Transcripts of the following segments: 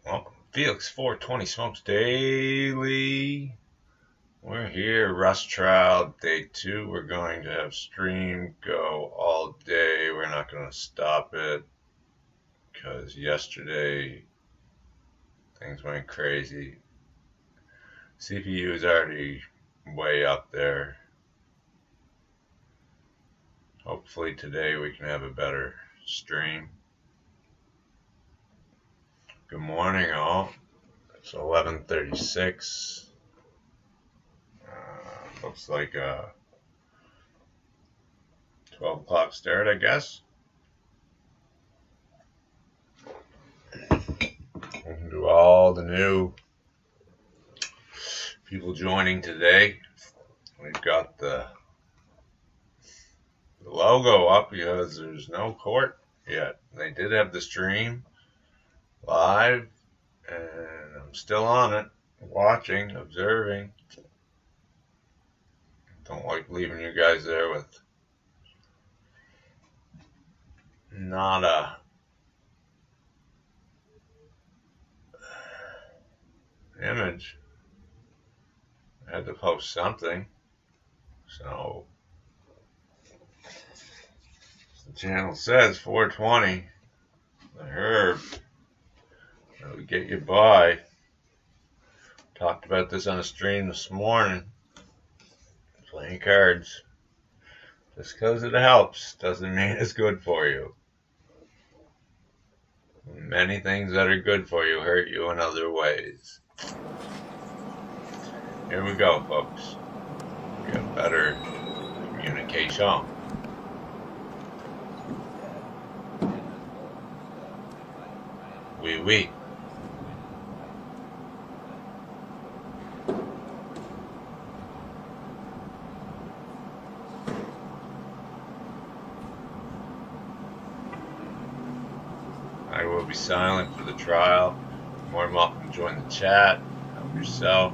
Well, Felix 420 Smokes Daily. We're here, Pretrial Day 2. We're going to have stream go all day. We're not going to stop it because yesterday things went crazy. CPU is already way up there. Hopefully today we can have a better stream. Good morning, all. It's 11:36. Looks like a 12 o'clock start, I guess. We can do all the new people joining today. We've got the logo up because there's no court yet. They did have the stream live, and I'm still on it, watching, observing. Don't like leaving you guys there with not a image. I had to post something, so the channel says 420. The herb that would get you by. Talked about this on a stream this morning. Playing cards. Just because it helps doesn't mean it's good for you. Many things that are good for you hurt you in other ways. Here we go, folks. We have better communication. Oui. I will be silent for the trial. You're more than welcome to join the chat. Help yourself.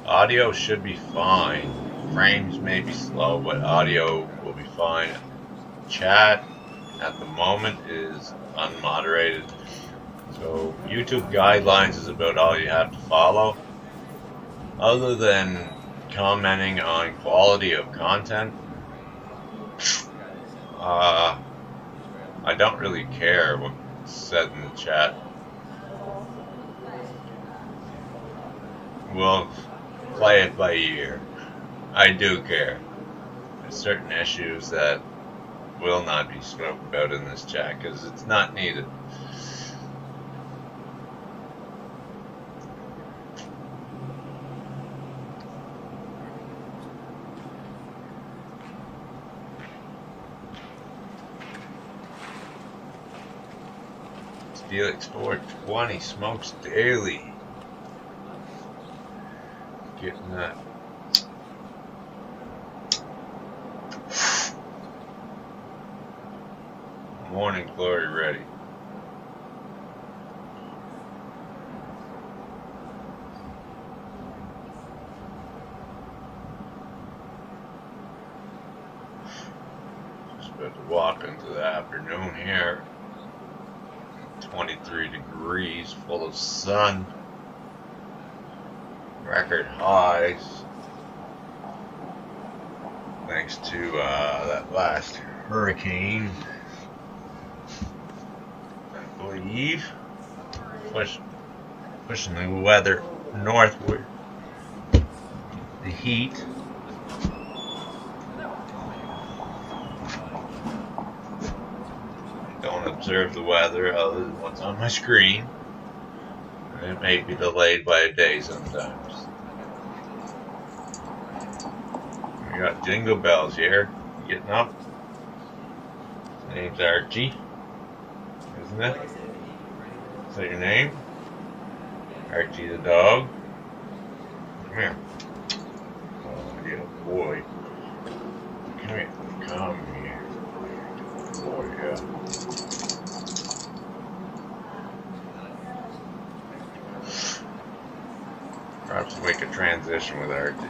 Audio should be fine. Frames may be slow, but audio will be fine. Chat at the moment is unmoderated. So YouTube guidelines is about all you have to follow. Other than commenting on quality of content, I don't really care what's said in the chat. We'll play it by ear. I do care. There's certain issues that will not be spoken about in this chat because it's not needed. Felix 420 smokes daily. Getting that. Morning glory ready. Just about to walk into the afternoon here. 23 degrees, full of sun. Record highs. Thanks to that last hurricane, I believe, pushing the weather northward. The heat. Don't observe the weather other than what's on my screen. It may be delayed by a day sometimes. We got Jingle Bells here. Getting up. His name's Archie. Isn't it? Is that your name? Archie the dog. Come here. Oh, yeah, boy. Come here. Come here. Boy, yeah. Perhaps make a transition with Archie.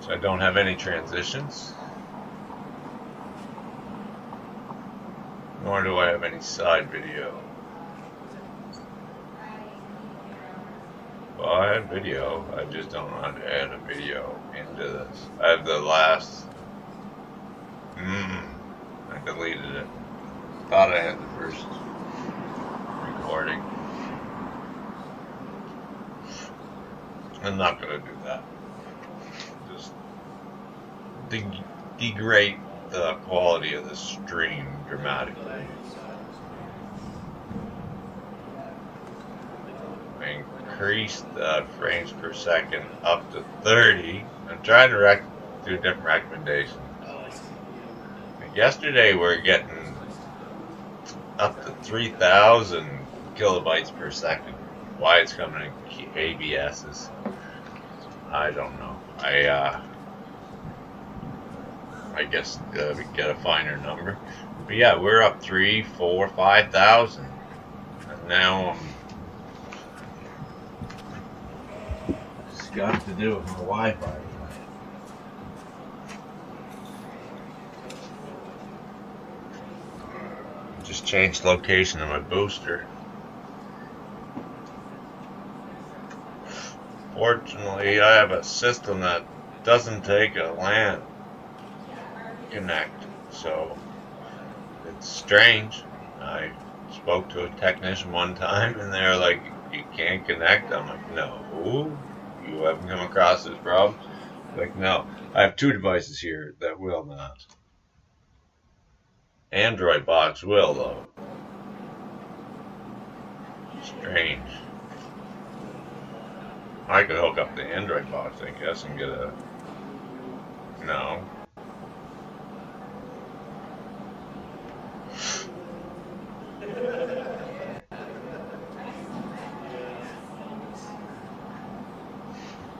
So I don't have any transitions. Nor do I have any side video. Well, I had video. I just don't know how to add a video into this. I have the last. I deleted it. Thought I had the first recording. I'm not gonna do that. Just degrade the quality of the stream dramatically. Increase the frames per second up to 30. I'm trying to do different recommendations. Yesterday we're getting up to 3,000 kilobytes per second. Why it's coming in ABSs, I don't know. I guess we get a finer number. But yeah, we're up 3, 4, 5,000. And now it's got to do with my Wi-Fi. Just changed location of my booster. Fortunately, I have a system that doesn't take a LAN connect, so it's strange. I spoke to a technician one time and they're like, you can't connect. I'm like, no, you haven't come across this problem? Like, no, I have two devices here that will not. Android box will though. Strange. I could hook up the Android box, I guess, and get a... No.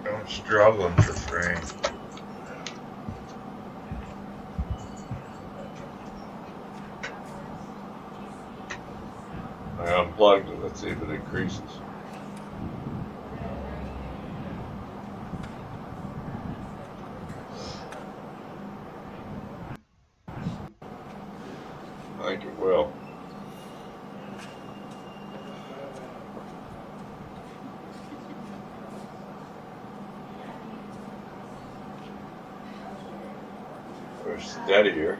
I'm struggling for frame. I unplugged it. Let's see if it increases. I think it will. We're steadier.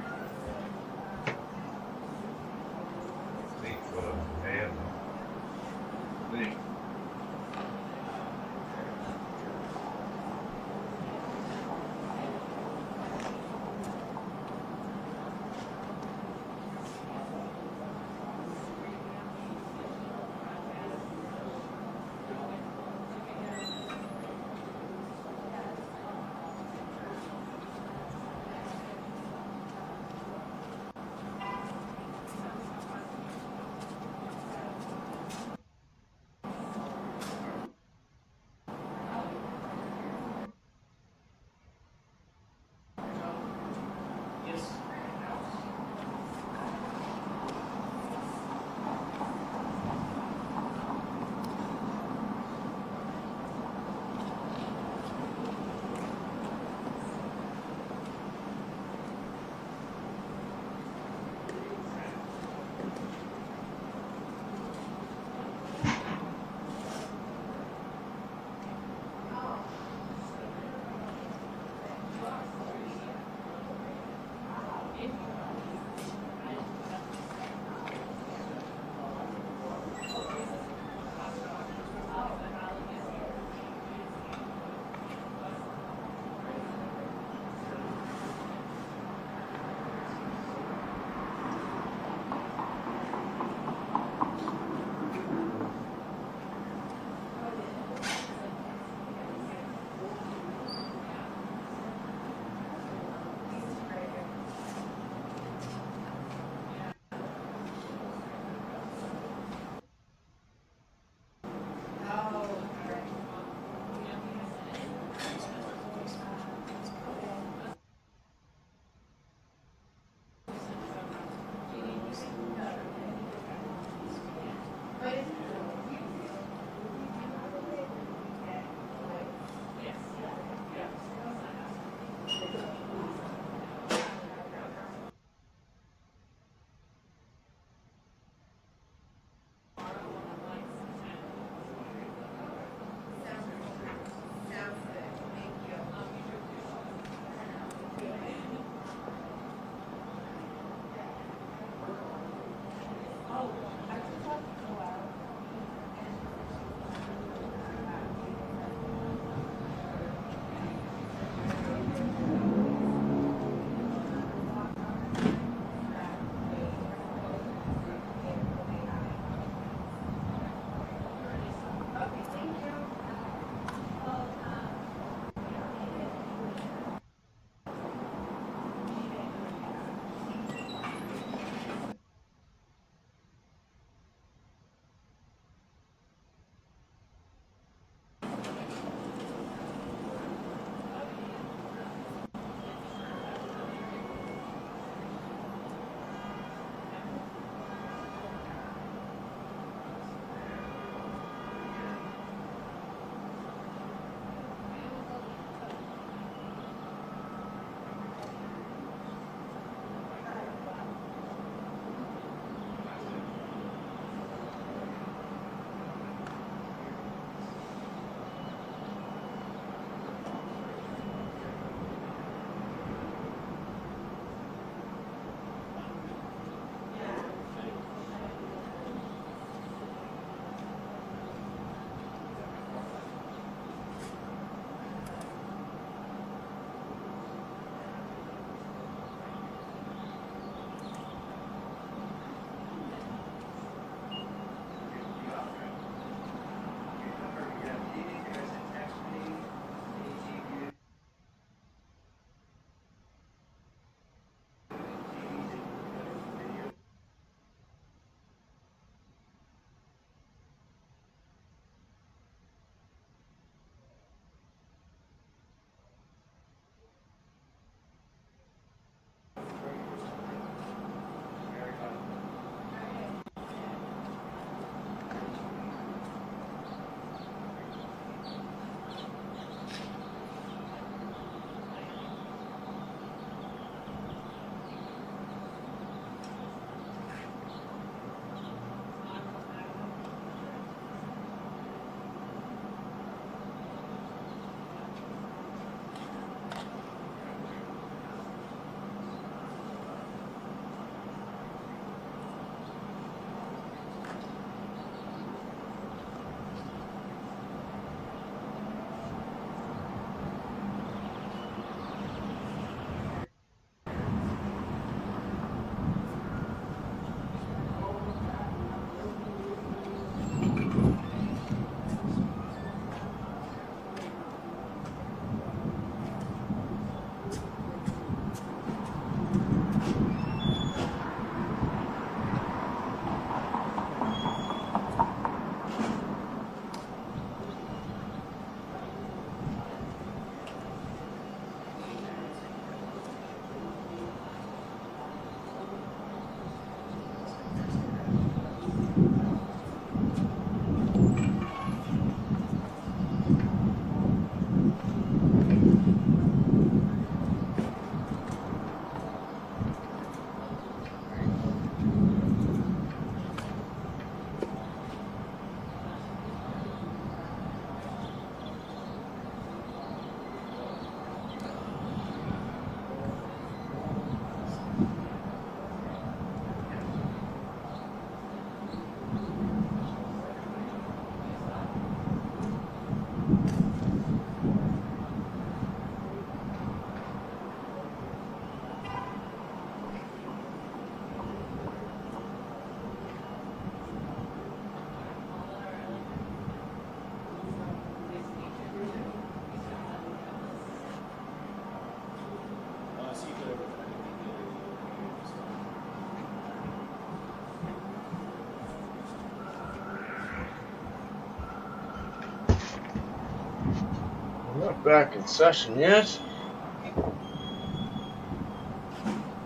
Not back in session yet.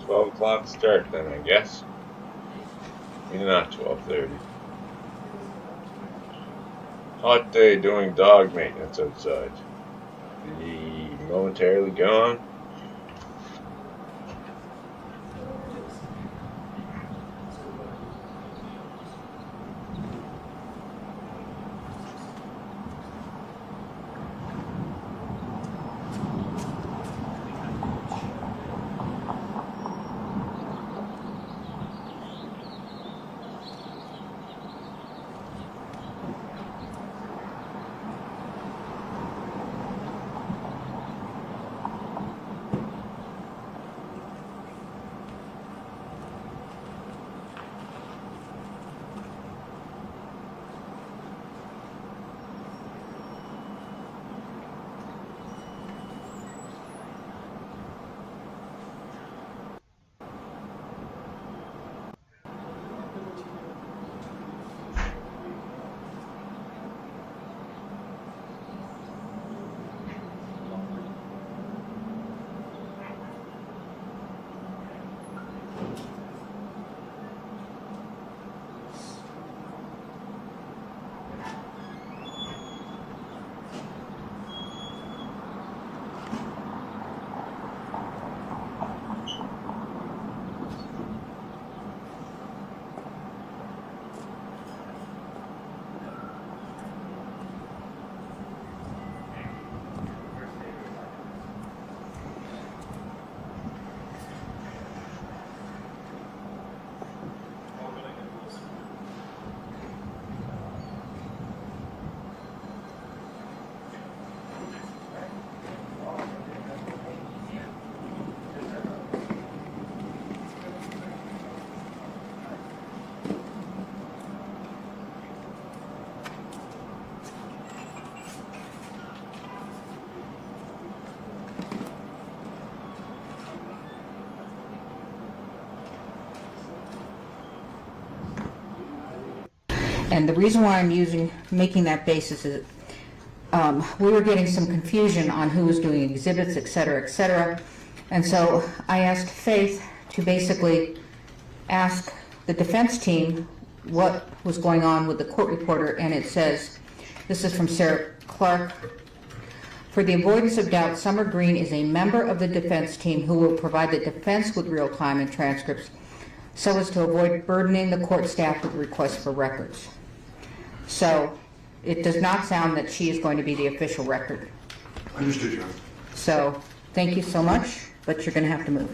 12 o'clock start then, I guess. Maybe not 12:30. Hot day doing dog maintenance outside. Be momentarily gone. And the reason why I'm making that basis is we were getting some confusion on who was doing exhibits, et cetera, et cetera. And so I asked Faith to basically ask the defense team what was going on with the court reporter, and it says, this is from Sarah Clark, for the avoidance of doubt, Summer Green is a member of the defense team who will provide the defense with real-time and transcripts so as to avoid burdening the court staff with requests for records. So it does not sound that she is going to be the official record. Understood, Your Honor. So thank you so much, but you're going to have to move.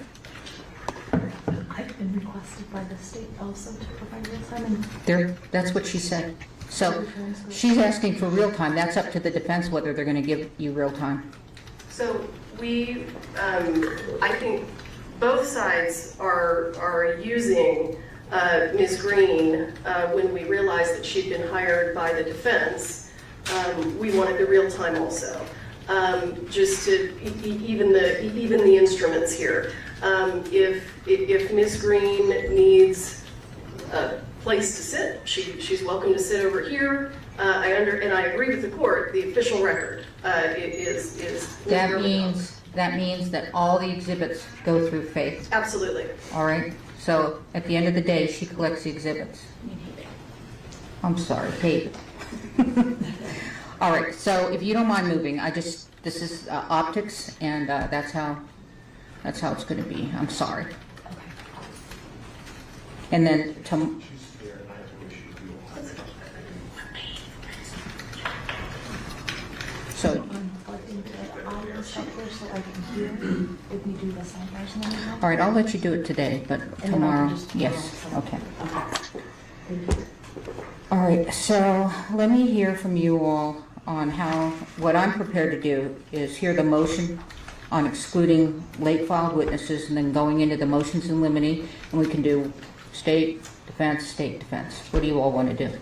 I've been requested by the state also to provide real time. And There, that's what she said. So she's asking for real time. That's up to the defense whether they're going to give you real time. So we, I think both sides are using Ms. Green when we realized that she'd been hired by the defense. We wanted the real time also, just to even the instruments here. If Ms. Green needs a place to sit, she's welcome to sit over here. And I agree with the court. The official record is That means that all the exhibits go through Faith. Absolutely. All right. So at the end of the day, she collects the exhibits. I'm sorry, hate it. All right. So if you don't mind moving, this is optics, and that's how it's going to be. I'm sorry. And then so all right, I'll let you do it today, but tomorrow, yes, okay. All right, so let me hear from you all on what I'm prepared to do is hear the motion on excluding late filed witnesses and then going into the motions in limine, and we can do state defense, state defense. What do you all want to do?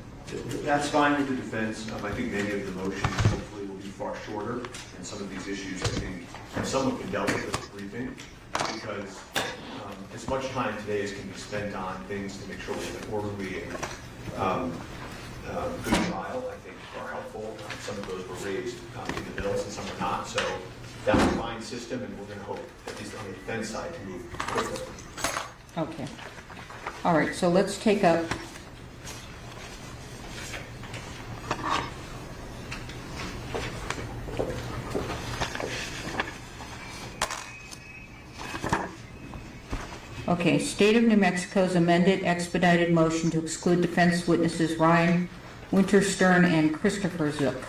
That's fine with the defense. I think many of the motions hopefully will be far shorter, and some of these issues I think have somewhat been dealt with at the briefing, because as much time today as can be spent on things to make sure we have an orderly and good trial, I think are helpful. Some of those were raised in the bills and some were not. So that's a fine system, and we're going to hope, at least on the defense side, to move quickly. Okay. All right, so let's take up okay, State of New Mexico's amended expedited motion to exclude defense witnesses Ryan Winterstern and Christopher Zook.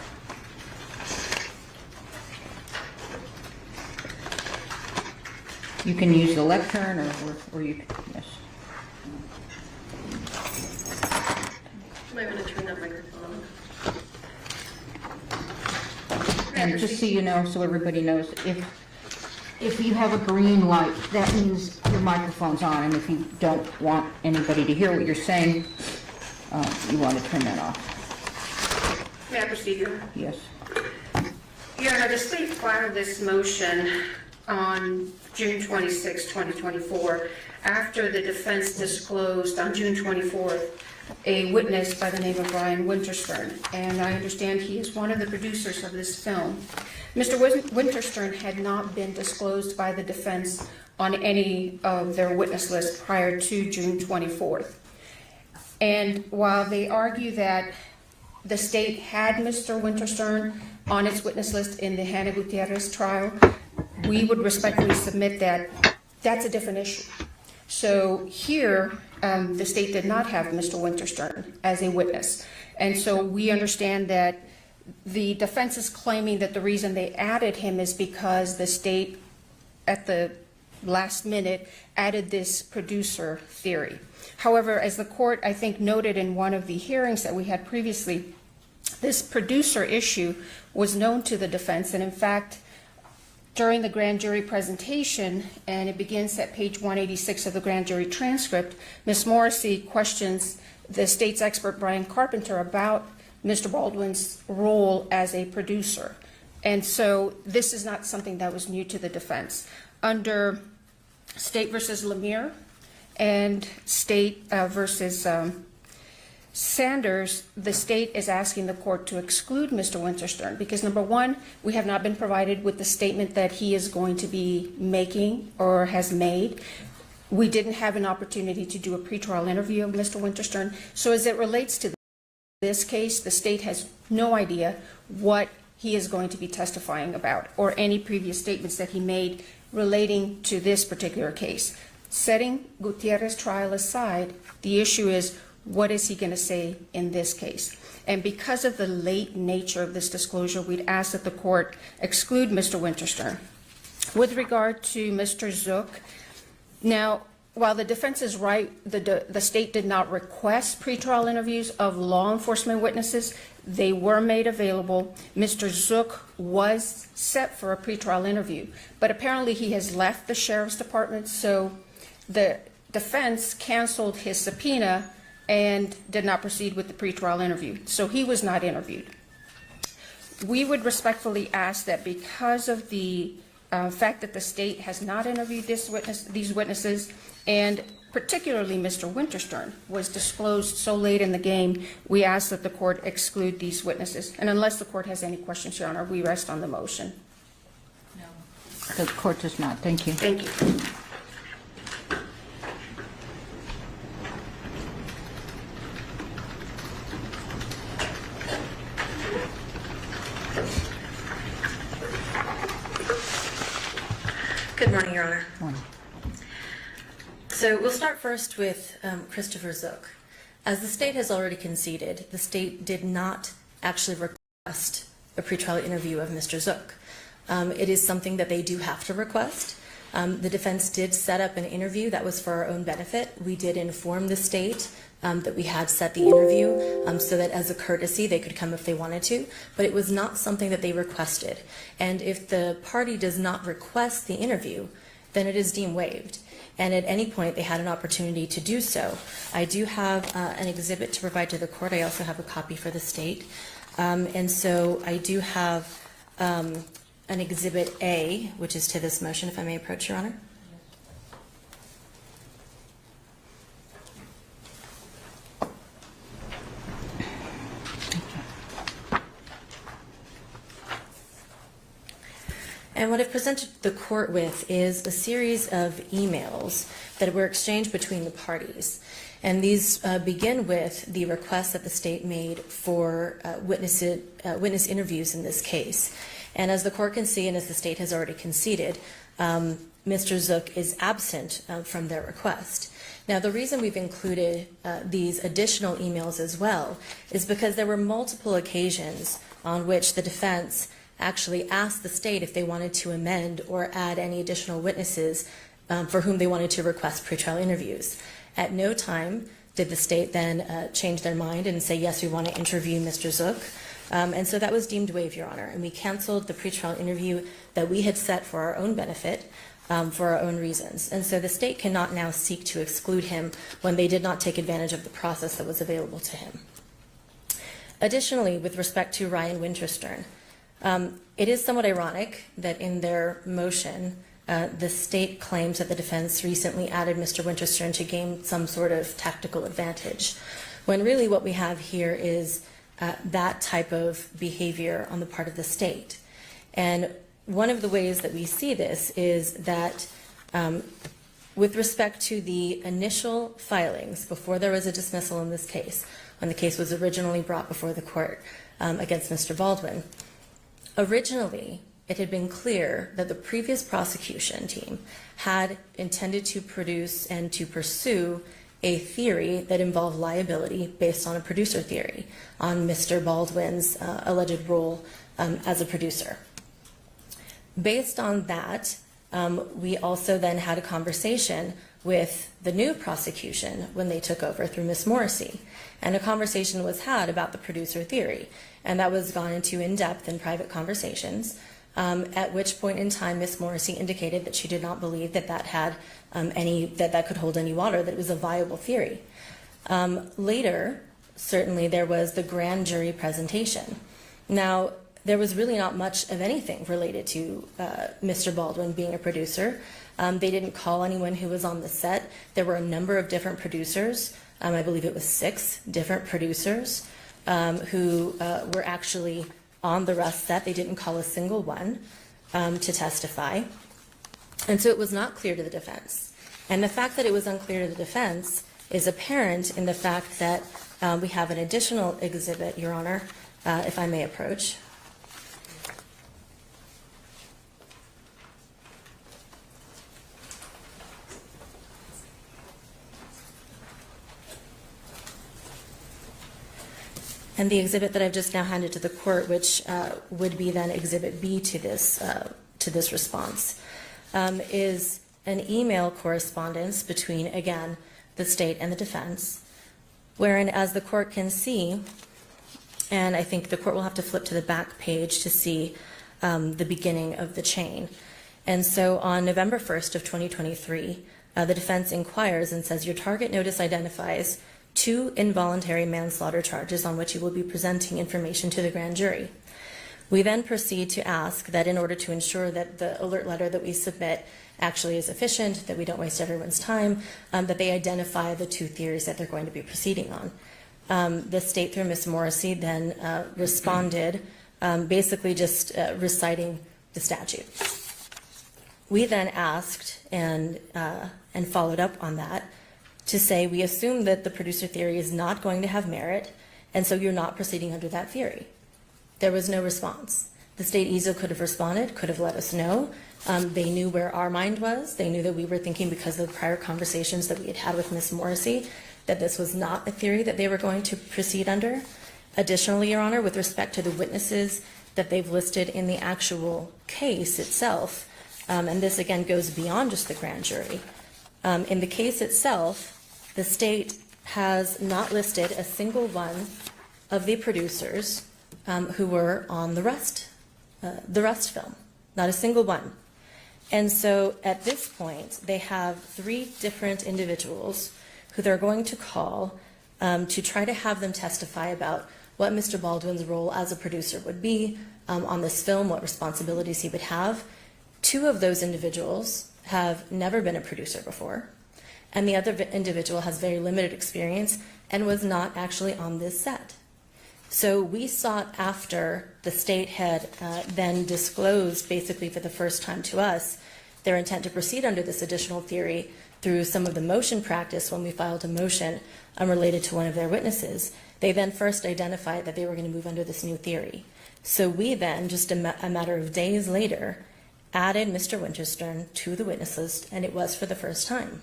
You can use the lectern or you can, yes. You might want to turn that microphone on. And just so you know, so everybody knows, if you have a green light, that means your microphone's on, and if you don't want anybody to hear what you're saying, you want to turn that off. May I proceed, Your Honor? Yes. Your Honor, the state filed this motion on June 26, 2024, after the defense disclosed on June 24th a witness by the name of Ryan Winterstern, and I understand he is one of the producers of this film. Mr. Winterstern had not been disclosed by the defense on any of their witness lists prior to June 24th. And while they argue that the state had Mr. Winterstern on its witness list in the Hannah Gutierrez trial, we would respectfully submit that that's a different issue. So here, the state did not have Mr. Winterstern as a witness. And so we understand that the defense is claiming that the reason they added him is because the state, at the last minute, added this producer theory. However, as the court, I think, noted in one of the hearings that we had previously, this producer issue was known to the defense, and in fact, during the grand jury presentation, and it begins at page 186 of the grand jury transcript, Ms. Morrissey questions the state's expert Brian Carpenter about Mr. Baldwin's role as a producer. And so this is not something that was new to the defense. Under State versus Lemire and State versus Sanders, the state is asking the court to exclude Mr. Winterstern because, number one, we have not been provided with the statement that he is going to be making or has made. We didn't have an opportunity to do a pretrial interview of Mr. Winterstern. So as it relates to this case, the state has no idea what he is going to be testifying about or any previous statements that he made relating to this particular case. Setting Gutierrez trial aside, the issue is, what is he going to say in this case? And because of the late nature of this disclosure, we'd ask that the court exclude Mr. Winterstern. With regard to Mr. Zook, now, while the defense is right, the state did not request pretrial interviews of law enforcement witnesses. They were made available. Mr. Zook was set for a pretrial interview, but apparently he has left the sheriff's department, so the defense canceled his subpoena and did not proceed with the pretrial interview. So he was not interviewed. We would respectfully ask that because of the fact that the state has not interviewed these witnesses, and particularly Mr. Winterstern was disclosed so late in the game, we ask that the court exclude these witnesses. And unless the court has any questions, Your Honor, we rest on the motion. No. The court does not. Thank you. Thank you. Good morning, Your Honor. Morning. So we'll start first with Christopher Zook. As the state has already conceded, the state did not actually request a pretrial interview of Mr. Zook. It is something that they do have to request. The defense did set up an interview that was for our own benefit. We did inform the state that we had set the interview so that as a courtesy they could come if they wanted to, but it was not something that they requested. And if the party does not request the interview, then it is deemed waived. And at any point they had an opportunity to do so. I do have an exhibit to provide to the court. I also have a copy for the state. And so I do have an exhibit A, which is to this motion, if I may approach, Your Honor. And what I've presented the court with is a series of emails that were exchanged between the parties. And these begin with the request that the state made for witness interviews in this case. And as the court can see, and as the state has already conceded, Mr. Zook is absent from their request. Now, the reason we've included these additional emails as well is because there were multiple occasions on which the defense actually asked the state if they wanted to amend or add any additional witnesses for whom they wanted to request pretrial interviews. At no time did the state then change their mind and say, yes, we want to interview Mr. Zook. And so that was deemed waived, Your Honor, and we canceled the pretrial interview that we had set for our own benefit, for our own reasons. And so the state cannot now seek to exclude him when they did not take advantage of the process that was available to him. Additionally, with respect to Ryan Winterstern, it is somewhat ironic that in their motion, the state claims that the defense recently added Mr. Winterstern to gain some sort of tactical advantage, when really what we have here is that type of behavior on the part of the state. And one of the ways that we see this is that with respect to the initial filings before there was a dismissal in this case, when the case was originally brought before the court against Mr. Baldwin, originally it had been clear that the previous prosecution team had intended to produce and to pursue a theory that involved liability based on a producer theory on Mr. Baldwin's alleged role as a producer. Based on that, we also then had a conversation with the new prosecution when they took over through Ms. Morrissey. And a conversation was had about the producer theory. And that was gone into in-depth and private conversations, at which point in time Ms. Morrissey indicated that she did not believe that that had that could hold any water, that it was a viable theory. Later, certainly there was the grand jury presentation. Now, there was really not much of anything related to Mr. Baldwin being a producer. They didn't call anyone who was on the set. There were a number of different producers. I believe it was 6 different producers who were actually on the Rust set. They didn't call a single one to testify. And so it was not clear to the defense. And the fact that it was unclear to the defense is apparent in the fact that we have an additional exhibit, Your Honor, if I may approach. And the exhibit that I've just now handed to the court, which would be then Exhibit B to this response, is an email correspondence between, again, the state and the defense, wherein, as the court can see, and I think the court will have to flip to the back page to see the beginning of the chain. And so on November 1st of 2023, the defense inquires and says, your target notice identifies 2 involuntary manslaughter charges on which you will be presenting information to the grand jury. We then proceed to ask that in order to ensure that the alert letter that we submit actually is efficient, that we don't waste everyone's time, that they identify the 2 theories that they're going to be proceeding on. The state, through Ms. Morrissey, then responded, basically just reciting the statute. We then asked and followed up on that to say, we assume that the producer theory is not going to have merit, and so you're not proceeding under that theory. There was no response. The state easily could have responded, could have let us know. They knew where our mind was. They knew that we were thinking, because of the prior conversations that we had had with Ms. Morrissey, that this was not a theory that they were going to proceed under. Additionally, Your Honor, with respect to the witnesses that they've listed in the actual case itself, and this again goes beyond just the grand jury, in the case itself, the state has not listed a single one of the producers who were on the Rust film, not a single one. And so at this point, they have 3 different individuals who they're going to call to try to have them testify about what Mr. Baldwin's role as a producer would be on this film, what responsibilities he would have. 2 of those individuals have never been a producer before, and the other individual has very limited experience and was not actually on this set. So we sought, after the state had then disclosed, basically for the first time to us, their intent to proceed under this additional theory through some of the motion practice when we filed a motion related to one of their witnesses. They then first identified that they were going to move under this new theory. So we then, just a matter of days later, added Mr. Winterstern to the witness list, and it was for the first time.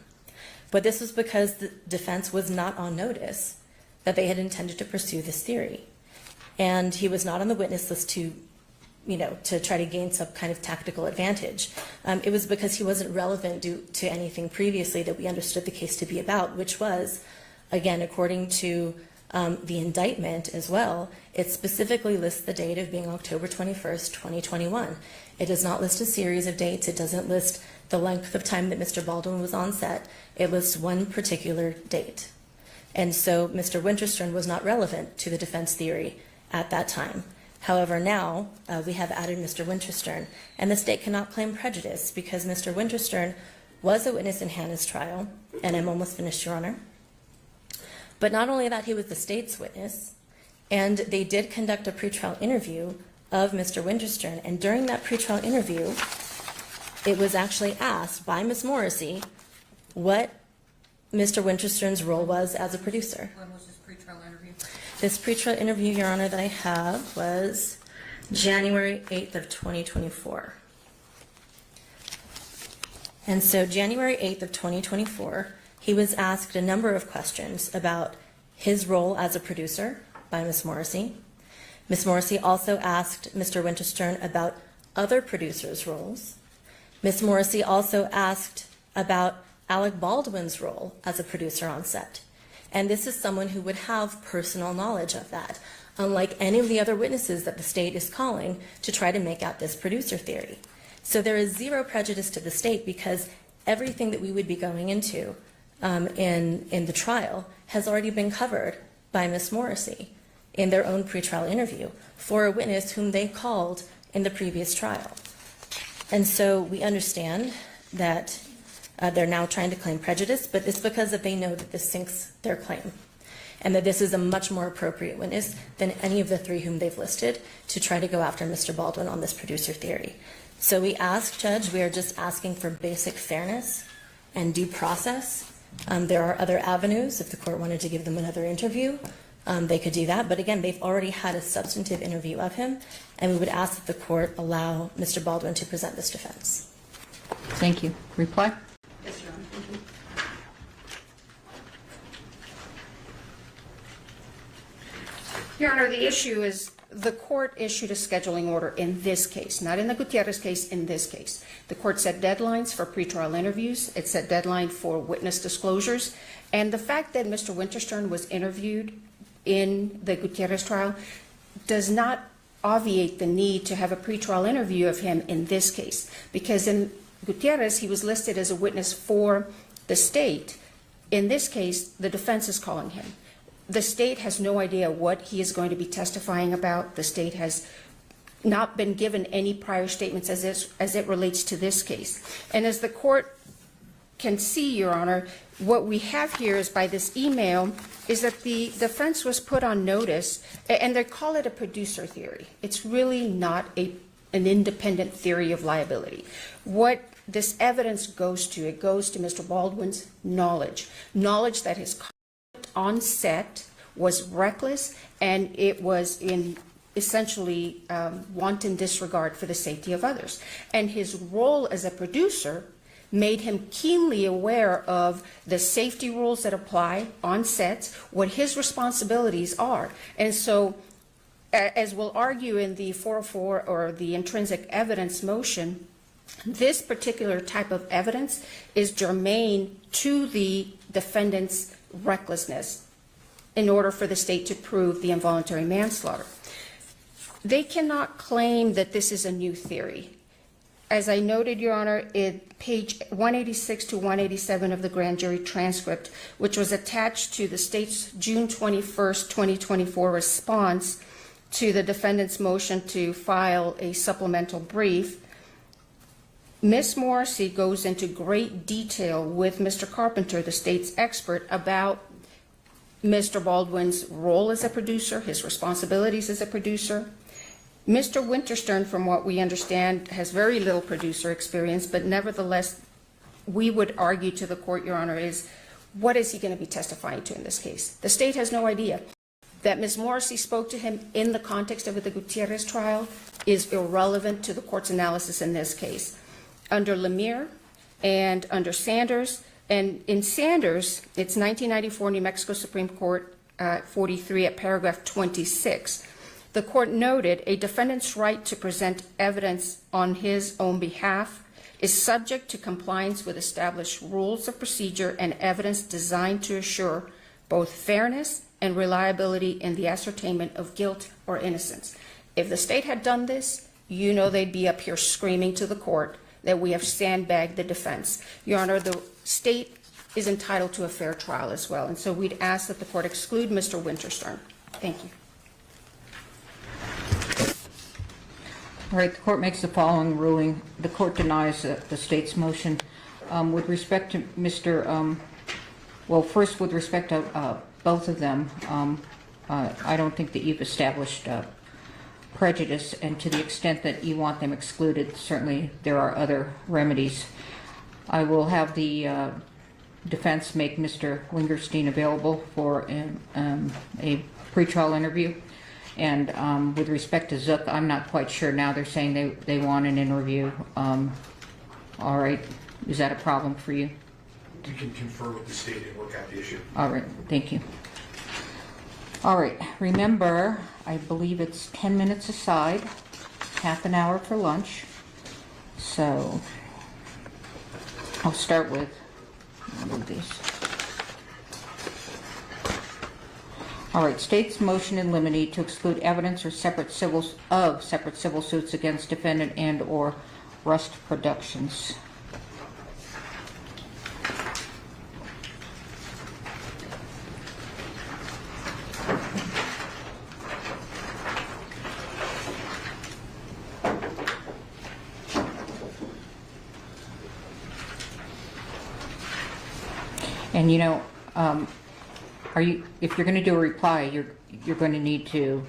But this was because the defense was not on notice that they had intended to pursue this theory. And he was not on the witness list to try to gain some kind of tactical advantage. It was because he wasn't relevant due to anything previously that we understood the case to be about, which was, again, according to the indictment as well, it specifically lists the date of being October 21st, 2021. It does not list a series of dates. It doesn't list the length of time that Mr. Baldwin was on set. It lists one particular date. And so Mr. Winterstern was not relevant to the defense theory at that time. However, now we have added Mr. Winterstern, and the state cannot claim prejudice because Mr. Winterstern was a witness in Hannah's trial, and I'm almost finished, Your Honor. But not only that, he was the state's witness, and they did conduct a pretrial interview of Mr. Winterstern, and during that pretrial interview, it was actually asked by Ms. Morrissey what Mr. Winterstern's role was as a producer. When was this pretrial interview? This pretrial interview, Your Honor, that I have was January 8th of 2024. And so January 8th of 2024, he was asked a number of questions about his role as a producer by Ms. Morrissey. Ms. Morrissey also asked Mr. Winterstern about other producers' roles. Ms. Morrissey also asked about Alec Baldwin's role as a producer on set. And this is someone who would have personal knowledge of that, unlike any of the other witnesses that the state is calling to try to make out this producer theory. So there is zero prejudice to the state because everything that we would be going into in the trial has already been covered by Ms. Morrissey in their own pretrial interview for a witness whom they called in the previous trial. And so we understand that they're now trying to claim prejudice, but it's because that they know that this sinks their claim and that this is a much more appropriate witness than any of the three whom they've listed to try to go after Mr. Baldwin on this producer theory. So we ask, Judge, we are just asking for basic fairness and due process. There are other avenues. If the court wanted to give them another interview, they could do that. But again, they've already had a substantive interview of him, and we would ask that the court allow Mr. Baldwin to present this defense. Thank you. Reply? Yes, Your Honor. Thank you. Your Honor, the issue is the court issued a scheduling order in this case, not in the Gutierrez case, in this case. The court set deadlines for pretrial interviews. It set deadline for witness disclosures. And the fact that Mr. Winterstern was interviewed in the Gutierrez trial does not obviate the need to have a pretrial interview of him in this case, because in Gutierrez, he was listed as a witness for the state. In this case, the defense is calling him. The state has no idea what he is going to be testifying about. The state has not been given any prior statements as it relates to this case. And as the court can see, Your Honor, what we have here is by this email is that the defense was put on notice, and they call it a producer theory. It's really not an independent theory of liability. What this evidence goes to, it goes to Mr. Baldwin's knowledge that his conduct on set was reckless, and it was in essentially wanton disregard for the safety of others. And his role as a producer made him keenly aware of the safety rules that apply on sets, what his responsibilities are. And so, as we'll argue in the 404 or the intrinsic evidence motion, this particular type of evidence is germane to the defendant's recklessness in order for the state to prove the involuntary manslaughter. They cannot claim that this is a new theory. As I noted, Your Honor, in page 186 to 187 of the grand jury transcript, which was attached to the state's June 21st, 2024 response to the defendant's motion to file a supplemental brief, Ms. Morrissey goes into great detail with Mr. Carpenter, the state's expert, about Mr. Baldwin's role as a producer, his responsibilities as a producer. Mr. Winterstern, from what we understand, has very little producer experience, but nevertheless, we would argue to the court, Your Honor, is what is he going to be testifying to in this case? The state has no idea. That Ms. Morrissey spoke to him in the context of the Gutierrez trial is irrelevant to the court's analysis in this case. Under Lemire and under Sanders, and in Sanders, it's 1994 New Mexico Supreme Court 43 at paragraph 26. The court noted a defendant's right to present evidence on his own behalf is subject to compliance with established rules of procedure and evidence designed to assure both fairness and reliability in the ascertainment of guilt or innocence. If the state had done this, you know they'd be up here screaming to the court that we have sandbagged the defense. Your Honor, the state is entitled to a fair trial as well, and so we'd ask that the court exclude Mr. Winterstern. Thank you. All right, the court makes the following ruling. The court denies the state's motion. With respect to Mr. Well, first, with respect to both of them, I don't think that you've established prejudice, and to the extent that you want them excluded, certainly there are other remedies. I will have the defense make Mr. Wingerstein available for a pretrial interview. And with respect to Zook, I'm not quite sure now. They're saying they want an interview. All right. Is that a problem for you? We can confer with the state and work out the issue. All right. Thank you. All right. Remember, I believe it's 10 minutes aside, half an hour for lunch. So I'll start with one of these. All right, state's motion in limine to exclude evidence or separate civil suits against defendant and or Rust Productions. And you know, if you're going to do a reply, you're going to need to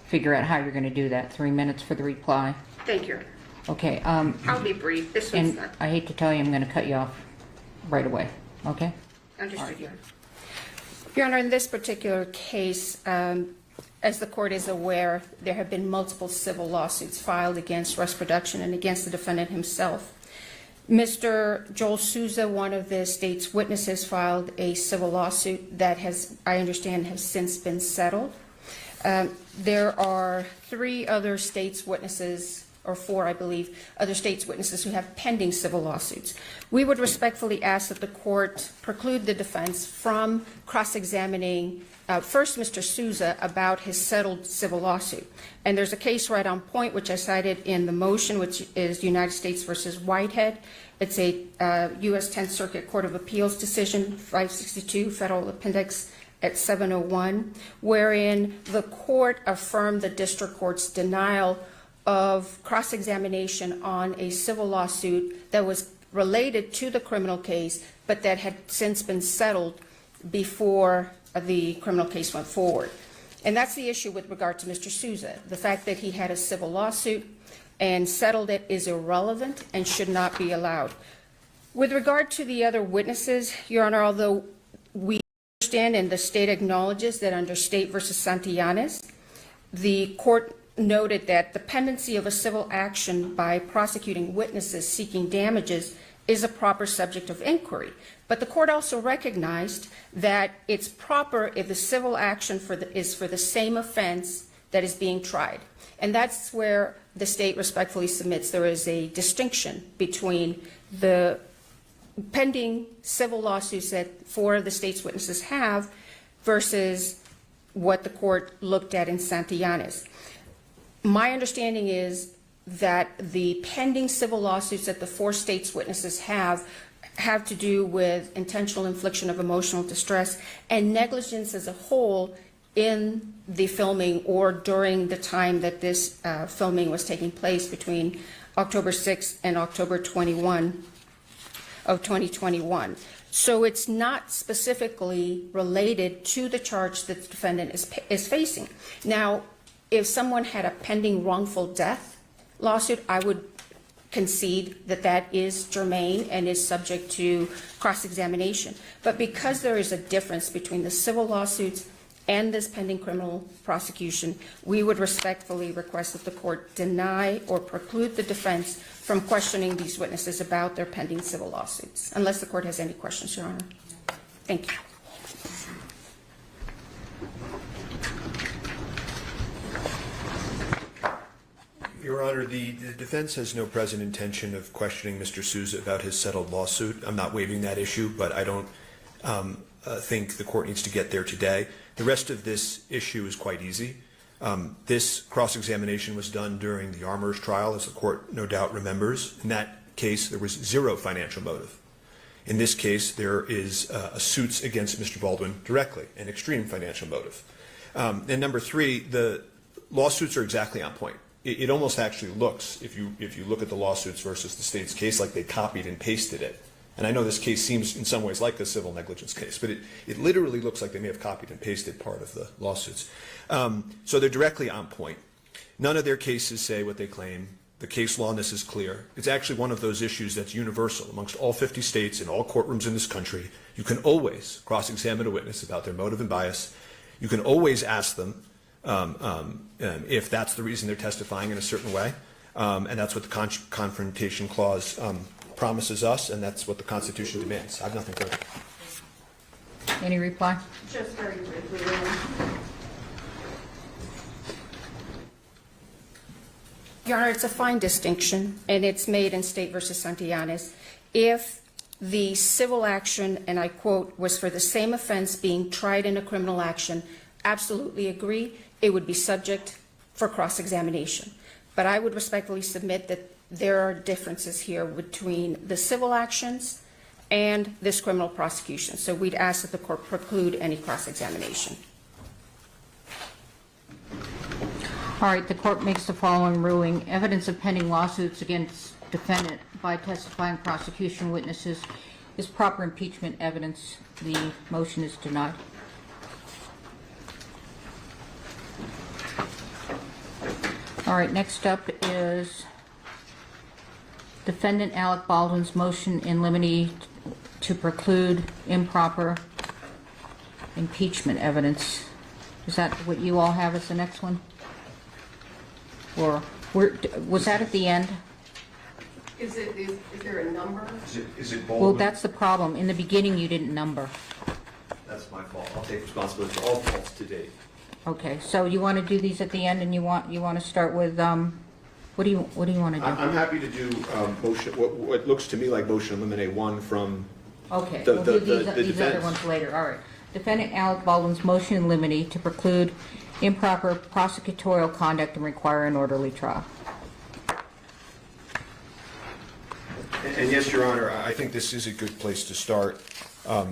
figure out how you're going to do that. 3 minutes for the reply. Thank you. Okay. I'll be brief. This one's And not I hate to tell you, I'm going to cut you off right away. Okay? understood. Your Honor, in this particular case, as the court is aware, there have been multiple civil lawsuits filed against Rust Production and against the defendant himself. Mr. Joel Souza, one of the state's witnesses, filed a civil lawsuit that has, I understand, has since been settled. There are 3 other states' witnesses, or 4, I believe, other states' witnesses who have pending civil lawsuits. We would respectfully ask that the court preclude the defense from cross-examining first Mr. Souza about his settled civil lawsuit. And there's a case right on point, which I cited in the motion, which is United States versus Whitehead. It's a U.S. 10th Circuit Court of Appeals decision, 562 Federal Appendix at 701, wherein the court affirmed the district court's denial of cross-examination on a civil lawsuit that was related to the criminal case, but that had since been settled before the criminal case went forward. And that's the issue with regard to Mr. Souza. The fact that he had a civil lawsuit and settled it is irrelevant and should not be allowed. With regard to the other witnesses, Your Honor, although we understand and the state acknowledges that under State versus Santillanes, the court noted that the pendency of a civil action by prosecuting witnesses seeking damages is a proper subject of inquiry. But the court also recognized that it's proper if the civil action is for the same offense that is being tried. And that's where the state respectfully submits there is a distinction between the pending civil lawsuits that 4 of the state's witnesses have versus what the court looked at in Santillanes. My understanding is that the pending civil lawsuits that the 4 states' witnesses have to do with intentional infliction of emotional distress and negligence as a whole in the filming or during the time that this filming was taking place between October 6th and October 21 of 2021. So it's not specifically related to the charge that the defendant is facing. Now, if someone had a pending wrongful death lawsuit, I would concede that that is germane and is subject to cross-examination. But because there is a difference between the civil lawsuits and this pending criminal prosecution, we would respectfully request that the court deny or preclude the defense from questioning these witnesses about their pending civil lawsuits, unless the court has any questions, Your Honor. Thank you. Your Honor, the defense has no present intention of questioning Mr. Souza about his settled lawsuit. I'm not waiving that issue, but I don't think the court needs to get there today. The rest of this issue is quite easy. This cross-examination was done during the Armour's trial, as the court no doubt remembers. In that case, there was zero financial motive. In this case, there is suits against Mr. Baldwin directly, an extreme financial motive. And number three, the lawsuits are exactly on point. It almost actually looks, if you look at the lawsuits versus the state's case, like they copied and pasted it. And I know this case seems in some ways like a civil negligence case, but it literally looks like they may have copied and pasted part of the lawsuits. So they're directly on point. None of their cases say what they claim. The case law on this is clear. It's actually one of those issues that's universal amongst all 50 states and all courtrooms in this country. You can always cross-examine a witness about their motive and bias. You can always ask them if that's the reason they're testifying in a certain way. And that's what the Confrontation Clause promises us, and that's what the Constitution demands. I have nothing further. Any reply? Just very briefly, Your Honor, it's a fine distinction, and it's made in State versus Santillanes. If the civil action, and I quote, was for the same offense being tried in a criminal action, absolutely agree, it would be subject for cross-examination. But I would respectfully submit that there are differences here between the civil actions and this criminal prosecution. So we'd ask that the court preclude any cross-examination. All right, the court makes the following ruling. Evidence of pending lawsuits against defendant by testifying prosecution witnesses is proper impeachment evidence. The motion is denied. All right, next up is defendant Alec Baldwin's motion in limine to preclude improper impeachment evidence. Is that what you all have as the next one? Or was that at the end? is there a number? Is it Well, Baldwin? that's the problem. In the beginning, you didn't number. That's my fault. I'll take responsibility for all faults to date. Okay, so you want to do these at the end, and you want to start with what do you want to do? I'm happy to do motion, what looks to me like motion eliminate one from Okay, the- we'll the- do the these other defense. ones later. All right. Defendant Alec Baldwin's motion in limine to preclude improper prosecutorial conduct and require an orderly trial. And yes, Your Honor, I think this is a good place to start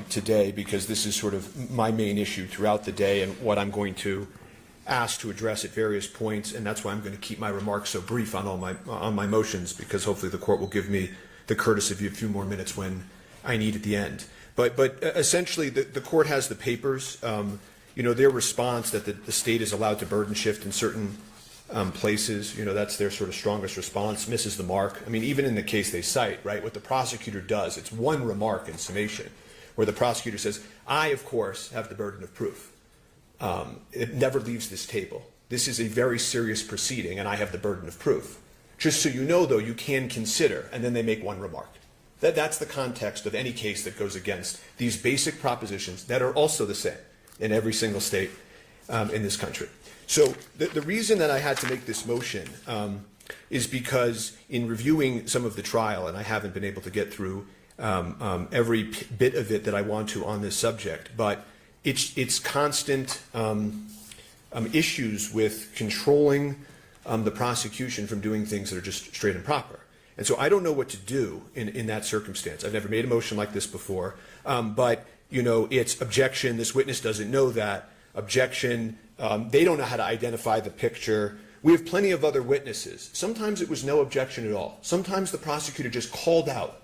today, because this is sort of my main issue throughout the day and what I'm going to ask to address at various points, and that's why I'm going to keep my remarks so brief on my motions, because hopefully the court will give me the courtesy of a few more minutes when I need at the end. But essentially, the court has the papers. Their response that the state is allowed to burden shift in certain places, that's their sort of strongest response, misses the mark. I mean, even in the case they cite, right, what the prosecutor does, it's one remark in summation, where the prosecutor says, I, of course, have the burden of proof. It never leaves this table. This is a very serious proceeding, and I have the burden of proof. Just so you know, though, you can consider, and then they make one remark. That's the context of any case that goes against these basic propositions that are also the same in every single state in this country. So the reason that I had to make this motion is because in reviewing some of the trial, and I haven't been able to get through every bit of it that I want to on this subject, but it's constant issues with controlling the prosecution from doing things that are just straight and proper. And so I don't know what to do in that circumstance. I've never made a motion like this before, but it's objection, this witness doesn't know that, objection, they don't know how to identify the picture. We have plenty of other witnesses. Sometimes it was no objection at all. Sometimes the prosecutor just called out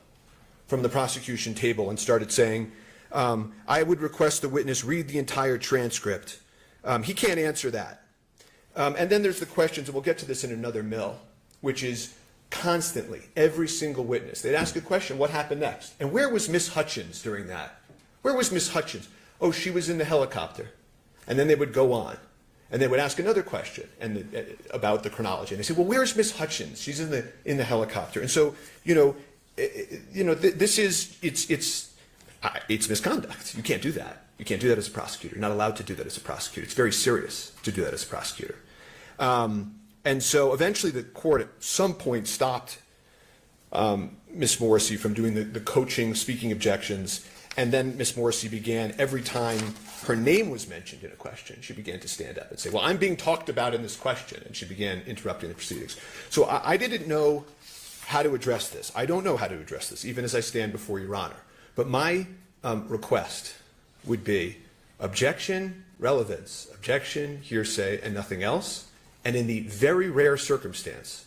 from the prosecution table and started saying, I would request the witness read the entire transcript. He can't answer that. And then there's the questions, and we'll get to this in another mill, which is constantly, every single witness, they'd ask a question, what happened next? And where was Miss Hutchins during that? Where was Miss Hutchins? Oh, she was in the helicopter. And then they would go on. And they would ask another question about the chronology. And they say, well, where's Miss Hutchins? She's in the helicopter. And so, this is, it's misconduct. You can't do that. You can't do that as a prosecutor. You're not allowed to do that as a prosecutor. It's very serious to do that as a prosecutor. And so eventually the court at some point stopped Ms. Morrissey from doing the coaching, speaking objections. And then Ms. Morrissey began, every time her name was mentioned in a question, she began to stand up and say, well, I'm being talked about in this question. And she began interrupting the proceedings. So I didn't know how to address this. I don't know how to address this, even as I stand before Your Honor. But my request would be objection, relevance, objection, hearsay, and nothing else. And in the very rare circumstance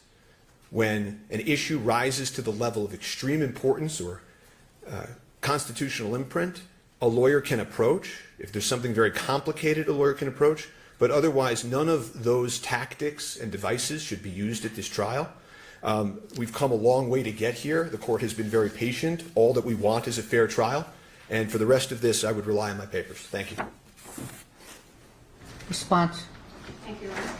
when an issue rises to the level of extreme importance or constitutional imprint, a lawyer can approach. If there's something very complicated, a lawyer can approach. But otherwise, none of those tactics and devices should be used at this trial. We've come a long way to get here. The court has been very patient. All that we want is a fair trial. And for the rest of this, I would rely on my papers. Thank you. Response. Thank you, Your Honor.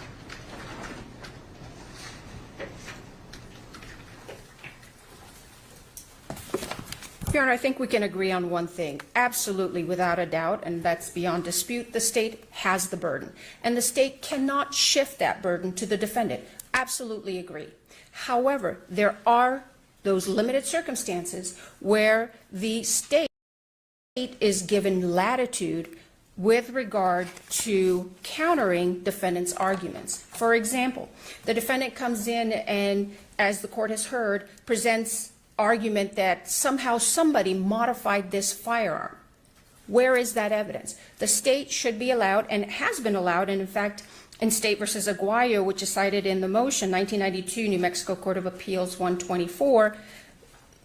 Your Honor, I think we can agree on one thing. Absolutely, without a doubt, and that's beyond dispute, the state has the burden. And the state cannot shift that burden to the defendant. Absolutely agree. However, there are those limited circumstances where the state is given latitude with regard to countering defendant's arguments. For example, the defendant comes in and, as the court has heard, presents argument that somehow somebody modified this firearm. Where is that evidence? The state should be allowed, and has been allowed, and in fact, in State versus Aguayo, which is cited in the motion, 1992, New Mexico Court of Appeals 124,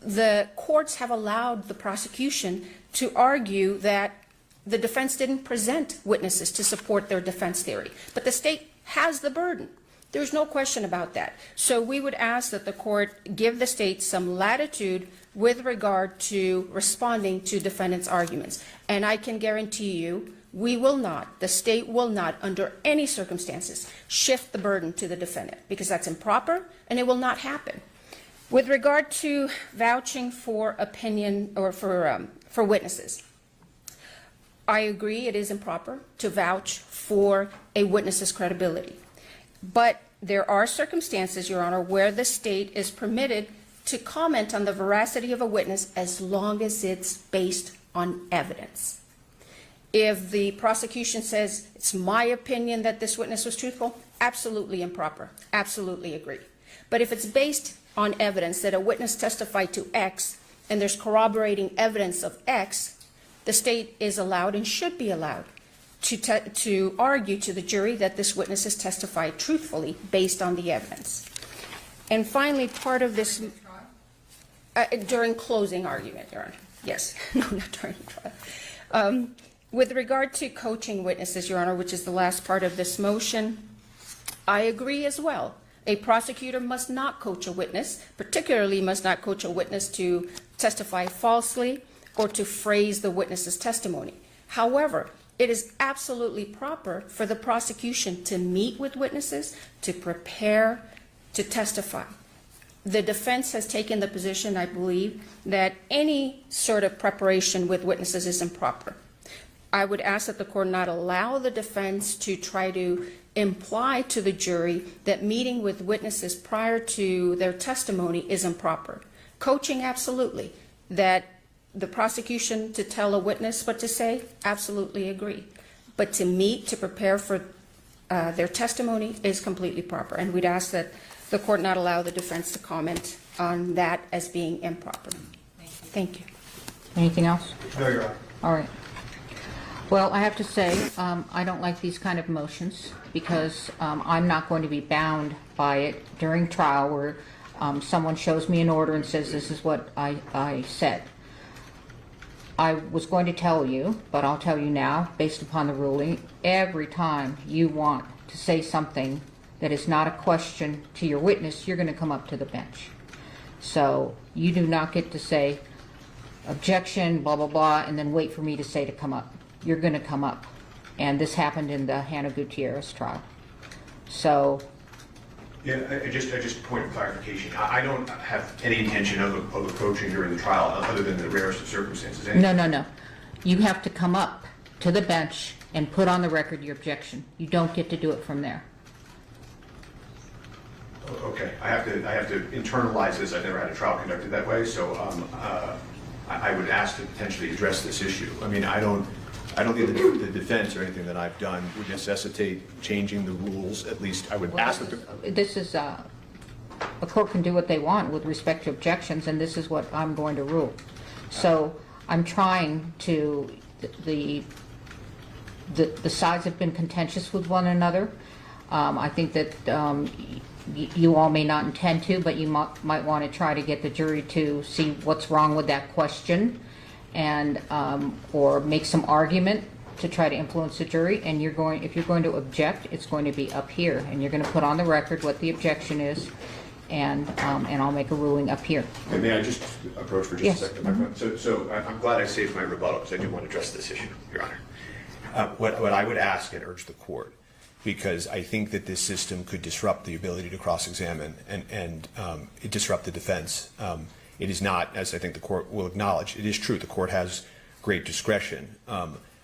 the courts have allowed the prosecution to argue that the defense didn't present witnesses to support their defense theory. But the state has the burden. There's no question about that. So we would ask that the court give the state some latitude with regard to responding to defendant's arguments. And I can guarantee you, we will not, the state will not, under any circumstances, shift the burden to the defendant, because that's improper and it will not happen. With regard to vouching for opinion or for witnesses, I agree it is improper to vouch for a witness's credibility. But there are circumstances, Your Honor, where the state is permitted to comment on the veracity of a witness as long as it's based on evidence. If the prosecution says, it's my opinion that this witness was truthful, absolutely improper, absolutely agree. But if it's based on evidence that a witness testified to X and there's corroborating evidence of X, the state is allowed and should be allowed to argue to the jury that this witness has testified truthfully based on the evidence. And finally, part of this, during closing argument, Your Honor. Yes, no, not during trial. With regard to coaching witnesses, Your Honor, which is the last part of this motion, I agree as well. A prosecutor must not coach a witness, particularly must not coach a witness to testify falsely or to phrase the witness's testimony. However, it is absolutely proper for the prosecution to meet with witnesses, to prepare to testify. The defense has taken the position, I believe, that any sort of preparation with witnesses is improper. I would ask that the court not allow the defense to try to imply to the jury that meeting with witnesses prior to their testimony is improper. Coaching, absolutely. That the prosecution to tell a witness what to say, absolutely agree. But to meet, to prepare for their testimony is completely proper. And we'd ask that the court not allow the defense to comment on that as being improper. Thank you. Anything else? No, Your Honor. All right. Well, I have to say, I don't like these kind of motions because I'm not going to be bound by it during trial where someone shows me an order and says, this is what I said. I was going to tell you, but I'll tell you now, based upon the ruling, every time you want to say something that is not a question to your witness, you're going to come up to the bench. So you do not get to say, objection, blah, blah, blah, and then wait for me to say to come up. You're going to come up. And this happened in the Hannah Gutierrez trial. So... Yeah, I just point of clarification. I don't have any intention of approaching during the trial other than the rarest of circumstances. No. You have to come up to the bench and put on the record your objection. You don't get to do it from there. Okay, I have to internalize this. I've never had a trial conducted that way, so I would ask to potentially address this issue. I mean, I don't think the defense or anything that I've done would necessitate changing the rules. At least I would ask them to. This is a court can do what they want with respect to objections, and this is what I'm going to rule. So I'm trying to. The sides have been contentious with one another. I think that you all may not intend to, but you might want to try to get the jury to see what's wrong with that question, and or make some argument to try to influence the jury. And if you're going to object, it's going to be up here, and you're going to put on the record what the objection is, and I'll make a ruling up here. Okay, may I just approach for just Yes. a second, my friend? So I'm glad I saved my rebuttal because I do want to address this issue, Your Honor. What I would ask and urge the court, because I think that this system could disrupt the ability to cross-examine and disrupt the defense. It is not, as I think the court will acknowledge, it is true, the court has great discretion.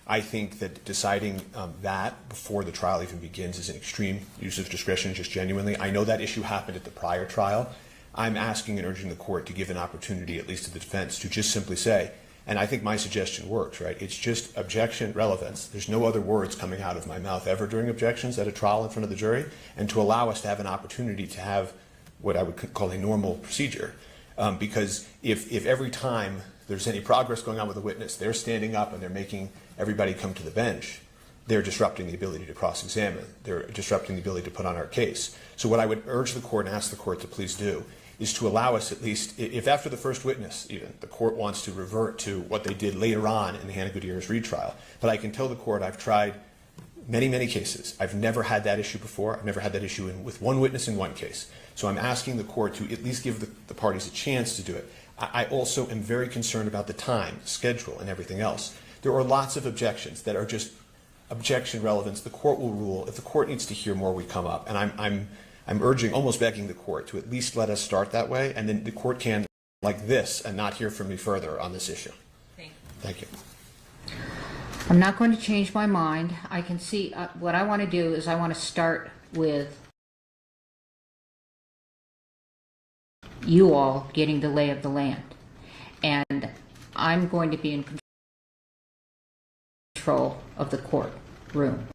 I think that deciding that before the trial even begins is an extreme use of discretion, just genuinely. I know that issue happened at the prior trial. I'm asking and urging the court to give an opportunity, at least to the defense, to just simply say, and I think my suggestion works, right? It's just objection, relevance. There's no other words coming out of my mouth ever during objections at a trial in front of the jury, and to allow us to have an opportunity to have what I would call a normal procedure. Because if every time there's any progress going on with a witness, they're standing up and they're making everybody come to the bench, they're disrupting the ability to cross-examine. They're disrupting the ability to put on our case. So what I would urge the court and ask the court to please do is to allow us, at least, if after the first witness even, the court wants to revert to what they did later on in the Hannah Gutierrez retrial. But I can tell the court I've tried many, many cases. I've never had that issue before. I've never had that issue with one witness in one case. So I'm asking the court to at least give the parties a chance to do it. I also am very concerned about the time, schedule, and everything else. There are lots of objections that are just objection relevance. The court will rule. If the court needs to hear more, we come up. And I'm urging, almost begging the court to at least let us start that way, and then the court can, like this, and not hear from me further on this issue. Thank you. I'm not going to change my mind. I can see what I want to do is I want to start with you all getting the lay of the land, and I'm going to be in control of the courtroom.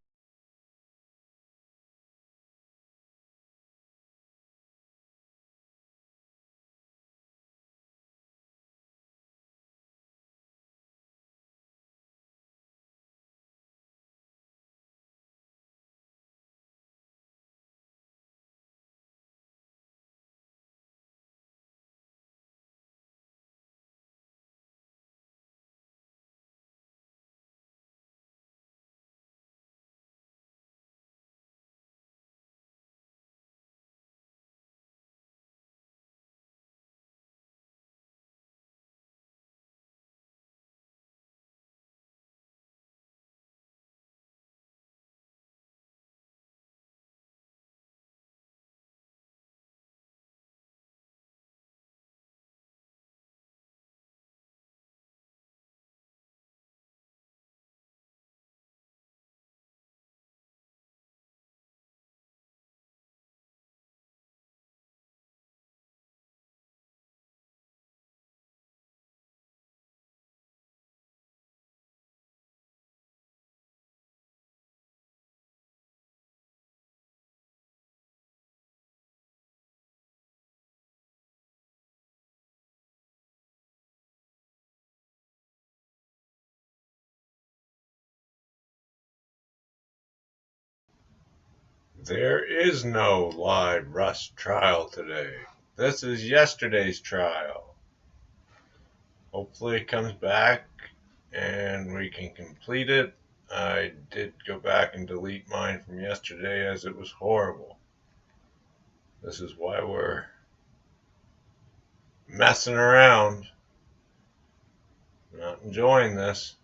There is no live Rust trial today. This is yesterday's trial. Hopefully it comes back and we can complete it. I did go back and delete mine from yesterday as it was horrible. This is why we're messing around. Not enjoying this.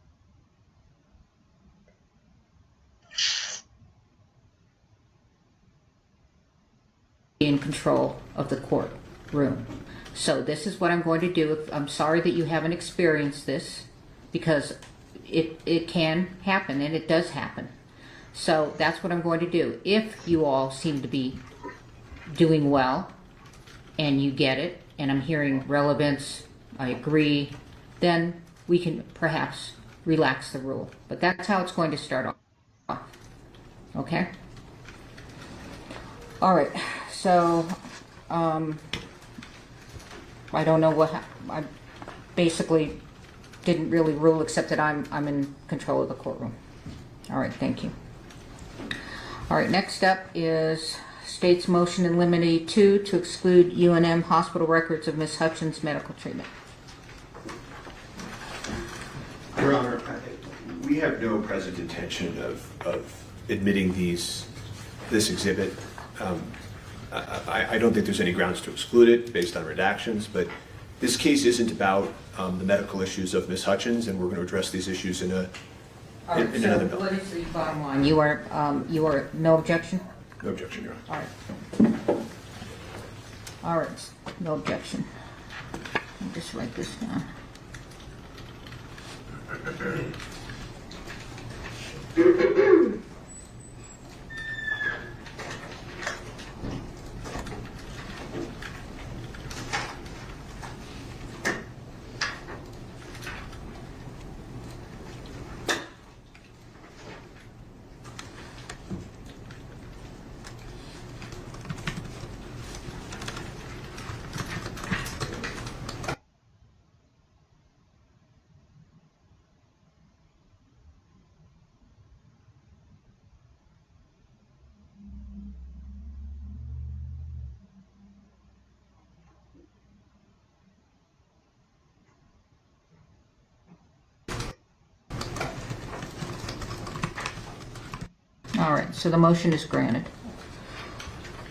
In control of the courtroom. So this is what I'm going to do. I'm sorry that you haven't experienced this, because it can happen, and it does happen. So that's what I'm going to do. If you all seem to be doing well and you get it, and I'm hearing relevance, I agree, then we can perhaps relax the rule. But that's how it's going to start off. Okay? All right. So, I don't know what I basically didn't really rule, except that I'm in control of the courtroom. All right, thank you. All right, next up is state's motion in limine 2 to exclude UNM hospital records of Ms. Hutchins' medical treatment. Your Honor, we have no present intention of admitting this exhibit. I don't think there's any grounds to exclude it based on redactions, but this case isn't about the medical issues of Ms. Hutchins, and we're going to address these issues in another bill. What is the bottom line? You are no objection? No objection, Your Honor. All right. All right, no objection. I'll just write this down. All right, so the motion is granted.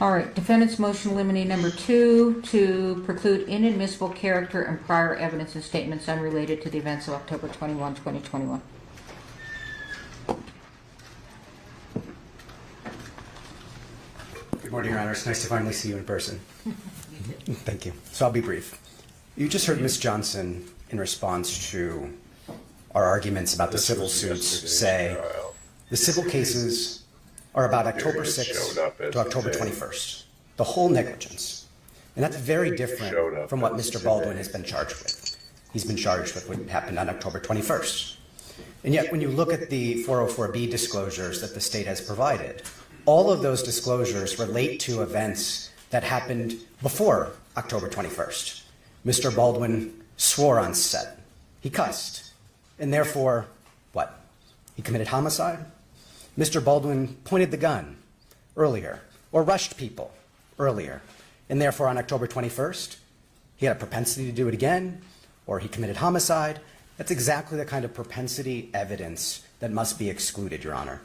All right, defendant's motion limine number 2 to preclude inadmissible character and prior evidence and statements unrelated to the events of October 21, 2021. Good morning, Your Honor. It's nice to finally see you in person. Thank you. So I'll be brief. You just heard Ms. Johnson, in response to our arguments about the civil suits, say the civil cases are about October 6th to October 21st, the whole negligence. And that's very different from what Mr. Baldwin has been charged with. He's been charged with what happened on October 21st. And yet, when you look at the 404B disclosures that the state has provided, all of those disclosures relate to events that happened before October 21st. Mr. Baldwin swore on set. He cussed. And therefore, what? He committed homicide? Mr. Baldwin pointed the gun earlier, or rushed people earlier, and therefore on October 21st, he had a propensity to do it again, or he committed homicide. That's exactly the kind of propensity evidence that must be excluded, Your Honor.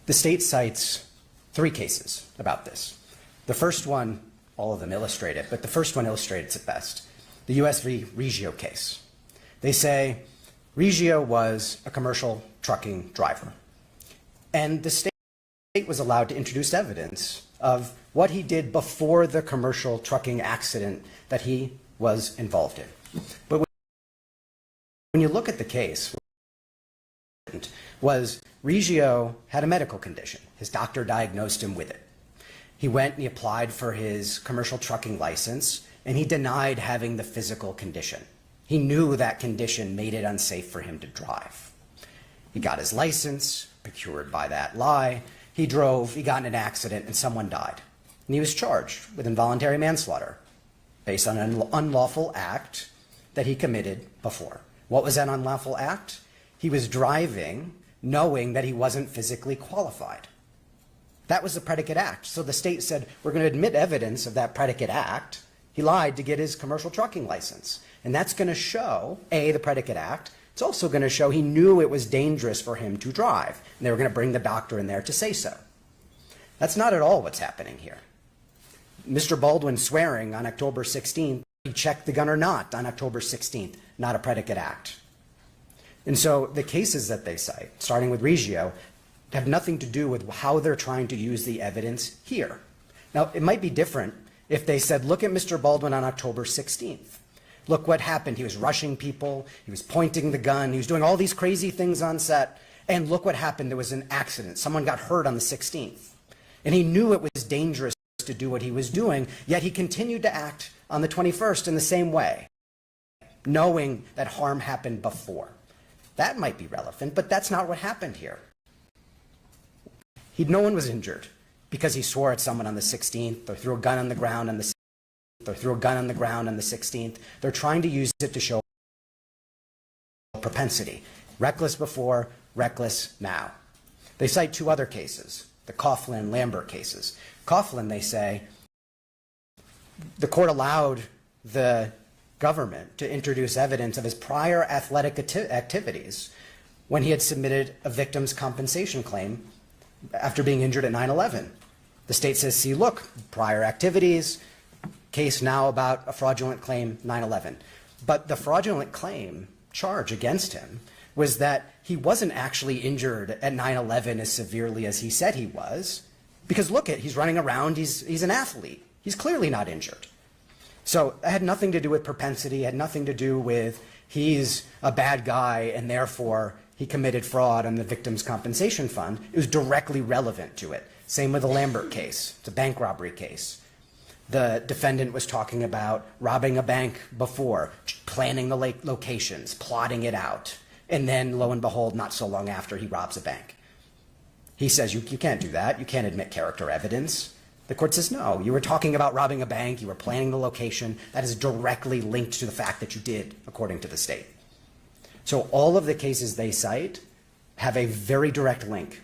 The state cites 3 cases about this. The first one, all of them illustrate it, but the first one illustrates it best. The U.S. v. Reggio case. They say Reggio was a commercial trucking driver, and the state was allowed to introduce evidence of what he did before the commercial trucking accident that he was involved in. But when you look at the case, was Reggio had a medical condition. His doctor diagnosed him with it. He went and he applied for his commercial trucking license, and he denied having the physical condition. He knew that condition made it unsafe for him to drive. He got his license, procured by that lie. He drove, he got in an accident, and someone died. And he was charged with involuntary manslaughter based on an unlawful act that he committed before. What was that unlawful act? He was driving knowing that he wasn't physically qualified. That was the predicate act. So the state said, we're going to admit evidence of that predicate act. He lied to get his commercial trucking license. And that's going to show, A, the predicate act. It's also going to show he knew it was dangerous for him to drive. And they were going to bring the doctor in there to say so. That's not at all what's happening here. Mr. Baldwin swearing on October 16th, he checked the gun or not on October 16th, not a predicate act. And so the cases that they cite, starting with Reggio, have nothing to do with how they're trying to use the evidence here. Now, it might be different if they said, look at Mr. Baldwin on October 16th. Look what happened. He was rushing people. He was pointing the gun. He was doing all these crazy things on set. And look what happened. There was an accident. Someone got hurt on the 16th. And he knew it was dangerous to do what he was doing, yet he continued to act on the 21st in the same way, knowing that harm happened before. That might be relevant, but that's not what happened here. No one was injured because he swore at someone on the 16th or threw a gun on the ground on the 16th. They're trying to use it to show propensity. Reckless before, reckless now. They cite two other cases, the Coughlin-Lambert cases. Coughlin, they say, the court allowed the government to introduce evidence of his prior athletic activities when he had submitted a victim's compensation claim after being injured at 9/11. The state says, see, look, prior activities, case now about a fraudulent claim, 9/11. But the fraudulent claim charge against him was that he wasn't actually injured at 9/11 as severely as he said he was, because look, he's running around, he's an athlete. He's clearly not injured. So it had nothing to do with propensity, it had nothing to do with he's a bad guy and therefore he committed fraud on the victim's compensation fund. It was directly relevant to it. Same with the Lambert case. It's a bank robbery case. The defendant was talking about robbing a bank before, planning the locations, plotting it out. And then, lo and behold, not so long after, he robs a bank. He says, you can't do that. You can't admit character evidence. The court says, no, you were talking about robbing a bank. You were planning the location. That is directly linked to the fact that you did, according to the state. So all of the cases they cite have a very direct link.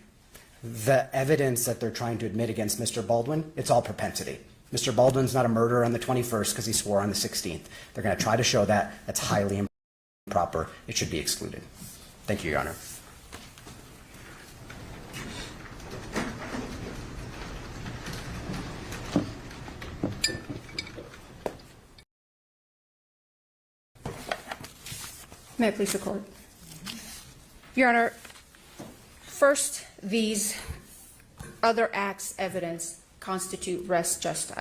The evidence that they're trying to admit against Mr. Baldwin, it's all propensity. Mr. Baldwin's not a murderer on the 21st because he swore on the 16th. They're going to try to show that. That's highly improper. It should be excluded. Thank you, Your Honor. May I please the court? Your Honor, first, these other acts evidence constitute res justi.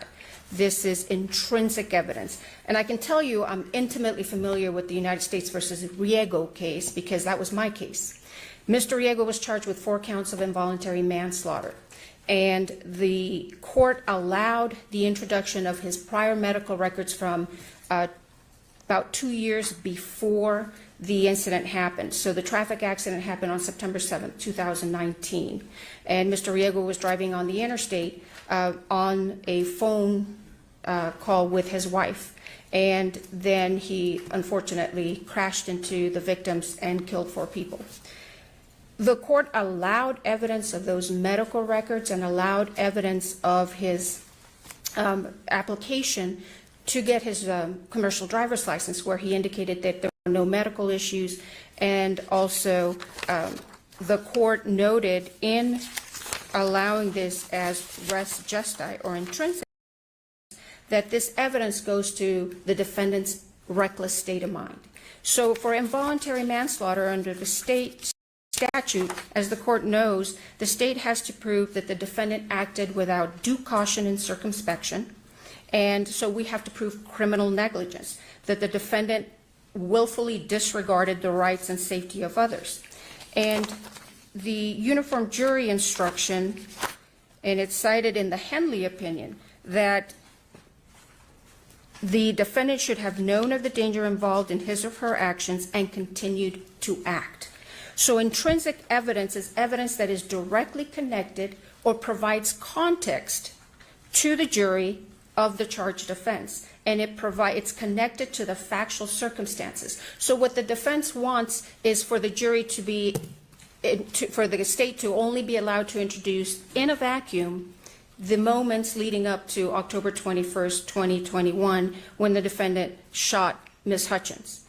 This is intrinsic evidence. And I can tell you I'm intimately familiar with the United States versus Riego case because that was my case. Mr. Riego was charged with 4 counts of involuntary manslaughter. And the court allowed the introduction of his prior medical records from about 2 years before the incident happened. So the traffic accident happened on September 7th, 2019. And Mr. Riego was driving on the interstate on a phone call with his wife. And then he unfortunately crashed into the victims and killed 4 people. The court allowed evidence of those medical records and allowed evidence of his application to get his commercial driver's license, where he indicated that there were no medical issues. And also the court noted in allowing this as res justi or intrinsic that this evidence goes to the defendant's reckless state of mind. So for involuntary manslaughter under the state statute, as the court knows, the state has to prove that the defendant acted without due caution and circumspection. And so we have to prove criminal negligence, that the defendant willfully disregarded the rights and safety of others. And the uniform jury instruction, and it's cited in the Henley opinion, that the defendant should have known of the danger involved in his or her actions and continued to act. So intrinsic evidence is evidence that is directly connected or provides context to the jury of the charged offense, and it's connected to the factual circumstances. So what the defense wants is for the jury to be for the state to only be allowed to introduce in a vacuum the moments leading up to October 21st, 2021, when the defendant shot Ms. Hutchins.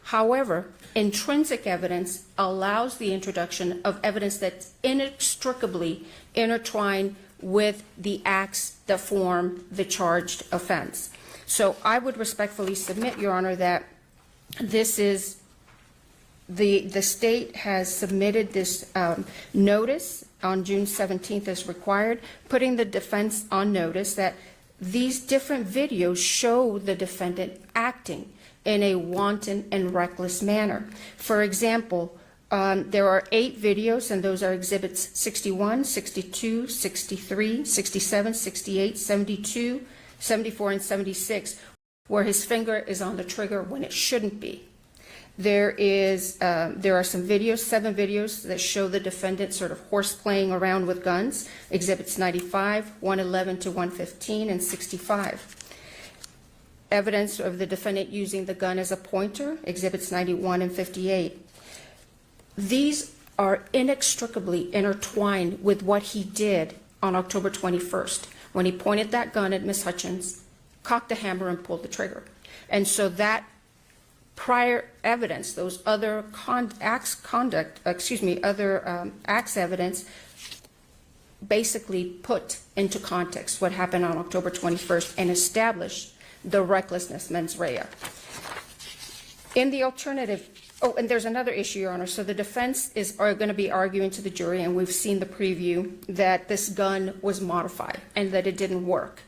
However, intrinsic evidence allows the introduction of evidence that's inextricably intertwined with the acts that form the charged offense. So I would respectfully submit, Your Honor, that this is the state has submitted this notice on June 17th as required, putting the defense on notice that these different videos show the defendant acting in a wanton and reckless manner. For example, there are 8 videos, and those are exhibits 61, 62, 63, 67, 68, 72, 74, and 76, where his finger is on the trigger when it shouldn't be. There are some videos, 7 videos, that show the defendant sort of horseplaying around with guns, exhibits 95, 111 to 115, and 65. Evidence of the defendant using the gun as a pointer, exhibits 91 and 58. These are inextricably intertwined with what he did on October 21st, when he pointed that gun at Ms. Hutchins, cocked the hammer, and pulled the trigger. And so that prior evidence, those other acts evidence, basically put into context what happened on October 21st and established the recklessness mens rea. In the alternative, and there's another issue, Your Honor. So the defense are going to be arguing to the jury, and we've seen the preview, that this gun was modified and that it didn't work.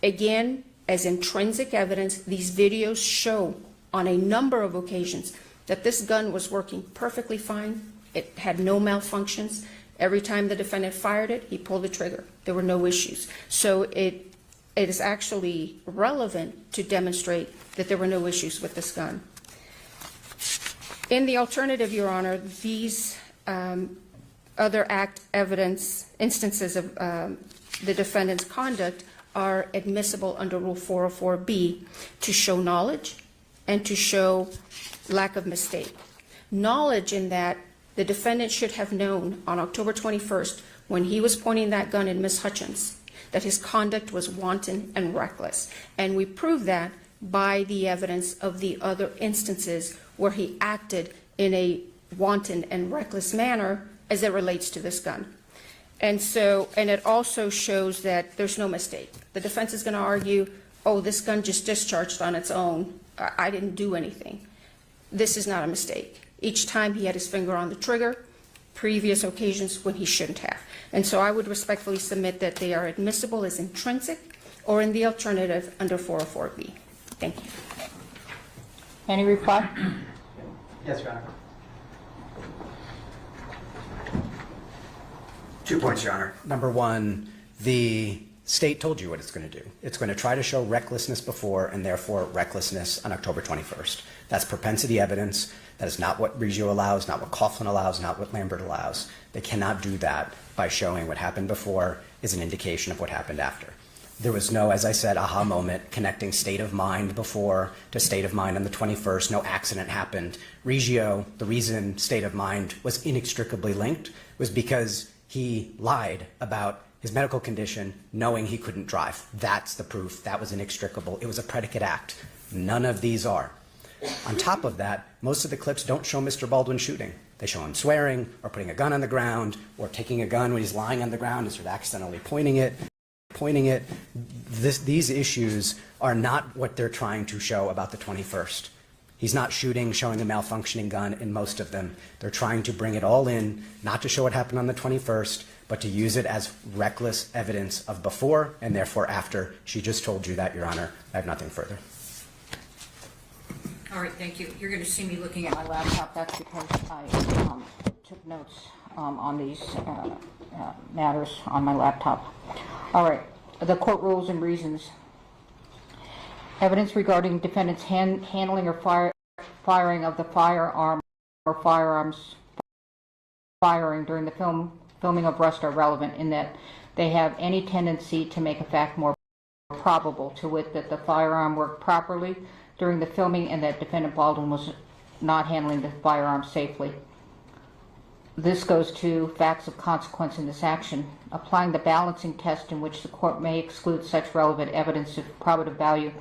Again, as intrinsic evidence, these videos show on a number of occasions that this gun was working perfectly fine. It had no malfunctions. Every time the defendant fired it, he pulled the trigger. There were no issues. So it is actually relevant to demonstrate that there were no issues with this gun. In the alternative, Your Honor, these other act evidence instances of the defendant's conduct are admissible under Rule 404B to show knowledge and to show lack of mistake. Knowledge in that the defendant should have known on October 21st, when he was pointing that gun at Ms. Hutchins, that his conduct was wanton and reckless. And we prove that by the evidence of the other instances where he acted in a wanton and reckless manner as it relates to this gun. And it also shows that there's no mistake. The defense is going to argue, oh, this gun just discharged on its own. I didn't do anything. This is not a mistake. Each time he had his finger on the trigger, previous occasions when he shouldn't have. And so I would respectfully submit that they are admissible as intrinsic, or in the alternative under 404B. Thank you. Any reply? Yes, Your Honor. 2 points, Your Honor. Number one, the state told you what it's going to do. It's going to try to show recklessness before and therefore recklessness on October 21st. That's propensity evidence. That is not what Reggio allows, not what Coughlin allows, not what Lambert allows. They cannot do that by showing what happened before is an indication of what happened after. There was no, as I said, aha moment connecting state of mind before to state of mind on the 21st. No accident happened. Reggio, the reason state of mind was inextricably linked was because he lied about his medical condition, knowing he couldn't drive. That's the proof. That was inextricable. It was a predicate act. None of these are. On top of that, most of the clips don't show Mr. Baldwin shooting. They show him swearing or putting a gun on the ground or taking a gun when he's lying on the ground and sort of accidentally pointing it. These issues are not what they're trying to show about the 21st. He's not shooting, showing a malfunctioning gun in most of them. They're trying to bring it all in, not to show what happened on the 21st, but to use it as reckless evidence of before and therefore after. She just told you that, Your Honor. I have nothing further. All right, thank you. You're going to see me looking at my laptop. That's because I took notes on these matters on my laptop. All right, the court rules and reasons. Evidence regarding defendant's handling or firing of the firearm or firearms firing during the filming of Rust are relevant in that they have any tendency to make a fact more probable, to wit that the firearm worked properly during the filming and that defendant Baldwin was not handling the firearm safely. this goes to facts of consequence in this action. Applying the balancing test in which the court may exclude such relevant evidence if probative value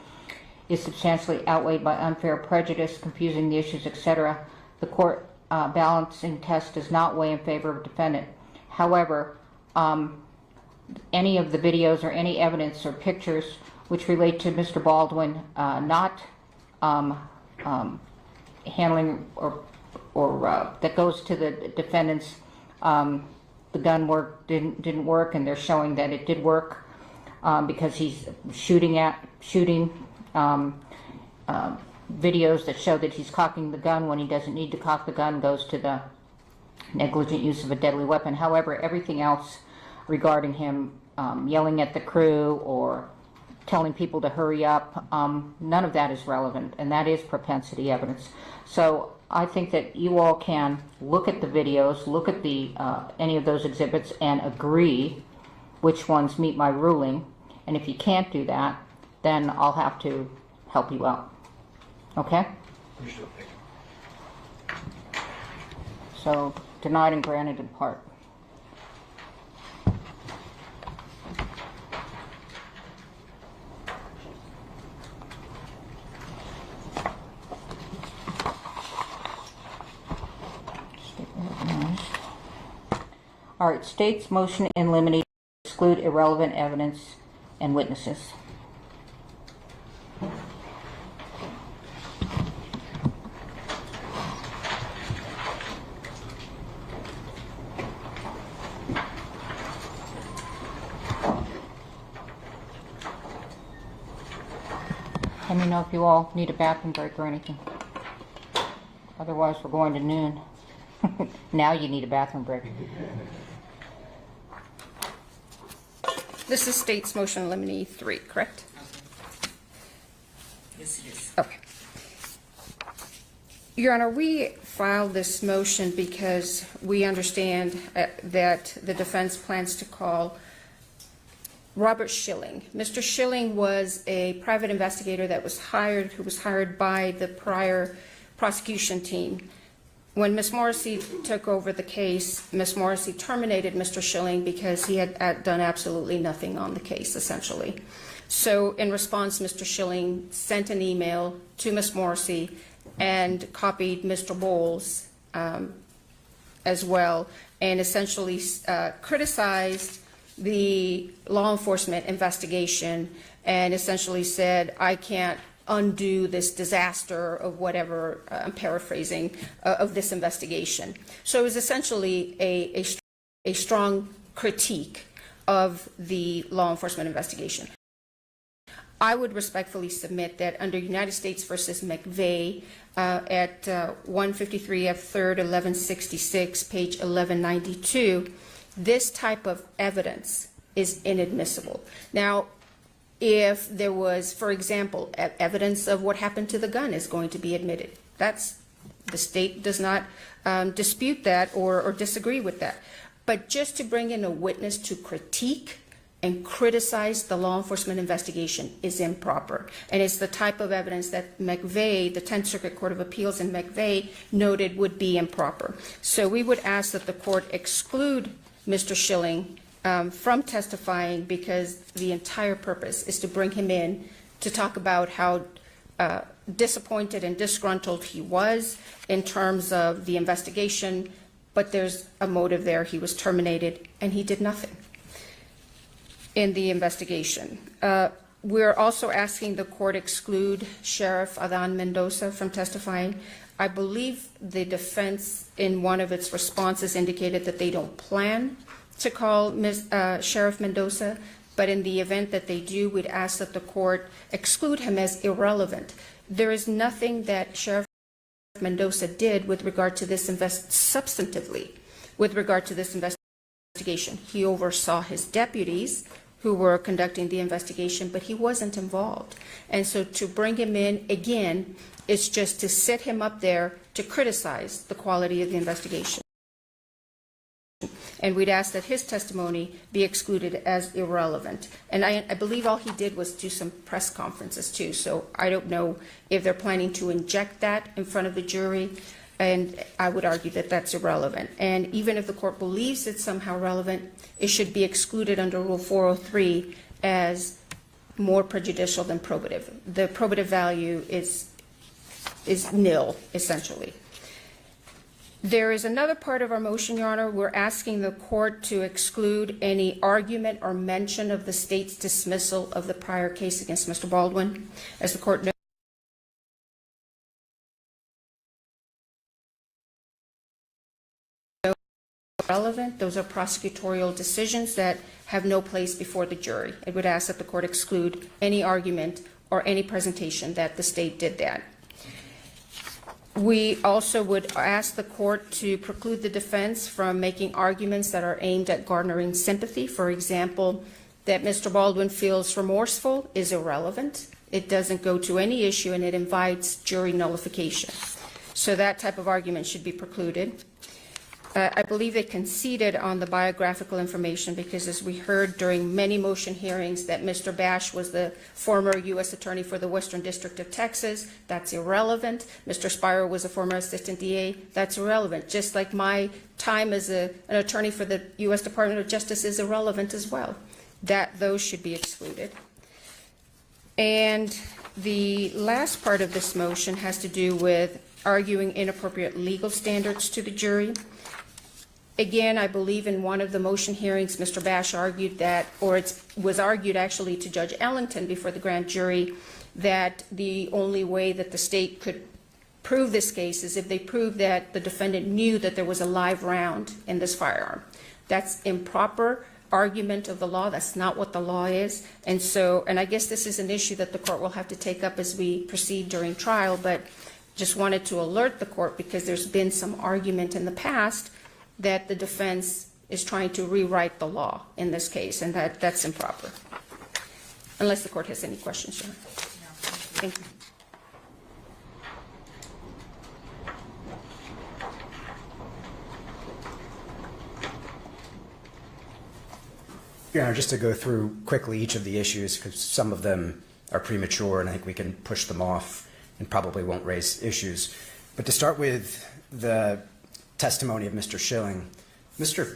is substantially outweighed by unfair prejudice, confusing the issues, etc. The court balancing test does not weigh in favor of defendant. However, any of the videos or any evidence or pictures which relate to Mr. Baldwin not handling or that goes to the defendant's the gun didn't work, and they're showing that it did work because he's shooting videos that show that he's cocking the gun when he doesn't need to cock the gun, goes to the negligent use of a deadly weapon. However, everything else regarding him yelling at the crew or telling people to hurry up, none of that is relevant, and that is propensity evidence. So I think that you all can look at the videos, look at the any of those exhibits, and agree which ones meet my ruling. And if you can't do that, then I'll have to help you out. Okay? So denied and granted in part. All right, state's motion in limine to exclude irrelevant evidence and witnesses. Let me know if you all need a bathroom break or anything. Otherwise, we're going to noon. Now you need a bathroom break. This is state's motion limine 3, correct? Yes, it is. Okay. Your Honor, we filed this motion because we understand that the defense plans to call Robert Schilling. Mr. Schilling was a private investigator that was hired, who was hired by the prior prosecution team. When Ms. Morrissey took over the case, Ms. Morrissey terminated Mr. Schilling because he had done absolutely nothing on the case, essentially. So in response, Mr. Schilling sent an email to Ms. Morrissey and copied Mr. Bowles as well, and essentially criticized the law enforcement investigation and essentially said, I can't undo this disaster of whatever, I'm paraphrasing, of this investigation. So it was essentially a strong critique of the law enforcement investigation. I would respectfully submit that under United States versus McVeigh at 153 F. 3rd, 1166, page 1192, this type of evidence is inadmissible. Now, if there was, for example, evidence of what happened to the gun is going to be admitted. The state does not dispute that or disagree with that. But just to bring in a witness to critique and criticize the law enforcement investigation is improper. And it's the type of evidence that McVeigh, the 10th Circuit Court of Appeals in McVeigh, noted would be improper. So we would ask that the court exclude Mr. Schilling from testifying, because the entire purpose is to bring him in to talk about how disappointed and disgruntled he was in terms of the investigation, but there's a motive there. He was terminated and he did nothing in the investigation. We're also asking the court exclude Sheriff Adan Mendoza from testifying. I believe the defense in one of its responses indicated that they don't plan to call Sheriff Mendoza, but in the event that they do, we'd ask that the court exclude him as irrelevant. There is nothing that Sheriff Mendoza did with regard to this substantively with regard to this investigation. He oversaw his deputies who were conducting the investigation, but he wasn't involved. And so to bring him in again is just to set him up there to criticize the quality of the investigation. And we'd ask that his testimony be excluded as irrelevant. And I believe all he did was do some press conferences too, so I don't know if they're planning to inject that in front of the jury And I would argue that that's irrelevant. And even if the court believes it's somehow relevant, it should be excluded under Rule 403 as more prejudicial than probative. The probative value is nil, essentially. There is another part of our motion, Your Honor. We're asking the court to exclude any argument or mention of the state's dismissal of the prior case against Mr. Baldwin. As the court knows, relevant. Those are prosecutorial decisions that have no place before the jury. I would ask that the court exclude any argument or any presentation that the state did that. We also would ask the court to preclude the defense from making arguments that are aimed at garnering sympathy. For example, that Mr. Baldwin feels remorseful is irrelevant. It doesn't go to any issue, and it invites jury nullification. So that type of argument should be precluded. I believe they conceded on the biographical information because, as we heard during many motion hearings, that Mr. Bash was the former U.S. Attorney for the Western District of Texas. That's irrelevant. Mr. Spiro was a former Assistant DA. That's irrelevant. Just like my time as an attorney for the U.S. Department of Justice is irrelevant as well. Those should be excluded. And the last part of this motion has to do with arguing inappropriate legal standards to the jury. Again, I believe in one of the motion hearings, Mr. Bash argued that, or it was argued actually to Judge Ellington before the grand jury, that the only way that the state could prove this case is if they proved that the defendant knew that there was a live round in this firearm. That's improper argument of the law. That's not what the law is. And I guess this is an issue that the court will have to take up as we proceed during trial, but just wanted to alert the court because there's been some argument in the past that the defense is trying to rewrite the law in this case, and that's improper. Unless the court has any questions, Your Honor. Thank you. Your Honor, just to go through quickly each of the issues, because some of them are premature and I think we can push them off and probably won't raise issues. But to start with the testimony of Mr.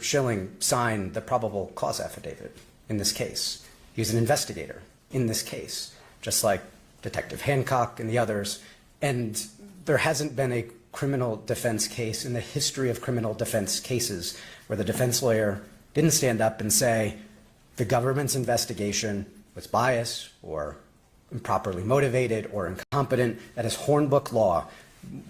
Schilling signed the probable cause affidavit in this case. He was an investigator in this case, just like Detective Hancock and the others. And there hasn't been a criminal defense case in the history of criminal defense cases where the defense lawyer didn't stand up and say the government's investigation was biased or improperly motivated or incompetent. That is Hornbook law.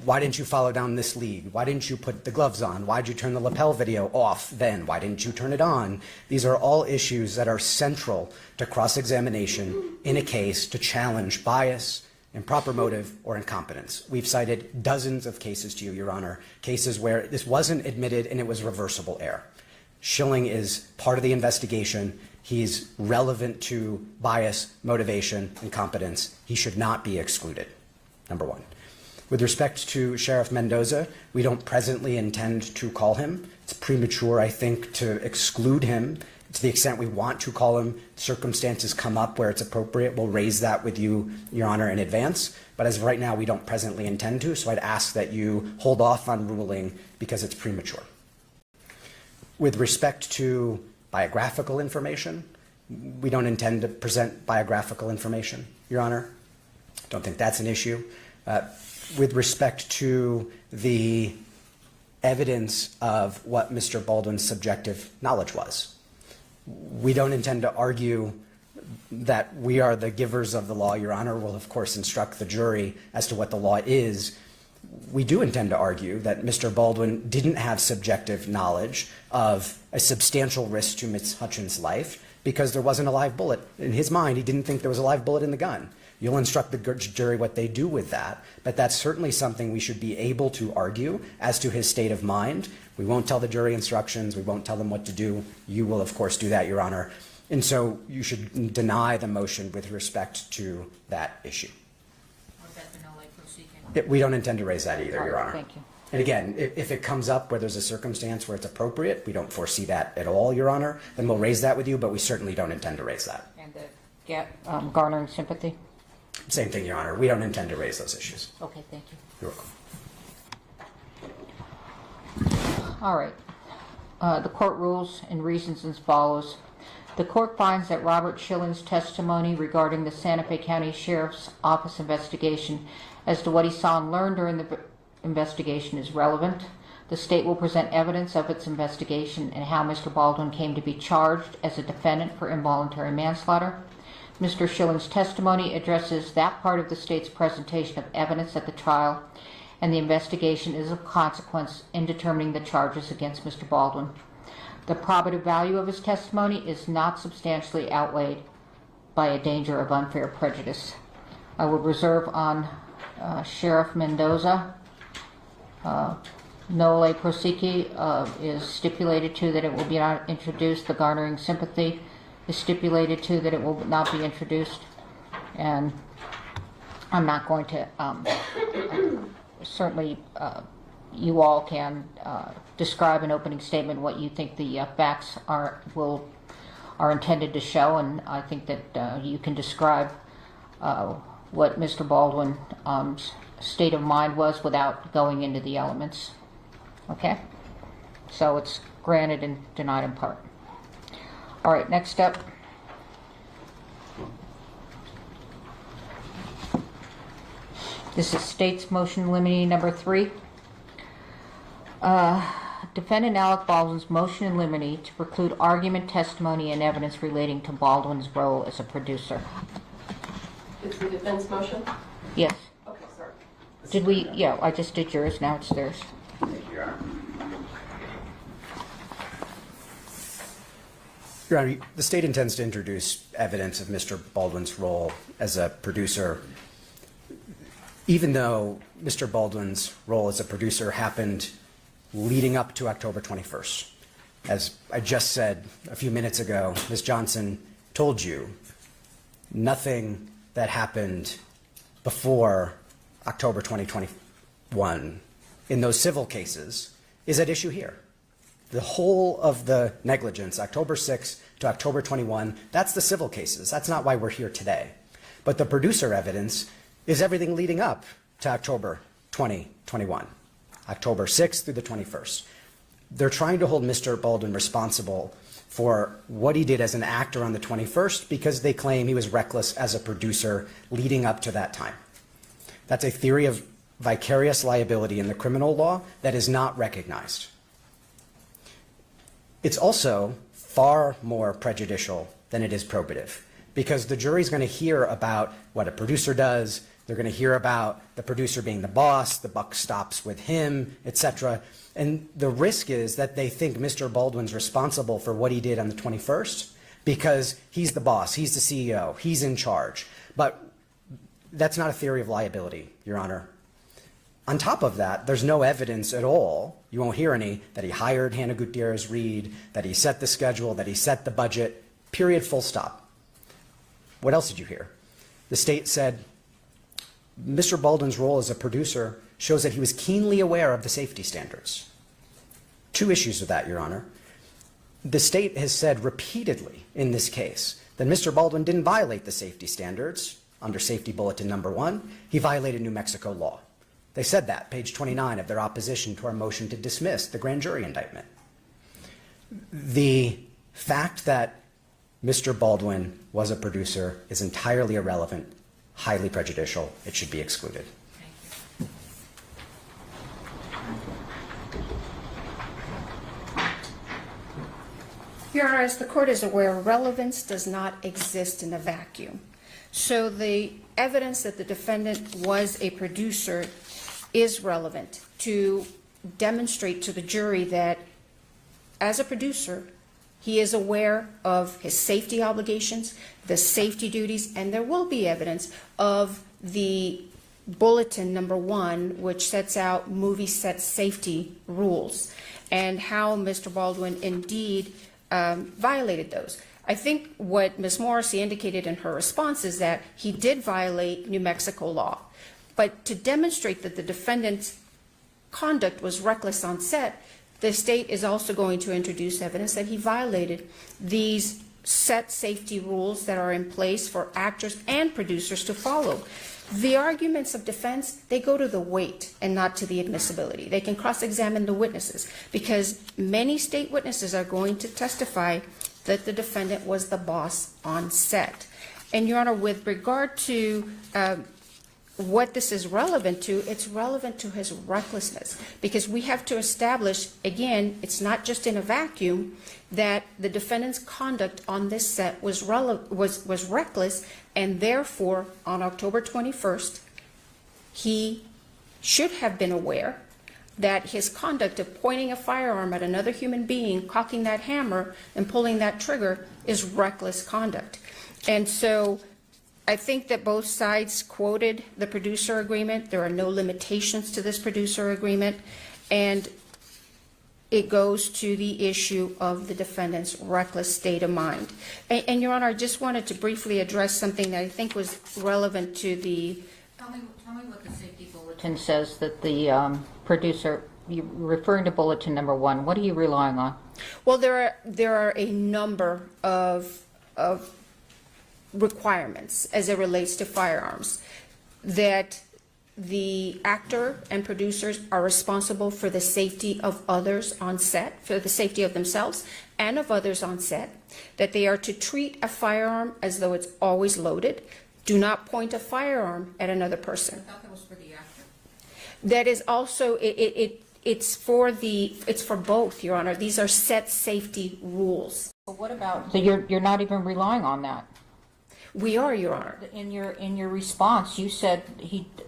Why didn't you follow down this lead? Why didn't you put the gloves on? Why did you turn the lapel video off then? Why didn't you turn it on? These are all issues that are central to cross-examination in a case to challenge bias, improper motive, or incompetence. We've cited dozens of cases to you, Your Honor, cases where this wasn't admitted and it was reversible error. Schilling is part of the investigation. He's relevant to bias, motivation, and competence. He should not be excluded, number one. With respect to Sheriff Mendoza, we don't presently intend to call him. It's premature, I think, to exclude him. To the extent we want to call him, circumstances come up where it's appropriate. We'll raise that with you, Your Honor, in advance. But as of right now, we don't presently intend to, so I'd ask that you hold off on ruling because it's premature. With respect to biographical information, we don't intend to present biographical information, Your Honor. Don't think that's an issue. With respect to the evidence of what Mr. Baldwin's subjective knowledge was, we don't intend to argue that we are the givers of the law. Your Honor will, of course, instruct the jury as to what the law is. We do intend to argue that Mr. Baldwin didn't have subjective knowledge of a substantial risk to Ms. Hutchins' life because there wasn't a live bullet. In his mind, he didn't think there was a live bullet in the gun. You'll instruct the jury what they do with that, but that's certainly something we should be able to argue as to his state of mind. We won't tell the jury instructions. We won't tell them what to do. You will, of course, do that, Your Honor. And so you should deny the motion with respect to that issue. We don't intend to raise that either, Your Honor. Thank you. And again, if it comes up where there's a circumstance where it's appropriate, we don't foresee that at all, Your Honor, then we'll raise that with you, but we certainly don't intend to raise that. And the garnering sympathy? Same thing, Your Honor. We don't intend to raise those issues. Okay, thank you. You're welcome. All right. The court rules and reasons as follows. The court finds that Robert Schilling's testimony regarding the Santa Fe County Sheriff's Office investigation as to what he saw and learned during the investigation is relevant. The state will present evidence of its investigation and how Mr. Baldwin came to be charged as a defendant for involuntary manslaughter. Mr. Schilling's testimony addresses that part of the state's presentation of evidence at the trial, and the investigation is of consequence in determining the charges against Mr. Baldwin. The probative value of his testimony is not substantially outweighed by a danger of unfair prejudice. I will reserve on Sheriff Mendoza. Nole prosequi is stipulated to that it will be not introduced. The garnering sympathy is stipulated to that it will not be introduced. And I'm not going to, certainly you all can describe an opening statement what you think the facts are intended to show, and I think that you can describe what Mr. Baldwin's state of mind was without going into the elements. Okay? So it's granted and denied in part. All right, next up. This is State's Motion Limiting Number 3. Defendant Alec Baldwin's motion in limine to preclude argument, testimony, and evidence relating to Baldwin's role as a producer. It's the defense motion? Yes. Okay, sorry. Did we? Yeah, I just did yours. Now it's theirs. Your Honor, the state intends to introduce evidence of Mr. Baldwin's role as a producer, even though Mr. Baldwin's role as a producer happened leading up to October 21st. As I just said a few minutes ago, Ms. Johnson told you nothing that happened before October 2021 in those civil cases is at issue here. The whole of the negligence, October 6 to October 21, that's the civil cases. That's not why we're here today. But the producer evidence is everything leading up to October 2021, October 6th through the 21st. They're trying to hold Mr. Baldwin responsible for what he did as an actor on the 21st because they claim he was reckless as a producer leading up to that time. That's a theory of vicarious liability in the criminal law that is not recognized. It's also far more prejudicial than it is probative because the jury's going to hear about what a producer does. They're going to hear about the producer being the boss, the buck stops with him, etc. And the risk is that they think Mr. Baldwin's responsible for what he did on the 21st because he's the boss, he's the CEO, he's in charge. But that's not a theory of liability, Your Honor. On top of that, there's no evidence at all, you won't hear any, that he hired Hannah Gutierrez-Reed, that he set the schedule, that he set the budget, period, full stop. What else did you hear? The state said Mr. Baldwin's role as a producer shows that he was keenly aware of the safety standards. Two issues with that, Your Honor. The state has said repeatedly in this case that Mr. Baldwin didn't violate the safety standards under Safety Bulletin Number 1. He violated New Mexico law. They said that, page 29 of their opposition to our motion to dismiss the grand jury indictment. The fact that Mr. Baldwin was a producer is entirely irrelevant, highly prejudicial. It should be excluded. Your Honor, as the court is aware, relevance does not exist in a vacuum. So the evidence that the defendant was a producer is relevant to demonstrate to the jury that as a producer, he is aware of his safety obligations, the safety duties, and there will be evidence of the Bulletin Number 1, which sets out movie set safety rules and how Mr. Baldwin indeed violated those. I think what Ms. Morrissey indicated in her response is that he did violate New Mexico law. But to demonstrate that the defendant's conduct was reckless on set, the state is also going to introduce evidence that he violated these set safety rules that are in place for actors and producers to follow. The arguments of defense, they go to the weight and not to the admissibility. They can cross-examine the witnesses because many state witnesses are going to testify that the defendant was the boss on set. And Your Honor, with regard to what this is relevant to, it's relevant to his recklessness because we have to establish, again, it's not just in a vacuum, that the defendant's conduct on this set was reckless, and therefore, on October 21st, he should have been aware that his conduct of pointing a firearm at another human being, cocking that hammer, and pulling that trigger is reckless conduct. And so I think that both sides quoted the producer agreement. There are no limitations to this producer agreement, and it goes to the issue of the defendant's reckless state of mind. And Your Honor, I just wanted to briefly address something that I think was relevant to the... Tell me what the safety bulletin says that the producer, you're referring to bulletin number 1, what are you relying on? Well, there are a number of requirements as it relates to firearms, that the actor and producers are responsible for the safety of others on set, for the safety of themselves and of others on set, that they are to treat a firearm as though it's always loaded, do not point a firearm at another person. I thought that was for the actor. That is also, it's for both, Your Honor. These are set safety rules. But what about, so you're not even relying on that? We are, Your Honor. In your response, you said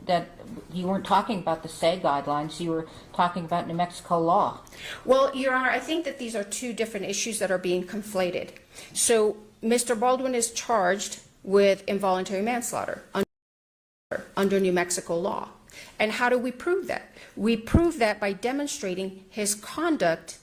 that you weren't talking about the SAE guidelines, you were talking about New Mexico law. Well, Your Honor, I think that these are two different issues that are being conflated. So Mr. Baldwin is charged with involuntary manslaughter under New Mexico law. And how do we prove that? We prove that by demonstrating his conduct,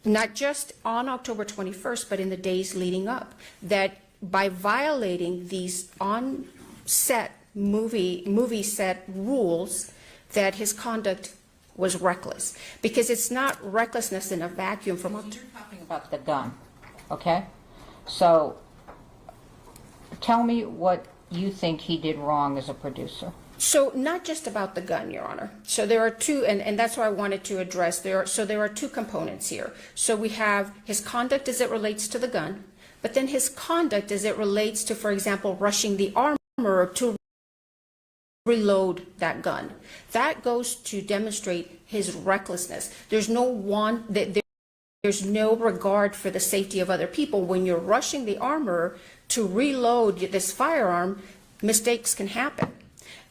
not just on October 21st, but in the days leading up, that by violating these on-set movie set rules, that his conduct was reckless. Because it's not recklessness in a vacuum from a... You're talking about the gun, okay? So tell me what you think he did wrong as a producer. So not just about the gun, Your Honor. So there are two, and that's what I wanted to address. There are two components here. So we have his conduct as it relates to the gun, but then his conduct as it relates to, for example, rushing the armor to reload that gun. That goes to demonstrate his recklessness. There's no regard for the safety of other people. When you're rushing the armor to reload this firearm, mistakes can happen.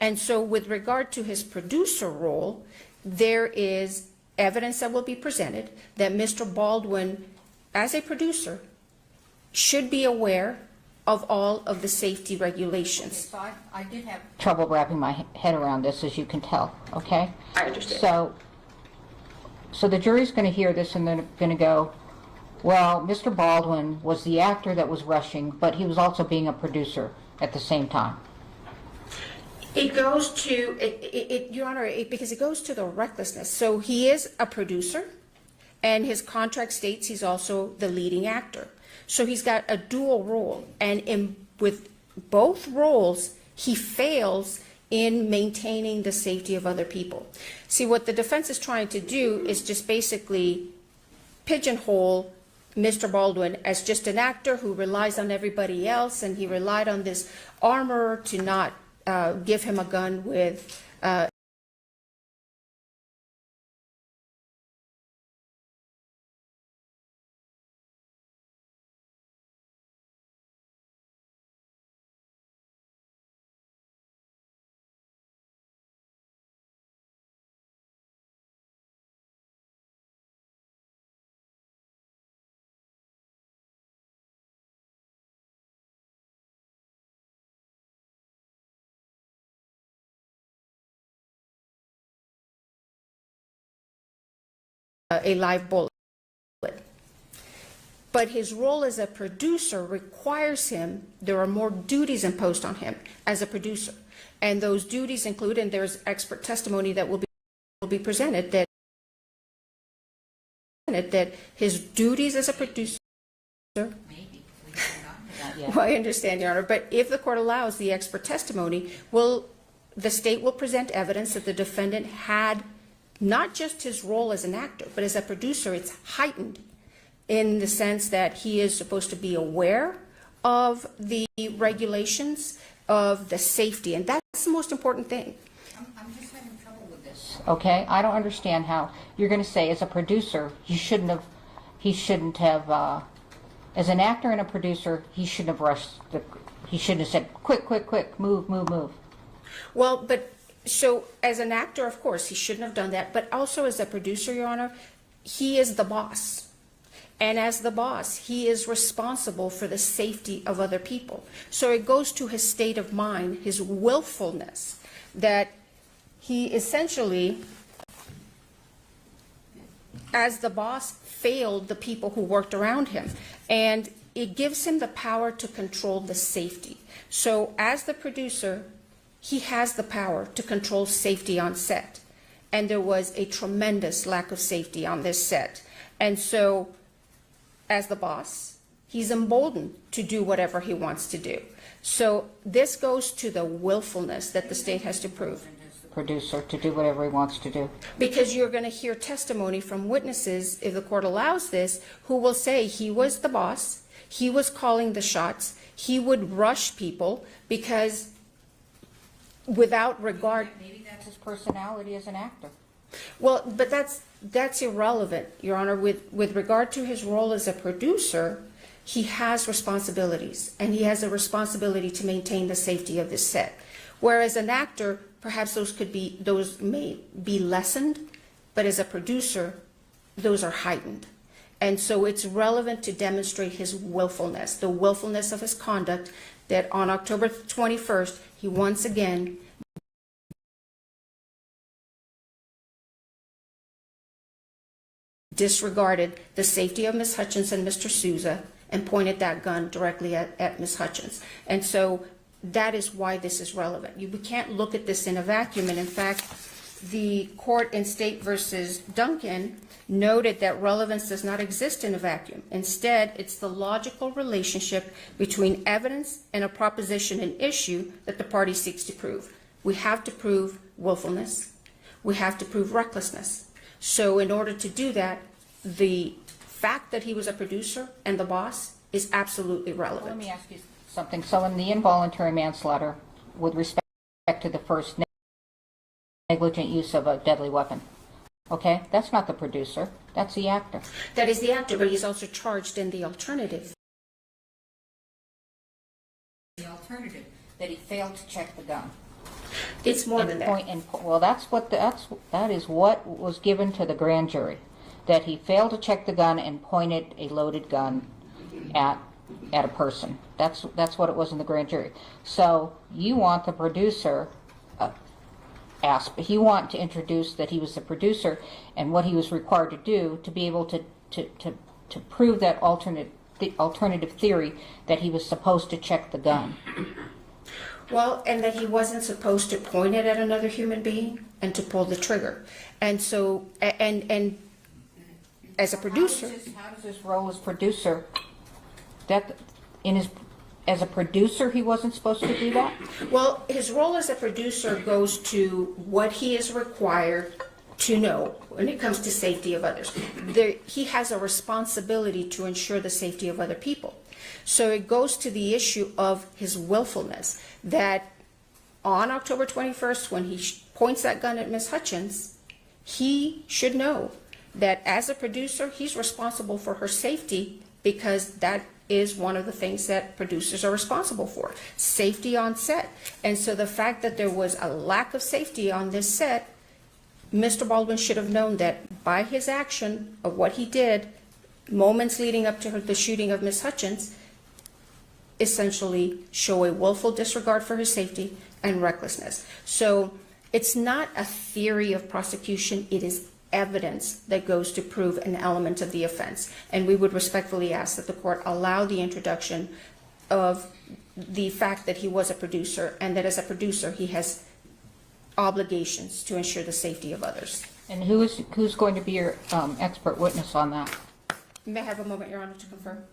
And so with regard to his producer role, there is evidence that will be presented that Mr. Baldwin, as a producer, should be aware of all of the safety regulations. Okay, so I did have trouble wrapping my head around this, as you can tell, okay? I understand. So the jury's going to hear this and they're going to go, well, Mr. Baldwin was the actor that was rushing, but he was also being a producer at the same time. It goes to, Your Honor, because it goes to the recklessness. So he is a producer, and his contract states he's also the leading actor. So he's got a dual role, and with both roles, he fails in maintaining the safety of other people. See, what the defense is trying to do is just basically pigeonhole Mr. Baldwin as just an actor who relies on everybody else, and he relied on this armor to not give him a gun with a live bullet. But his role as a producer requires him, there are more duties imposed on him as a producer. And those duties include, and there's expert testimony that will be presented, that his duties as a producer... Maybe. We haven't gotten to that Yeah. Well, I understand, Your Honor, but if the court allows the expert testimony, the state will present evidence that the defendant had not just his role as an actor, but as a producer, it's heightened in the sense that he is supposed to be aware of the regulations, of the safety, and that's the most important thing. I'm just having trouble with this. Okay, I don't understand how you're going to say as a producer he shouldn't have, as an actor and a producer, he shouldn't have rushed. He shouldn't have said, quick, move. Well, but so as an actor, of course, he shouldn't have done that, but also as a producer, Your Honor, he is the boss. And as the boss, he is responsible for the safety of other people. So it goes to his state of mind, his willfulness, that he essentially, as the boss, failed the people who worked around him. And it gives him the power to control the safety. So as the producer, he has the power to control safety on set. And there was a tremendous lack of safety on this set. And so, as the boss, he's emboldened to do whatever he wants to do. So this goes to the willfulness that the state has to prove. Producer to do whatever he wants to do. Because you're going to hear testimony from witnesses, if the court allows this, who will say he was the boss, he was calling the shots, he would rush people because without regard. Maybe that's his personality as an actor. Well, but that's irrelevant, Your Honor. With regard to his role as a producer, he has responsibilities, and he has a responsibility to maintain the safety of the set. Whereas an actor, perhaps those may be lessened, but as a producer, those are heightened. And so it's relevant to demonstrate his willfulness, the willfulness of his conduct, that on October 21st, he once again disregarded the safety of Ms. Hutchins and Mr. Souza and pointed that gun directly at Ms. Hutchins. And so that is why this is relevant. We can't look at this in a vacuum. And in fact, the court in State versus Duncan noted that relevance does not exist in a vacuum. Instead, it's the logical relationship between evidence and a proposition and issue that the party seeks to prove. We have to prove willfulness. We have to prove recklessness. So in order to do that, the fact that he was a producer and the boss is absolutely relevant. Let me ask you something. So in the involuntary manslaughter, with respect to the first negligent use of a deadly weapon, okay, that's not the producer, that's the actor. That is the actor, but he's also charged in the alternative. The alternative, that he failed to check the gun. It's more than that. Well, that is what was given to the grand jury, that he failed to check the gun and pointed a loaded gun at a person. That's what it was in the grand jury. So you want the producer you want to introduce that he was the producer and what he was required to do to be able to prove that alternative theory that he was supposed to check the gun. Well, and that he wasn't supposed to point it at another human being and to pull the trigger. And so, and as a producer, how does his role as producer, as a producer, he wasn't supposed to do that? well, his role as a producer goes to what he is required to know when it comes to safety of others. He has a responsibility to ensure the safety of other people. So it goes to the issue of his willfulness, that on October 21st, when he points that gun at Ms. Hutchins, he should know that as a producer, he's responsible for her safety, because that is one of the things that producers are responsible for, safety on set. And so the fact that there was a lack of safety on this set, Mr. Baldwin should have known that by his action of what he did, moments leading up to the shooting of Ms. Hutchins, essentially show a willful disregard for his safety and recklessness. So it's not a theory of prosecution, it is evidence that goes to prove an element of the offense. And we would respectfully ask that the court allow the introduction of the fact that he was a producer, and that as a producer he has obligations to ensure the safety of others. And who's going to be your expert witness on that? May I have a moment, Your Honor, to confirm?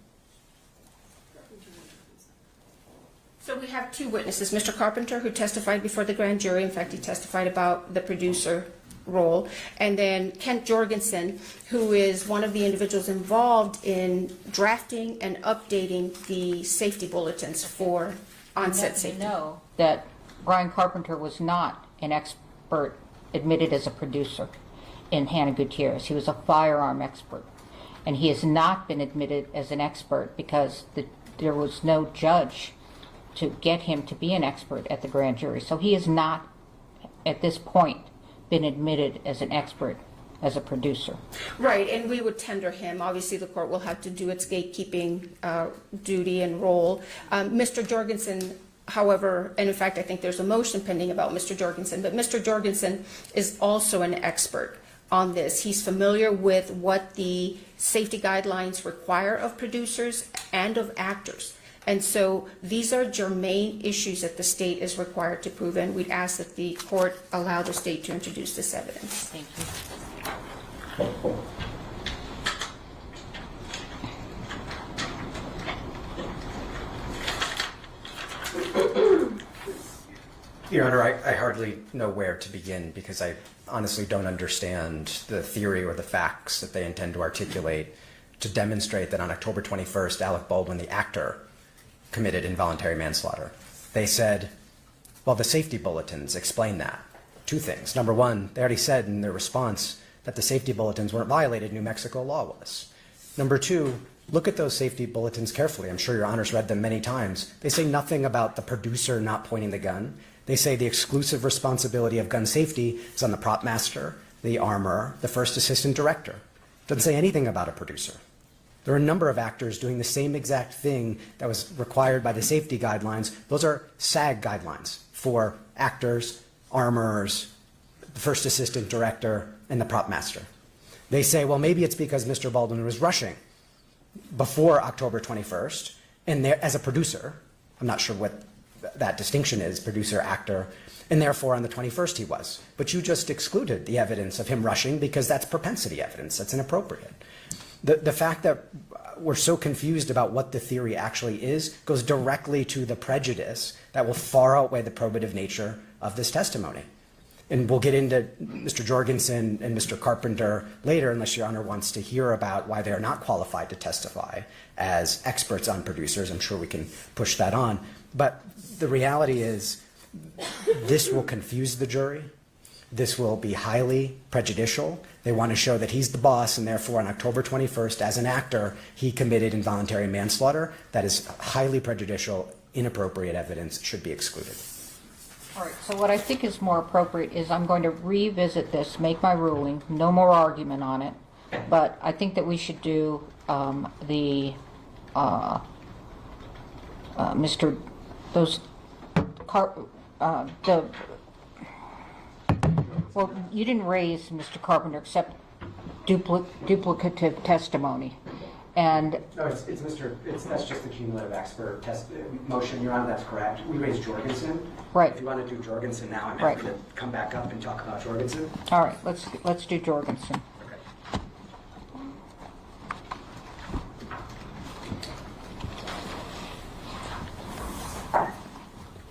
So we have two witnesses, Mr. Carpenter, who testified before the grand jury. In fact, he testified about the producer role. And then Kent Jorgensen, who is one of the individuals involved in drafting and updating the safety bulletins for onset safety. know that Brian Carpenter was not an expert admitted as a producer in Hannah Gutierrez. He was a firearm expert. And he has not been admitted as an expert because there was no judge to get him to be an expert at the grand jury. So he has not, at this point, been admitted as an expert as a producer. Right, and we would tender him. Obviously, the court will have to do its gatekeeping duty and role. Mr. Jorgensen, however, and in fact, I think there's a motion pending about Mr. Jorgensen, but Mr. Jorgensen is also an expert on this. He's familiar with what the safety guidelines require of producers and of actors. And so these are germane issues that the state is required to prove, and we'd ask that the court allow the state to introduce this evidence. Thank you. Your Honor, I hardly know where to begin because I honestly don't understand the theory or the facts that they intend to articulate to demonstrate that on October 21st, Alec Baldwin, the actor, committed involuntary manslaughter. They said, well, the safety bulletins explain that. Two things. Number one, they already said in their response that the safety bulletins weren't violated, New Mexico law was. Number two, look at those safety bulletins carefully. I'm sure Your Honor's read them many times. They say nothing about the producer not pointing the gun. They say the exclusive responsibility of gun safety is on the prop master, the armorer, the first assistant director. Doesn't say anything about a producer. There are a number of actors doing the same exact thing that was required by the safety guidelines. Those are SAG guidelines for actors, armorers, the first assistant director, and the prop master. They say, well, maybe it's because Mr. Baldwin was rushing before October 21st, and there, as a producer, I'm not sure what that distinction is, producer, actor, and therefore on the 21st he was. But you just excluded the evidence of him rushing because that's propensity evidence. That's inappropriate. The fact that we're so confused about what the theory actually is goes directly to the prejudice that will far outweigh the probative nature of this testimony. And we'll get into Mr. Jorgensen and Mr. Carpenter later, unless Your Honor wants to hear about why they are not qualified to testify as experts on producers. I'm sure we can push that on. But the reality is this will confuse the jury. This will be highly prejudicial. They want to show that he's the boss, and therefore on October 21st, as an actor, he committed involuntary manslaughter. That is highly prejudicial, inappropriate evidence, should be excluded. All right, so what I think is more appropriate is I'm going to revisit this, make my ruling, no more argument on it, but I think that we should do well, you didn't raise, Mr. Carpenter, except duplicative testimony. And No, that's just the cumulative expert motion, Your Honor, that's correct. We raised Jorgensen. Right. If you want to do Jorgensen now, I'm happy to come back up and talk about Jorgensen. all right, let's do Jorgensen.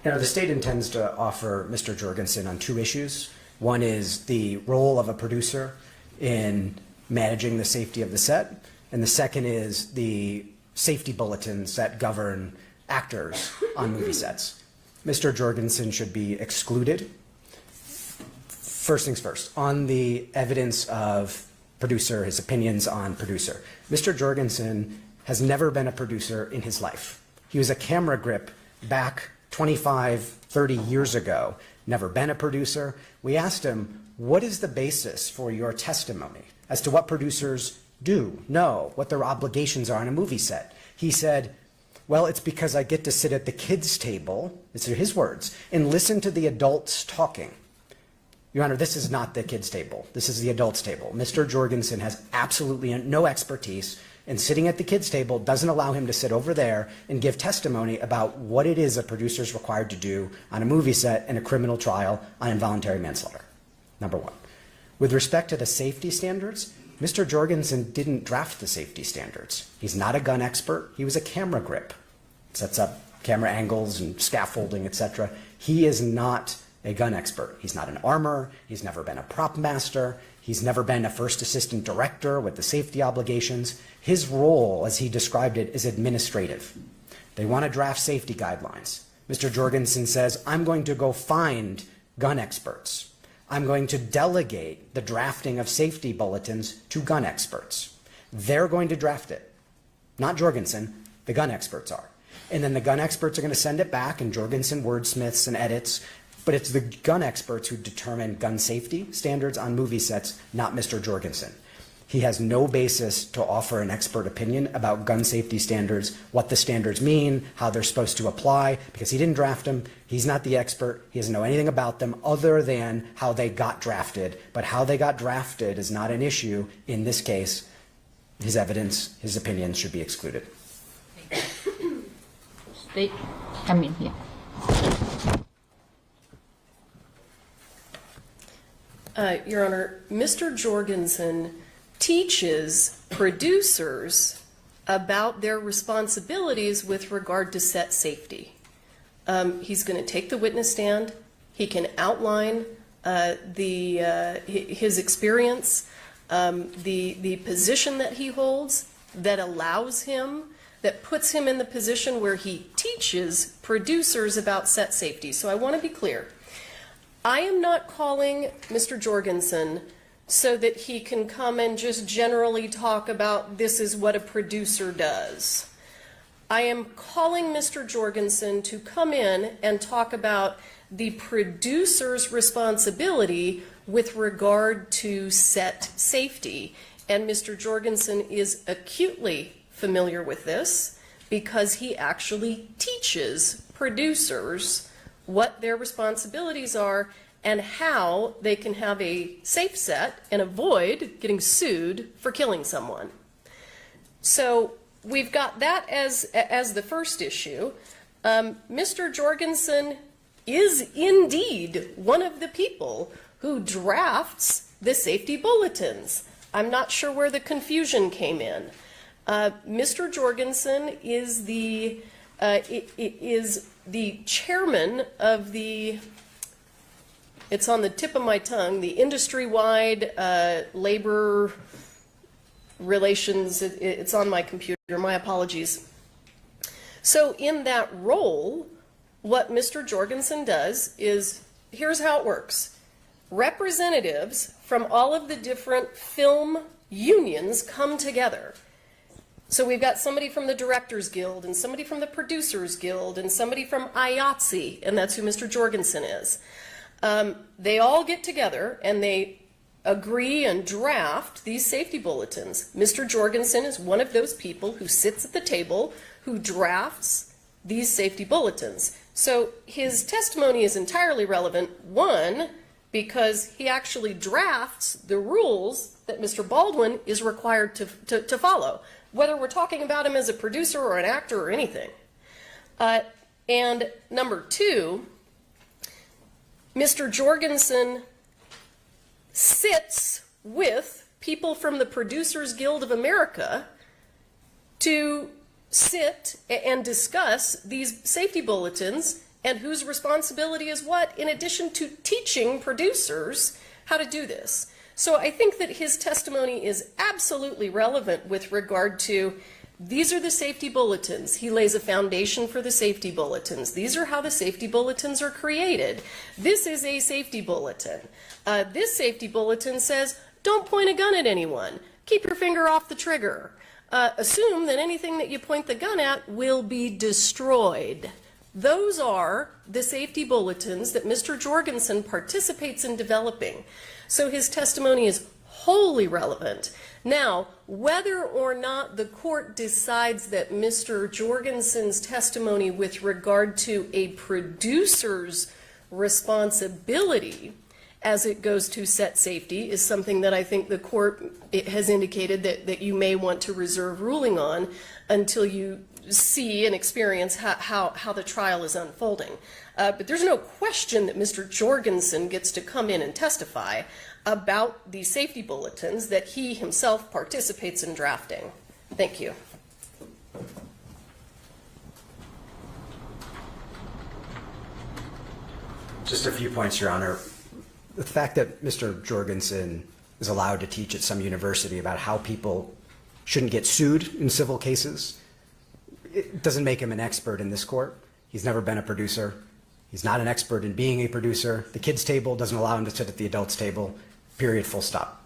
Now, the state intends to offer Mr. Jorgensen on two issues. One is the role of a producer in managing the safety of the set, and the second is the safety bulletins that govern actors on movie sets. Mr. Jorgensen should be excluded. First things first, on the evidence of producer, his opinions on producer. Mr. Jorgensen has never been a producer in his life. He was a camera grip back 25, 30 years ago, never been a producer. We asked him, what is the basis for your testimony as to what producers do, know, what their obligations are on a movie set? He said, well, it's because I get to sit at the kids' table, these are his words, and listen to the adults talking. Your Honor, this is not the kids' table. This is the adults' table. Mr. Jorgensen has absolutely no expertise, and sitting at the kids' table doesn't allow him to sit over there and give testimony about what it is a producer is required to do on a movie set in a criminal trial on involuntary manslaughter, number one. With respect to the safety standards, Mr. Jorgensen didn't draft the safety standards. He's not a gun expert. He was a camera grip. Sets up camera angles and scaffolding, etc. He is not a gun expert. He's not an armor. He's never been a prop master. He's never been a first assistant director with the safety obligations. His role, as he described it, is administrative. They want to draft safety guidelines. Mr. Jorgensen says, I'm going to go find gun experts. I'm going to delegate the drafting of safety bulletins to gun experts. They're going to draft it. Not Jorgensen, the gun experts are. And then the gun experts are going to send it back, and Jorgensen wordsmiths and edits. But it's the gun experts who determine gun safety standards on movie sets, not Mr. Jorgensen. He has no basis to offer an expert opinion about gun safety standards, what the standards mean, how they're supposed to apply, because he didn't draft them. He's not the expert. He doesn't know anything about them other than how they got drafted. But how they got drafted is not an issue in this case. His evidence, his opinion should be excluded. Yeah. Your Honor, Mr. Jorgensen teaches producers about their responsibilities with regard to set safety. He's going to take the witness stand. He can outline his experience, the position that he holds that allows him, that puts him in the position where he teaches producers about set safety. So I want to be clear. I am not calling Mr. Jorgensen so that he can come and just generally talk about this is what a producer does. I am calling Mr. Jorgensen to come in and talk about the producer's responsibility with regard to set safety. And Mr. Jorgensen is acutely familiar with this because he actually teaches producers what their responsibilities are and how they can have a safe set and avoid getting sued for killing someone. So we've got that as the first issue. Mr. Jorgensen is indeed one of the people who drafts the safety bulletins. I'm not sure where the confusion came in. Mr. Jorgensen is the chairman of the, it's on the tip of my tongue, the industry-wide labor relations, it's on my computer, my apologies. So in that role, what Mr. Jorgensen does is, here's how it works. Representatives from all of the different film unions come together. So we've got somebody from the Directors Guild and somebody from the Producers Guild and somebody from IATSE, and that's who Mr. Jorgensen is. They all get together and they agree and draft these safety bulletins. Mr. Jorgensen is one of those people who sits at the table who drafts these safety bulletins. So his testimony is entirely relevant, one, because he actually drafts the rules that Mr. Baldwin is required to follow, whether we're talking about him as a producer or an actor or anything. And number two, Mr. Jorgensen sits with people from the Producers Guild of America to sit and discuss these safety bulletins and whose responsibility is what, in addition to teaching producers how to do this. So I think that his testimony is absolutely relevant with regard to, these are the safety bulletins. He lays a foundation for the safety bulletins. These are how the safety bulletins are created. This is a safety bulletin. This safety bulletin says, don't point a gun at anyone. Keep your finger off the trigger. Assume that anything that you point the gun at will be destroyed. Those are the safety bulletins that Mr. Jorgensen participates in developing. So his testimony is wholly relevant. Now, whether or not the court decides that Mr. Jorgensen's testimony with regard to a producer's responsibility as it goes to set safety is something that I think the court has indicated that you may want to reserve ruling on until you see and experience how the trial is unfolding. But there's no question that Mr. Jorgensen gets to come in and testify about the safety bulletins that he himself participates in drafting. Thank you. Just a few points, Your Honor. The fact that Mr. Jorgensen is allowed to teach at some university about how people shouldn't get sued in civil cases, it doesn't make him an expert in this court. He's never been a producer. He's not an expert in being a producer. The kids' table doesn't allow him to sit at the adults' table, period, full stop.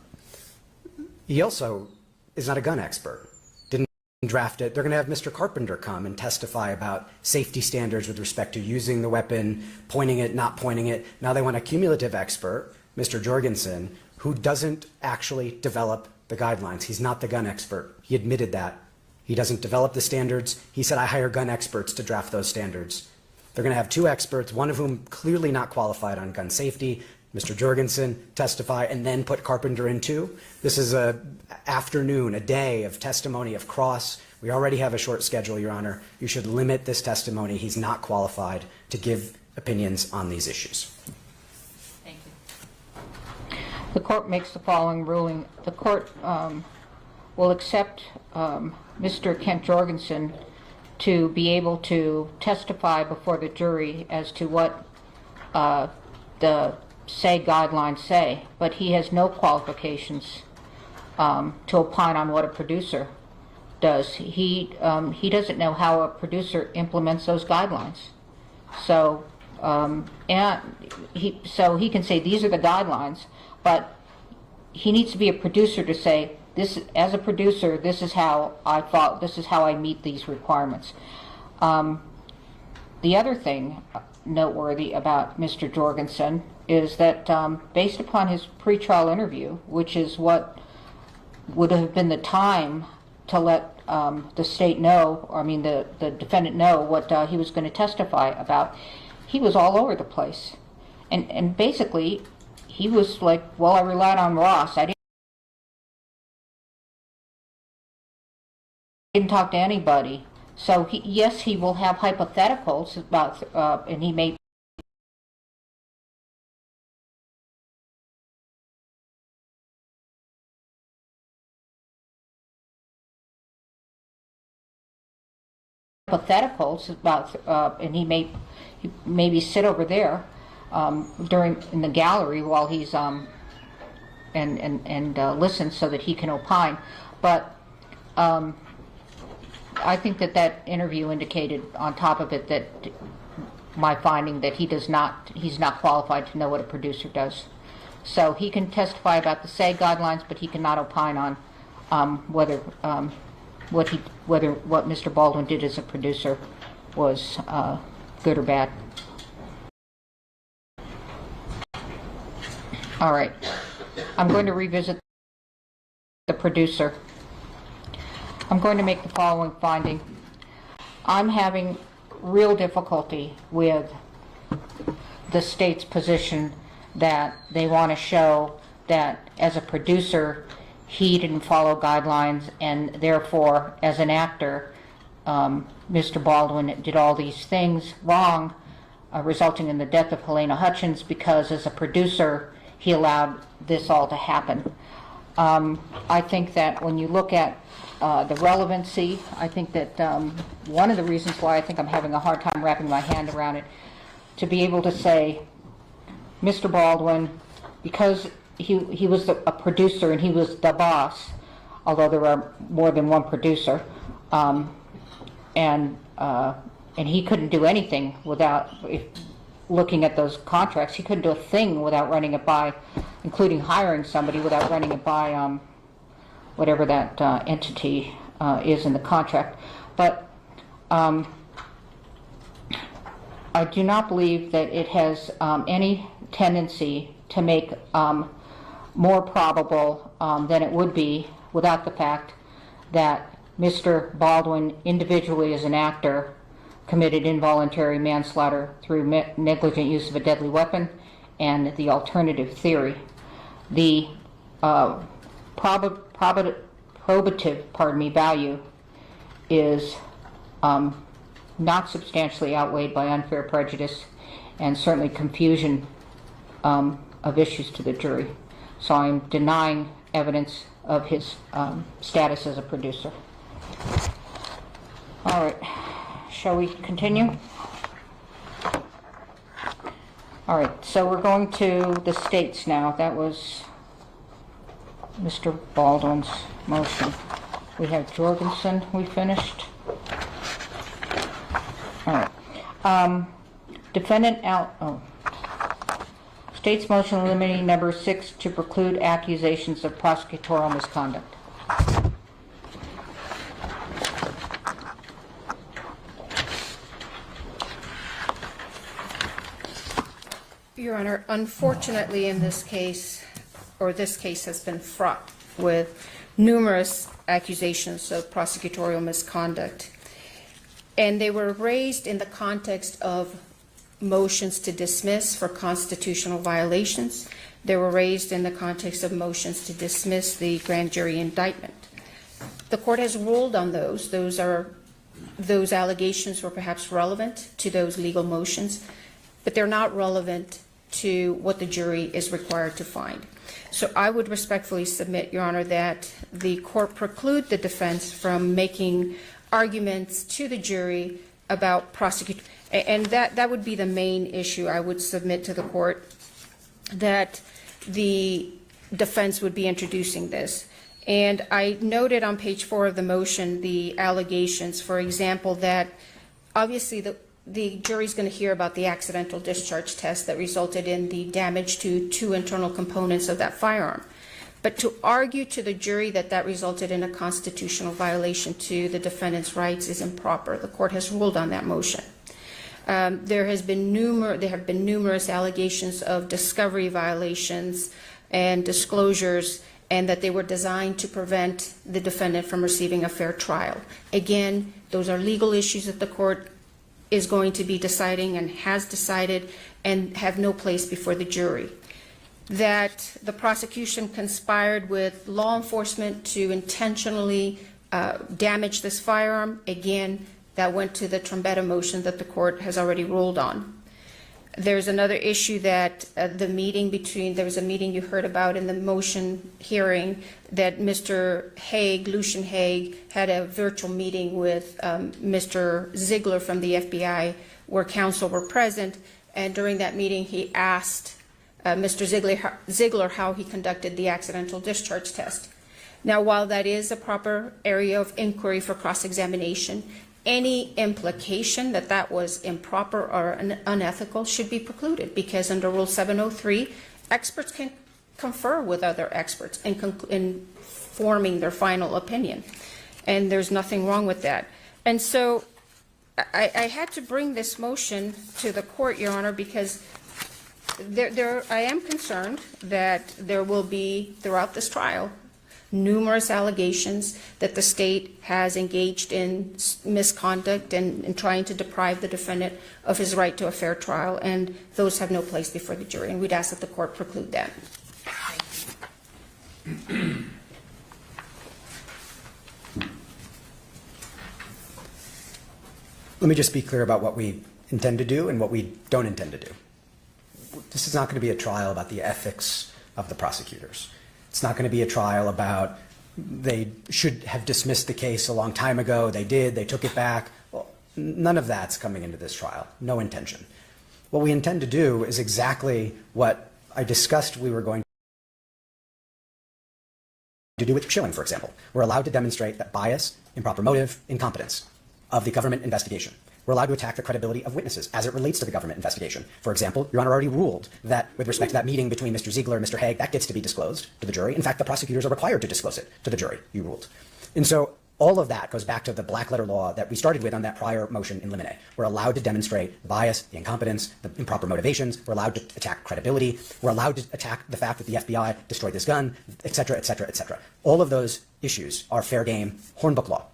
He also is not a gun expert. Didn't draft it. They're going to have Mr. Carpenter come and testify about safety standards with respect to using the weapon, pointing it, not pointing it. Now they want a cumulative expert, Mr. Jorgensen, who doesn't actually develop the guidelines. He's not the gun expert. He admitted that. He doesn't develop the standards. He said, I hire gun experts to draft those standards. They're going to have two experts, one of whom clearly not qualified on gun safety, Mr. Jorgensen, testify, and then put Carpenter in too. This is an afternoon, a day of testimony of cross. We already have a short schedule, Your Honor. You should limit this testimony. He's not qualified to give opinions on these issues. Thank you. The court makes the following ruling. The court will accept Mr. Kent Jorgensen to be able to testify before the jury as to what the say guidelines say, but he has no qualifications to opine on what a producer does. He doesn't know how a producer implements those guidelines. So he can say these are the guidelines, but he needs to be a producer to say, this, as a producer, this is how I thought, this is how I meet these requirements. The other thing noteworthy about Mr. Jorgensen is that based upon his pretrial interview, which is what would have been the time to let the state know, or I mean the defendant know what he was going to testify about, he was all over the place. And basically, he was like, well, I relied on Ross. I didn't talk to anybody. So yes, he will have hypotheticals about, and he may and he may maybe sit over there in the gallery while he's and listen so that he can opine. But I think that interview indicated on top of it that my finding that he's not qualified to know what a producer does. So he can testify about the SAG guidelines, but he cannot opine on whether what Mr. Baldwin did as a producer was good or bad. All right, I'm going to revisit the producer. I'm going to make the following finding. I'm having real difficulty with the state's position that they want to show that as a producer he didn't follow guidelines, and therefore as an actor Mr. Baldwin did all these things wrong, resulting in the death of Helena Hutchins, because as a producer he allowed this all to happen. I think that when you look at the relevancy, I think that one of the reasons why I think I'm having a hard time wrapping my hand around it, to be able to say, Mr. Baldwin, because he was a producer and he was the boss, although there are more than one producer, and he couldn't do anything without, looking at those contracts, he couldn't do a thing without running it by, including hiring somebody, without running it by whatever that entity is in the contract. But I do not believe that it has any tendency to make more probable than it would be without the fact that Mr. Baldwin, individually as an actor, committed involuntary manslaughter through negligent use of a deadly weapon and the alternative theory. The probative value is not substantially outweighed by unfair prejudice and certainly confusion of issues to the jury. So I'm denying evidence of his status as a producer. All right, shall we continue? All right, so we're going to the states now. That was Mr. Baldwin's motion. We have Jorgensen, we finished. All right. Defendant out, state's motion eliminating number 6 to preclude accusations of prosecutorial misconduct. Your Honor, unfortunately in this case, or this case has been fraught with numerous accusations of prosecutorial misconduct. And they were raised in the context of motions to dismiss for constitutional violations. They were raised in the context of motions to dismiss the grand jury indictment. The court has ruled on those. Those allegations were perhaps relevant to those legal motions, but they're not relevant to what the jury is required to find. So I would respectfully submit, Your Honor, that the court preclude the defense from making arguments to the jury about prosecution. And that would be the main issue I would submit to the court, that the defense would be introducing this. And I noted on page 4 of the motion the allegations, for example, that obviously the jury's going to hear about the accidental discharge test that resulted in the damage to 2 internal components of that firearm. But to argue to the jury that that resulted in a constitutional violation to the defendant's rights is improper. The court has ruled on that motion. There have been numerous allegations of discovery violations and disclosures, and that they were designed to prevent the defendant from receiving a fair trial. Again, those are legal issues that the court is going to be deciding and has decided and have no place before the jury. That the prosecution conspired with law enforcement to intentionally damage this firearm, again, that went to the Trombetta motion that the court has already ruled on. There's another issue that there was a meeting you heard about in the motion hearing that Mr. Haig, Lucian Haig, had a virtual meeting with Mr. Ziegler from the FBI where counsel were present. And during that meeting, he asked Mr. Ziegler how he conducted the accidental discharge test. Now, while that is a proper area of inquiry for cross-examination, any implication that that was improper or unethical should be precluded, because under Rule 703, experts can confer with other experts in forming their final opinion. And there's nothing wrong with that. And so I had to bring this motion to the court, Your Honor, because I am concerned that there will be, throughout this trial, numerous allegations that the state has engaged in misconduct and in trying to deprive the defendant of his right to a fair trial, and those have no place before the jury, and we'd ask that the court preclude that. Let me just be clear about what we intend to do and what we don't intend to do. This is not going to be a trial about the ethics of the prosecutors. It's not going to be a trial about they should have dismissed the case a long time ago. They did. They took it back. Well, none of that's coming into this trial. No intention. What we intend to do is exactly what I discussed we were going to do with Schilling, for example. We're allowed to demonstrate that bias, improper motive, incompetence of the government investigation. We're allowed to attack the credibility of witnesses as it relates to the government investigation. For example, Your Honor already ruled that with respect to that meeting between Mr. Ziegler and Mr. Haig, that gets to be disclosed to the jury. In fact, the prosecutors are required to disclose it to the jury, you ruled. And so all of that goes back to the black letter law that we started with on that prior motion in limine. We're allowed to demonstrate bias, the incompetence, the improper motivations. We're allowed to attack credibility. We're allowed to attack the fact that the FBI destroyed this gun, et cetera, et cetera, et cetera. All of those issues are fair game, Hornbook law.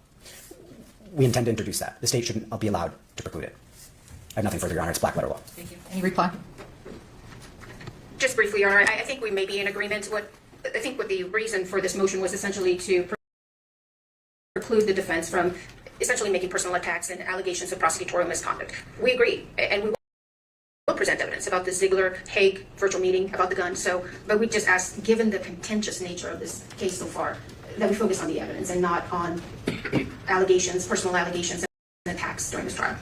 We intend to introduce that. The state shouldn't be allowed to preclude it. I have nothing further, Your Honor. It's black letter law. Thank you. Any reply? Just briefly, Your Honor, I think we may be in agreement. I think what the reason for this motion was essentially to preclude the defense from essentially making personal attacks and allegations of prosecutorial misconduct. We agree, and we will present evidence about the Ziegler-Haig virtual meeting about the gun. But we just ask, given the contentious nature of this case so far, that we focus on the evidence and not on allegations, personal allegations, and attacks during this trial.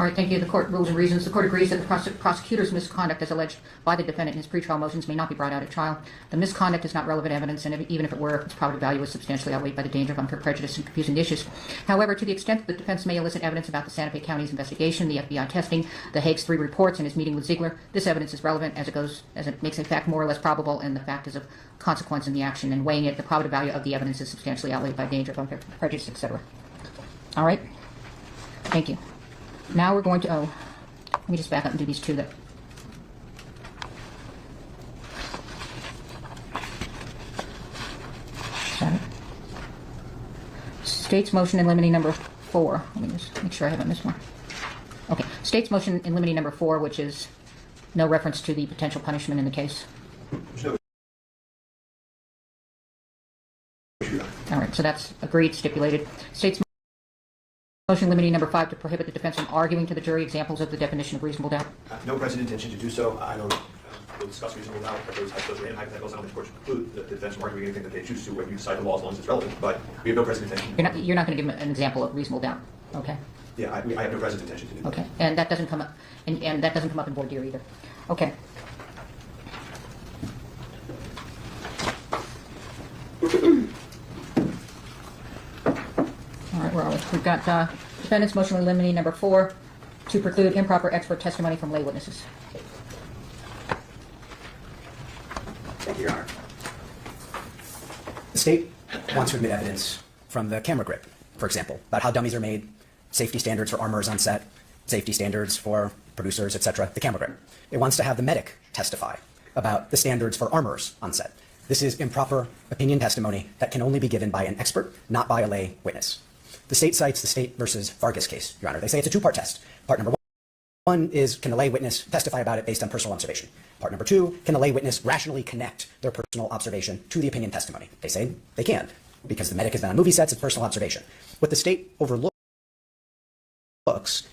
All right, thank you. The court rules and reasons. The court agrees that the prosecutor's misconduct as alleged by the defendant in his pretrial motions may not be brought out at trial. The misconduct is not relevant evidence, and even if it were, its probative value is substantially outweighed by the danger of unfair prejudice and confusing issues. However, to the extent that the defense may elicit evidence about the Santa Fe County's investigation, the FBI testing, the Hague's 3 reports, and his meeting with Ziegler, this evidence is relevant as it makes a fact more or less probable, and the fact is of consequence in the action. And weighing it, the probative value of the evidence is substantially outweighed by danger of unfair prejudice, etc. All right. Thank you. Now we're going to, let me just back up and do these two that. State's motion in limine number 4. Let me just make sure I haven't missed one. Okay. State's motion in limine number 4, which is no reference to the potential punishment in the case. All right. So that's agreed, stipulated. State's motion limiting number 5 to prohibit the defense from arguing to the jury examples of the definition of reasonable doubt. No present intention to do so. I don't we'll discuss reasonable doubt, but those random hypotheticals, I don't think the court should conclude that the defense from arguing anything that they choose to when you decide the law as long as it's relevant. But we have no present intention. You're not going to give them an example of reasonable doubt, okay? Yeah, I have no present intention to do that. Okay, and that doesn't come up, and that doesn't come up in voir dire either. Okay. All right, where are we? We've got defendant's motion in limine number 4 to preclude improper expert testimony from lay witnesses. Thank you, Your Honor. The state wants to admit evidence from the camera grip, for example, about how dummies are made, safety standards for armors on set, safety standards for producers, etc., the camera grip. It wants to have the medic testify about the standards for armors on set. This is improper opinion testimony that can only be given by an expert, not by a lay witness. The state cites the State versus Vargas case, Your Honor. They say it's a 2-part test. Part number 1 is, can the lay witness testify about it based on personal observation? Part number 2, can the lay witness rationally connect their personal observation to the opinion testimony? They say they can, because the medic has been on movie sets, it's personal observation. What the state overlooks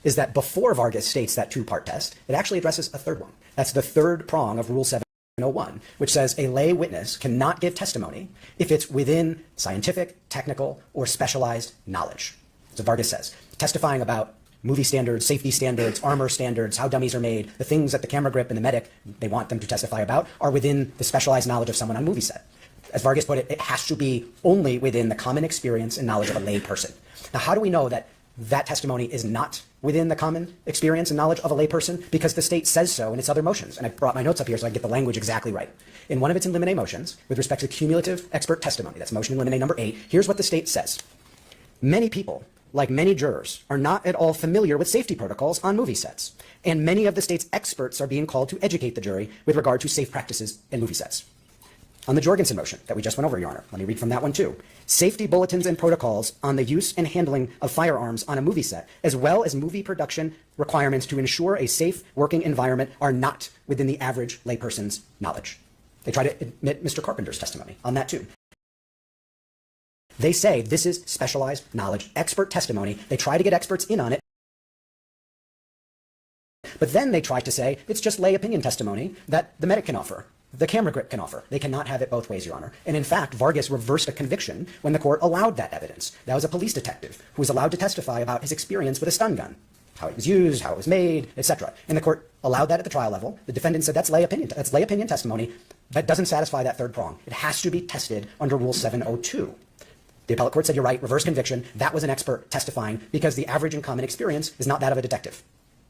is that before Vargas states that 2-part test, it actually addresses a third one. That's the third prong of Rule 701, which says a lay witness cannot give testimony if it's within scientific, technical, or specialized knowledge. So Vargas says, testifying about movie standards, safety standards, armor standards, how dummies are made, the things that the camera grip and the medic, they want them to testify about, are within the specialized knowledge of someone on a movie set. As Vargas put it, it has to be only within the common experience and knowledge of a lay person. Now, how do we know that that testimony is not within the common experience and knowledge of a layperson? Because the state says so in its other motions. And I brought my notes up here so I get the language exactly right. In one of its in limine motions, with respect to cumulative expert testimony, that's motion in limine number 8, here's what the state says. Many people, like many jurors, are not at all familiar with safety protocols on movie sets. And many of the state's experts are being called to educate the jury with regard to safe practices in movie sets. On the Jorgensen motion that we just went over, Your Honor, let me read from that one too. Safety bulletins and protocols on the use and handling of firearms on a movie set, as well as movie production requirements to ensure a safe working environment, are not within the average layperson's knowledge. They try to admit Mr. Carpenter's testimony on that too. They say this is specialized knowledge, expert testimony. They try to get experts in on it. But then they try to say it's just lay opinion testimony that the medic can offer, the camera grip can offer. They cannot have it both ways, Your Honor. And in fact, Vargas reversed a conviction when the court allowed that evidence. That was a police detective who was allowed to testify about his experience with a stun gun, how it was used, how it was made, etc. And the court allowed that at the trial level. The defendant said that's lay opinion testimony. That doesn't satisfy that third prong. It has to be tested under Rule 702. The appellate court said, you're right, reverse conviction. That was an expert testifying because the average and common experience is not that of a detective.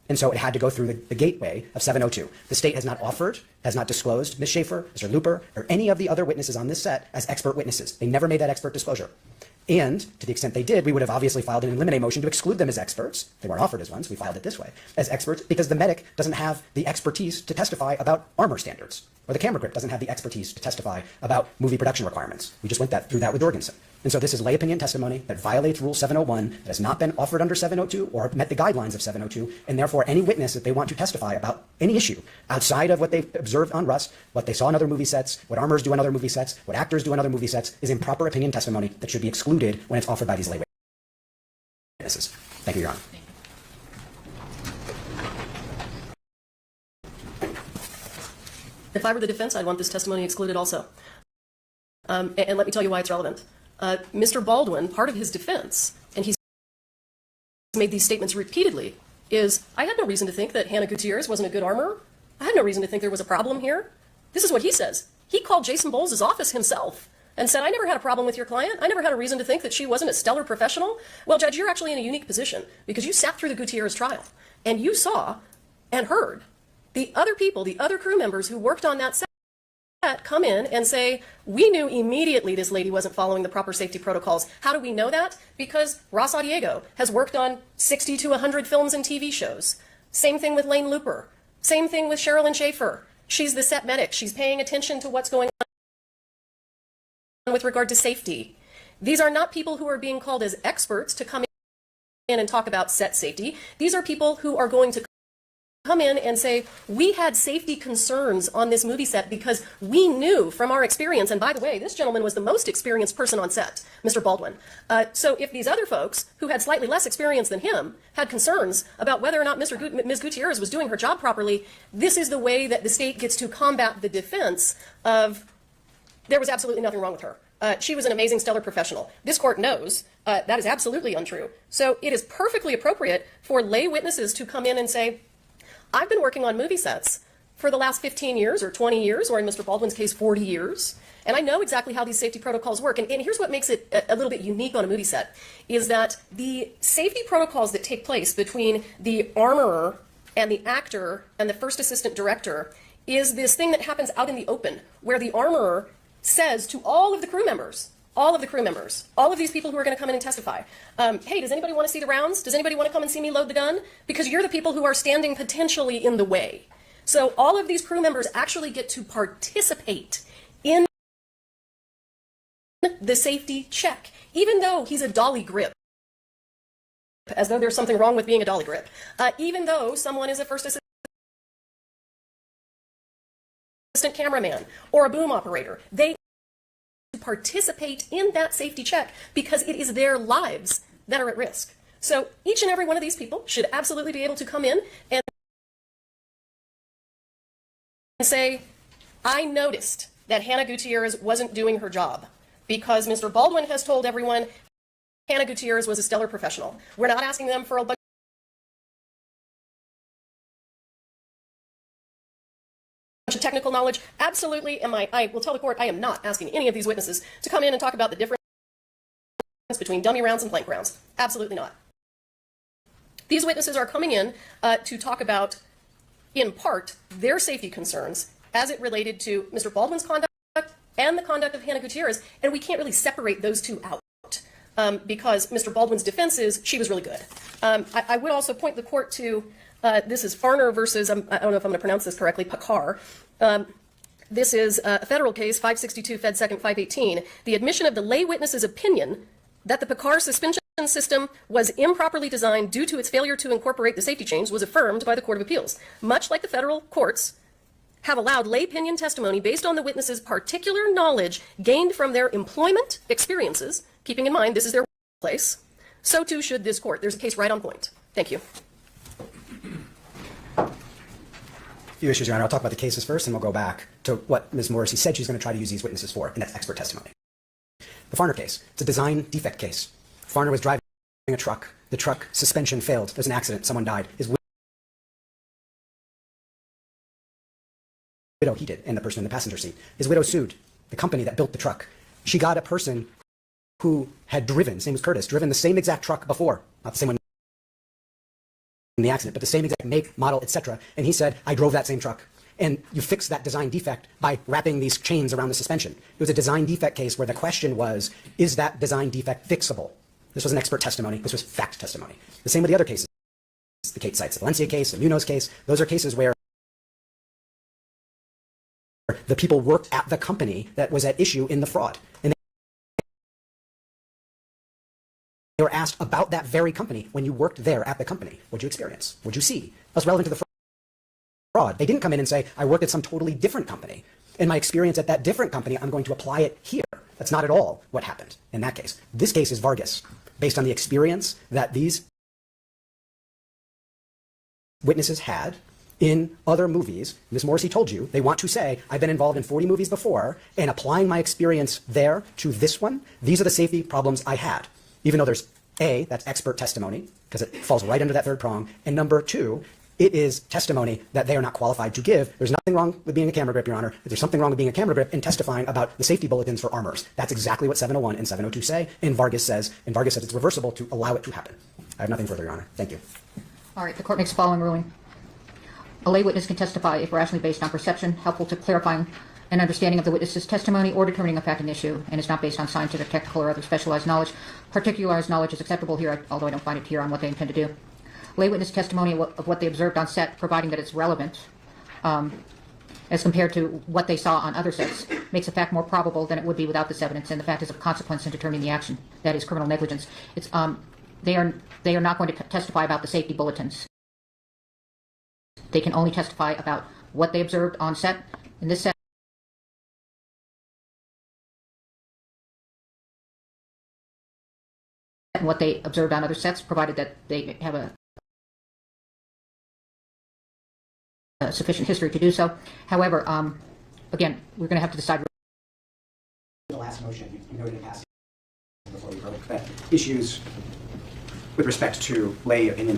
And so it had to go through the gateway of 702. The state has not offered, has not disclosed Ms. Schaefer, Mr. Looper, or any of the other witnesses on this set as expert witnesses. They never made that expert disclosure. And to the extent they did, we would have obviously filed an eliminate motion to exclude them as experts. They weren't offered as ones. We filed it this way, as experts, because the medic doesn't have the expertise to testify about armor standards, or the camera grip doesn't have the expertise to testify about movie production requirements. We just went through that with Jorgensen. And so this is lay opinion testimony that violates Rule 701, that has not been offered under 702 or met the guidelines of 702, and therefore any witness that they want to testify about any issue outside of what they've observed on Rust, what they saw in other movie sets, what armors do on other movie sets, what actors do on other movie sets, is improper opinion testimony that should be excluded when it's offered by these lay witnesses. Thank you, Your Honor. If I were the defense, I'd want this testimony excluded also. And let me tell you why it's relevant. Mr. Baldwin, part of his defense, and he's made these statements repeatedly is, I had no reason to think that Hannah Gutierrez wasn't a good armorer. I had no reason to think there was a problem here. This is what he says. He called Jason Bowles' office himself and said, I never had a problem with your client. I never had a reason to think that she wasn't a stellar professional. Well, Judge, you're actually in a unique position because you sat through the Gutierrez trial and you saw and heard the other people, the other crew members who worked on that set come in and say, we knew immediately this lady wasn't following the proper safety protocols. How do we know that? Because Ross Diego has worked on 60 to 100 films and TV shows. Same thing with Lane Looper. Same thing with Sherilyn Schaefer. She's the set medic. She's paying attention to what's going on with regard to safety. These are not people who are being called as experts to come in and talk about set safety. These are people who are going to come in and say, we had safety concerns on this movie set because we knew from our experience, and by the way, this gentleman was the most experienced person on set, Mr. Baldwin. So if these other folks who had slightly less experience than him had concerns about whether or not Ms. Gutierrez was doing her job properly, this is the way that the state gets to combat the defense of there was absolutely nothing wrong with her. She was an amazing, stellar professional. This court knows that is absolutely untrue. So it is perfectly appropriate for lay witnesses to come in and say, I've been working on movie sets for the last 15 years or 20 years, or in Mr. Baldwin's case, 40 years, and I know exactly how these safety protocols work. And here's what makes it a little bit unique on a movie set, is that the safety protocols that take place between the armorer and the actor and the first assistant director is this thing that happens out in the open, where the armorer says to all of the crew members, all of these people who are going to come in and testify, hey, does anybody want to see the rounds? Does anybody want to come and see me load the gun? Because you're the people who are standing potentially in the way. So all of these crew members actually get to participate in the safety check, even though he's a dolly grip, as though there's something wrong with being a dolly grip, even though someone is a first assistant cameraman or a boom operator. They participate in that safety check because it is their lives that are at risk. So each and every one of these people should absolutely be able to come in and say, I noticed that Hannah Gutierrez wasn't doing her job because Mr. Baldwin has told everyone Hannah Gutierrez was a stellar professional. We're not asking them for a bunch of technical knowledge. Absolutely, I will tell the court, I am not asking any of these witnesses to come in and talk about the difference between dummy rounds and blank rounds. Absolutely not. These witnesses are coming in to talk about, in part, their safety concerns as it related to Mr. Baldwin's conduct and the conduct of Hannah Gutierrez, and we can't really separate those two out because Mr. Baldwin's defense is she was really good. I would also point the court to this is Farner versus, I don't know if I'm going to pronounce this correctly, Pakar. This is a federal case, 562 Fed 2nd 518. The admission of the lay witness's opinion that the Pakar suspension system was improperly designed due to its failure to incorporate the safety change was affirmed by the Court of Appeals. Much like the federal courts have allowed lay opinion testimony based on the witness's particular knowledge gained from their employment experiences, keeping in mind this is their place, so too should this court. There's a case right on point. Thank you. A few issues, Your Honor. I'll talk about the cases first, and we'll go back to what Ms. Morrissey said she's going to try to use these witnesses for, and that's expert testimony. The Farner case, it's a design defect case. Farner was driving a truck. The truck suspension failed. There's an accident. Someone died. His widow, he did, and the person in the passenger seat. His widow sued the company that built the truck. She got a person who had driven, his name was Curtis, driven the same exact truck before, not the same one in the accident, but the same exact make, model, etc. And he said, I drove that same truck. And you fix that design defect by wrapping these chains around the suspension. It was a design defect case where the question was, is that design defect fixable? This was an expert testimony. This was fact testimony. The same with the other cases. The Kate Cites, the Valencia case, the Munoz case. Those are cases where the people worked at the company that was at issue in the fraud. And they were asked about that very company when you worked there at the company. What'd you experience? What'd you see? That's relevant to the fraud. They didn't come in and say, I worked at some totally different company. In my experience at that different company, I'm going to apply it here. That's not at all what happened in that case. This case is Vargas, based on the experience that these witnesses had in other movies. Ms. Morrissey told you they want to say, I've been involved in 40 movies before, and applying my experience there to this one, these are the safety problems I had. Even though there's A, that's expert testimony, because it falls right under that third prong. And number two, it is testimony that they are not qualified to give. There's nothing wrong with being a camera grip, Your Honor. There's something wrong with being a camera grip and testifying about the safety bulletins for armors. That's exactly what 701 and 702 say, and Vargas says it's reversible to allow it to happen. I have nothing further, Your Honor. Thank you. All right, the court makes the following ruling. A lay witness can testify if rationally based on perception, helpful to clarifying an understanding of the witness's testimony or determining a fact and issue, and is not based on scientific, technical, or other specialized knowledge. Particularized knowledge is acceptable here, although I don't find it here on what they intend to do. Lay witness testimony of what they observed on set, providing that it's relevant, as compared to what they saw on other sets, makes a fact more probable than it would be without this evidence, and the fact is of consequence in determining the action, that is criminal negligence. It's, they are not going to testify about the safety bulletins. They can only testify about what they observed on set. In this set, and what they observed on other sets, provided that they have a sufficient history to do so. However, again, we're going to have to decide. The last motion, you noted in passing before we vote that issues with respect to lay opinion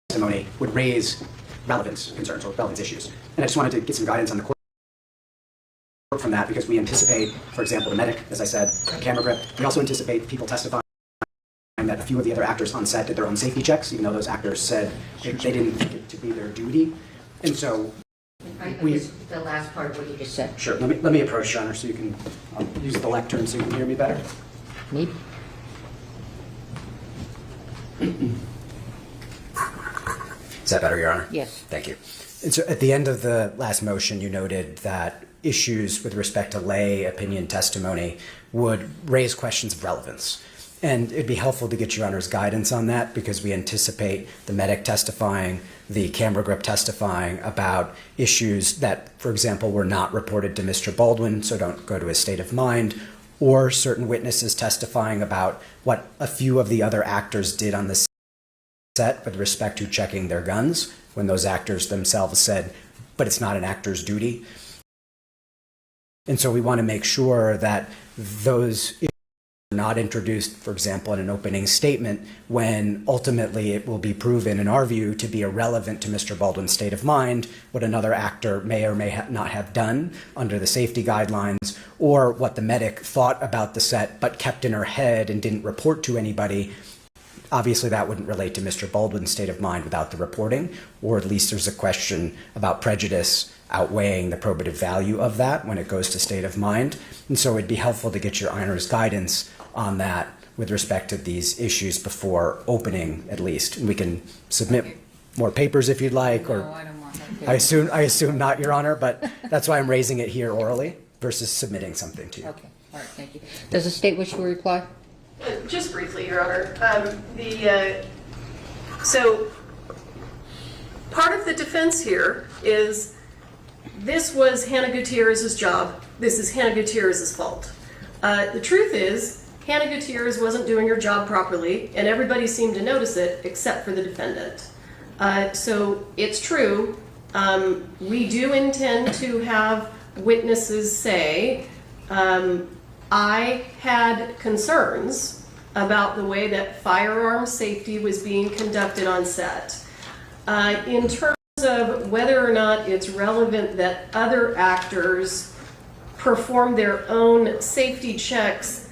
testimony would raise relevance concerns or relevance issues. And I just wanted to get some guidance on the court from that, because we anticipate, for example, the medic, as I said, camera grip. We also anticipate people testifying that a few of the other actors on set did their own safety checks, even though those actors said they didn't think it to be their duty. And so the last part of what you just said. Sure. Let me approach, Your Honor, so you can use the lectern so you can hear me better. Maybe. Is that better, Your Honor? Yes. Thank you. And so at the end of the last motion, you noted that issues with respect to lay opinion testimony would raise questions of relevance. And it'd be helpful to get Your Honor's guidance on that, because we anticipate the medic testifying, the camera grip testifying about issues that, for example, were not reported to Mr. Baldwin, so don't go to his state of mind, or certain witnesses testifying about what a few of the other actors did on the set with respect to checking their guns, when those actors themselves said, but it's not an actor's duty. And so we want to make sure that those issues are not introduced, for example, in an opening statement, when ultimately it will be proven, in our view, to be irrelevant to Mr. Baldwin's state of mind, what another actor may or may not have done under the safety guidelines, or what the medic thought about the set but kept in her head and didn't report to anybody. Obviously, that wouldn't relate to Mr. Baldwin's state of mind without the reporting, or at least there's a question about prejudice outweighing the probative value of that when it goes to state of mind. And so it'd be helpful to get Your Honor's guidance on that with respect to these issues before opening, at least. And we can submit more papers if you'd like, or No, I don't want that. I assume not, Your Honor, but that's why I'm raising it here orally versus submitting something to you. Okay, all right, thank you. Does the state wish to reply? Just briefly, Your Honor. So part of the defense here is this was Hannah Gutierrez's job. This is Hannah Gutierrez's fault. The truth is, Hannah Gutierrez wasn't doing her job properly, and everybody seemed to notice it except for the defendant. So it's true. We do intend to have witnesses say, I had concerns about the way that firearm safety was being conducted on set. In terms of whether or not it's relevant that other actors perform their own safety checks,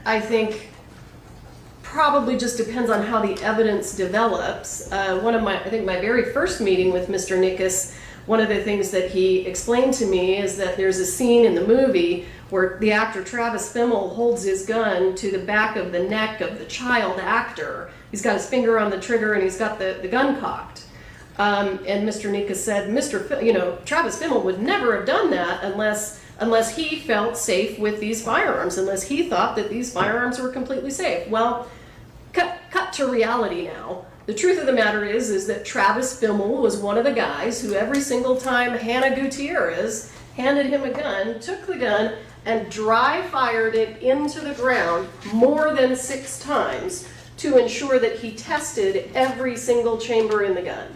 I think probably just depends on how the evidence develops. I think my very first meeting with Mr. Nickus, one of the things that he explained to me is that there's a scene in the movie where the actor Travis Fimmel holds his gun to the back of the neck of the child actor. He's got his finger on the trigger and he's got the gun cocked. And Mr. Nickus said, Travis Fimmel would never have done that unless he felt safe with these firearms, unless he thought that these firearms were completely safe. Well, cut to reality now. The truth of the matter is that Travis Fimmel was one of the guys who every single time Hannah Gutierrez handed him a gun, took the gun and dry fired it into the ground more than 6 times to ensure that he tested every single chamber in the gun.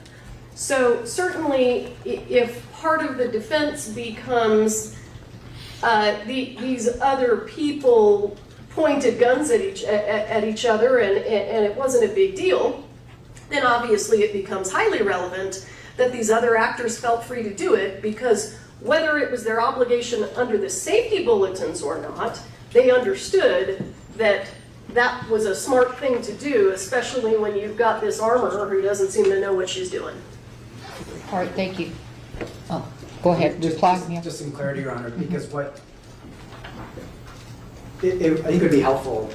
So certainly if part of the defense becomes these other people pointed guns at each other and it wasn't a big deal, then obviously it becomes highly relevant that these other actors felt free to do it, because whether it was their obligation under the safety bulletins or not, they understood that that was a smart thing to do, especially when you've got this armorer who doesn't seem to know what she's doing. All right, thank you. Oh, go ahead, reply. Yeah. Just some clarity, Your Honor, because what I think it would be helpful,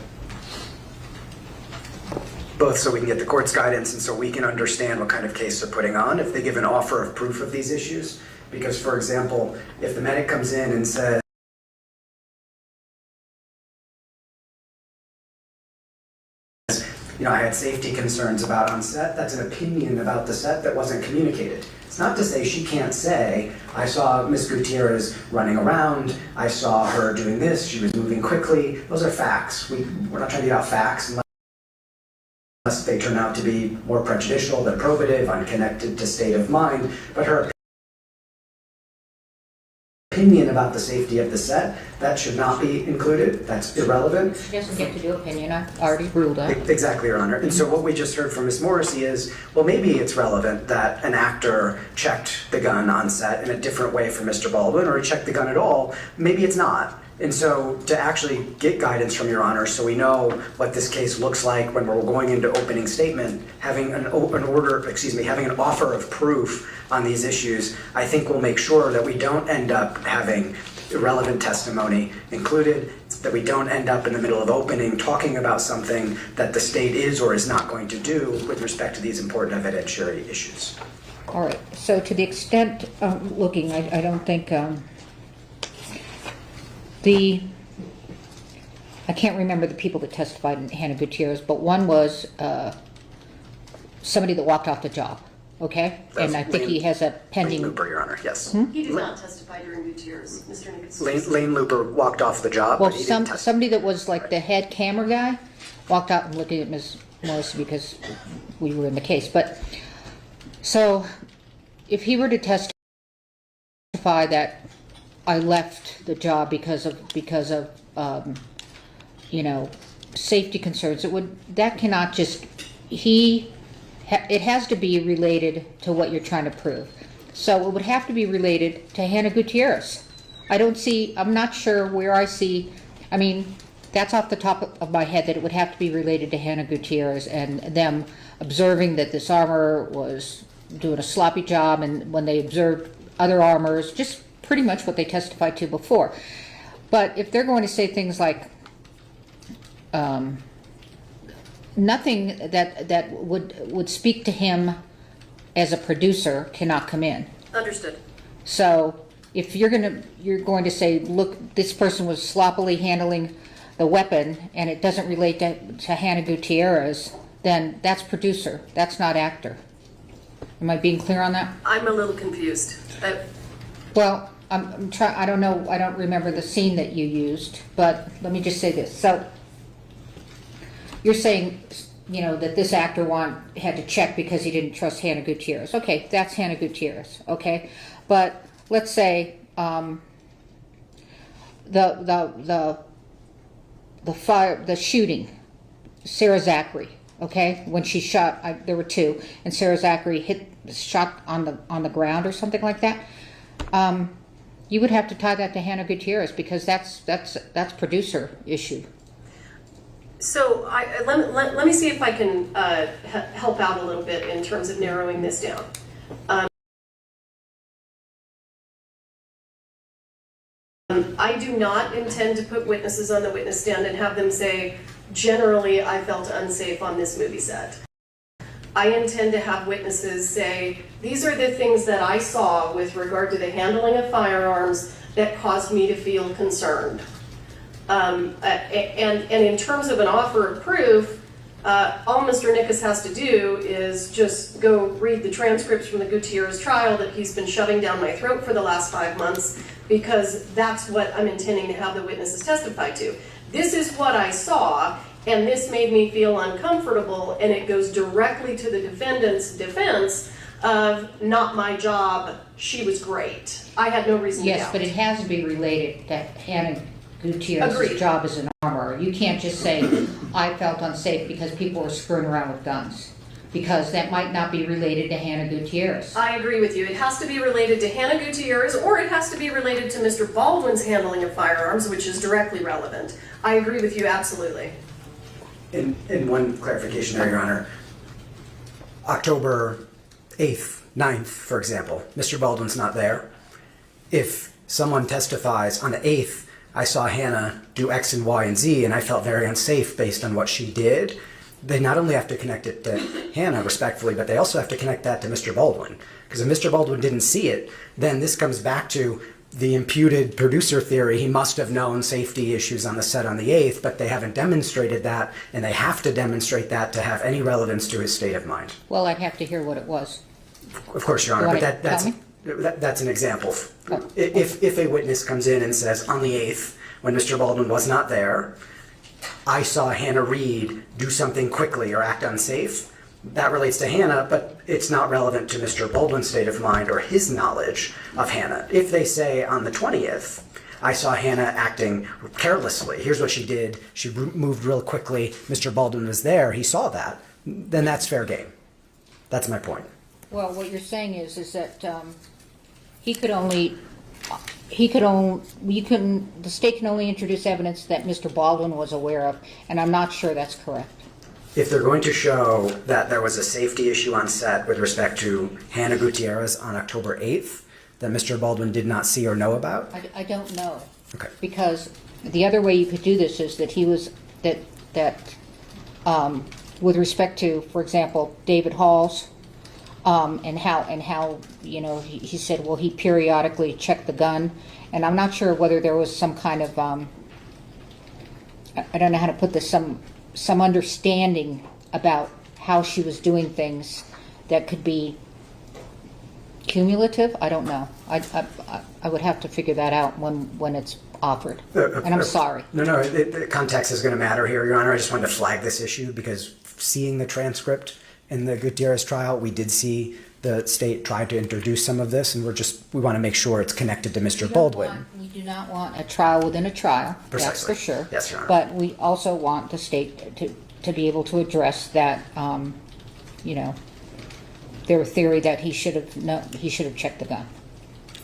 both so we can get the court's guidance and so we can understand what kind of case they're putting on, if they give an offer of proof of these issues. Because, for example, if the medic comes in and says, I had safety concerns about on set, that's an opinion about the set that wasn't communicated. It's not to say she can't say, I saw Ms. Gutierrez running around, I saw her doing this, she was moving quickly. Those are facts. We're not trying to get out facts unless they turn out to be more prejudicial than probative, unconnected to state of mind. But her opinion about the safety of the set, that should not be included. That's irrelevant. She doesn't get to do opinion. I already ruled that. Exactly, Your Honor. And so what we just heard from Ms. Morrissey is, well, maybe it's relevant that an actor checked the gun on set in a different way for Mr. Baldwin, or he checked the gun at all. Maybe it's not. And so to actually get guidance from Your Honor so we know what this case looks like when we're going into opening statement, having an offer of proof on these issues, I think will make sure that we don't end up having irrelevant testimony included, that we don't end up in the middle of opening talking about something that the state is or is not going to do with respect to these important evidentiary issues. All right, so to the extent looking, I don't think I can't remember the people that testified in Hannah Gutierrez, but one was somebody that walked off the job, okay? That's and I think he has a pending... Lane Looper, Your Honor, yes. He did not testify during Gutierrez, Mr. Nichols. Lane Looper walked off the job, Well, but he didn't testify. somebody that was like the head camera guy walked out and looking at Ms. Morrissey because we were in the case. But so if he were to testify that I left the job because of safety concerns, that cannot just it has to be related to what you're trying to prove. So it would have to be related to Hannah Gutierrez. I'm not sure where I see, that's off the top of my head that it would have to be related to Hannah Gutierrez and them observing that this armorer was doing a sloppy job, and when they observed other armorers, just pretty much what they testified to before. But if they're going to say things like nothing that would speak to him as a producer cannot come in. Understood. So if you're going to say, look, this person was sloppily handling the weapon and it doesn't relate to Hannah Gutierrez, then that's producer. That's not actor. Am I being clear on that? I'm a little confused. Well, I'm trying. I don't know. I don't remember the scene that you used, but let me just say this. So you're saying, that this actor had to check because he didn't trust Hannah Gutierrez. Okay, that's Hannah Gutierrez. Okay, but let's say the shooting, Sarah Zachary. Okay, when she shot, there were two, and Sarah Zachary shot on the ground or something like that. You would have to tie that to Hannah Gutierrez because that's producer issue. So let me see if I can help out a little bit in terms of narrowing this down. I do not intend to put witnesses on the witness stand and have them say, generally, I felt unsafe on this movie set. I intend to have witnesses say, these are the things that I saw with regard to the handling of firearms that caused me to feel concerned. And in terms of an offer of proof, all Mr. Nickus has to do is just go read the transcripts from the Gutierrez trial that he's been shoving down my throat for the last 5 months, because that's what I'm intending to have the witnesses testify to. This is what I saw, and this made me feel uncomfortable, and it goes directly to the defendant's defense of, not my job, she was great. I had no reason to doubt. Yes, but it has to be related that Hannah Gutierrez's Agreed. job as an armor. You can't just say, I felt unsafe because people were screwing around with guns, because that might not be related to Hannah Gutierrez. I agree with you. It has to be related to Hannah Gutierrez, or it has to be related to Mr. Baldwin's handling of firearms, which is directly relevant. I agree with you absolutely. In one clarification there, Your Honor, October 8th, 9th, for example, Mr. Baldwin's not there. If someone testifies on the 8th, I saw Hannah do X and Y and Z and I felt very unsafe based on what she did, they not only have to connect it to Hannah respectfully, but they also have to connect that to Mr. Baldwin. Because if Mr. Baldwin didn't see it, then this comes back to the imputed producer theory. He must have known safety issues on the set on the 8th, but they haven't demonstrated that, and they have to demonstrate that to have any relevance to his state of mind. Well, I'd have to hear what it was. Of course, Your Honor, You but wanna tell me? that's an example. Oh. If a witness comes in and says, on the 8th, when Mr. Baldwin was not there, I saw Hannah Reed do something quickly or act unsafe, that relates to Hannah, but it's not relevant to Mr. Baldwin's state of mind or his knowledge of Hannah. If they say on the 20th, I saw Hannah acting carelessly, here's what she did, she moved real quickly, Mr. Baldwin was there, he saw that, then that's fair game. That's my point. Well, what you're saying is that the state can only introduce evidence that Mr. Baldwin was aware of, and I'm not sure that's correct. If they're going to show that there was a safety issue on set with respect to Hannah Gutierrez on October 8th that Mr. Baldwin did not see or know about? I don't know. Okay. Because the other way you could do this is that he was, with respect to, for example, David Halls, and how you know, he said, well, he periodically checked the gun, and I'm not sure whether there was some kind of, I don't know how to put this, some understanding about how she was doing things that could be cumulative. I don't know. I would have to figure that out when it's offered. And I'm sorry. No, the context is going to matter here, Your Honor. I just wanted to flag this issue because seeing the transcript in the Gutierrez trial, we did see the state try to introduce some of this, and we want to make sure it's connected to Mr. Baldwin. We do not want a trial within a trial. Precisely. That's for sure. Yes, Your Honor. But we also want the state to be able to address that, you know, their theory that he should have checked the gun.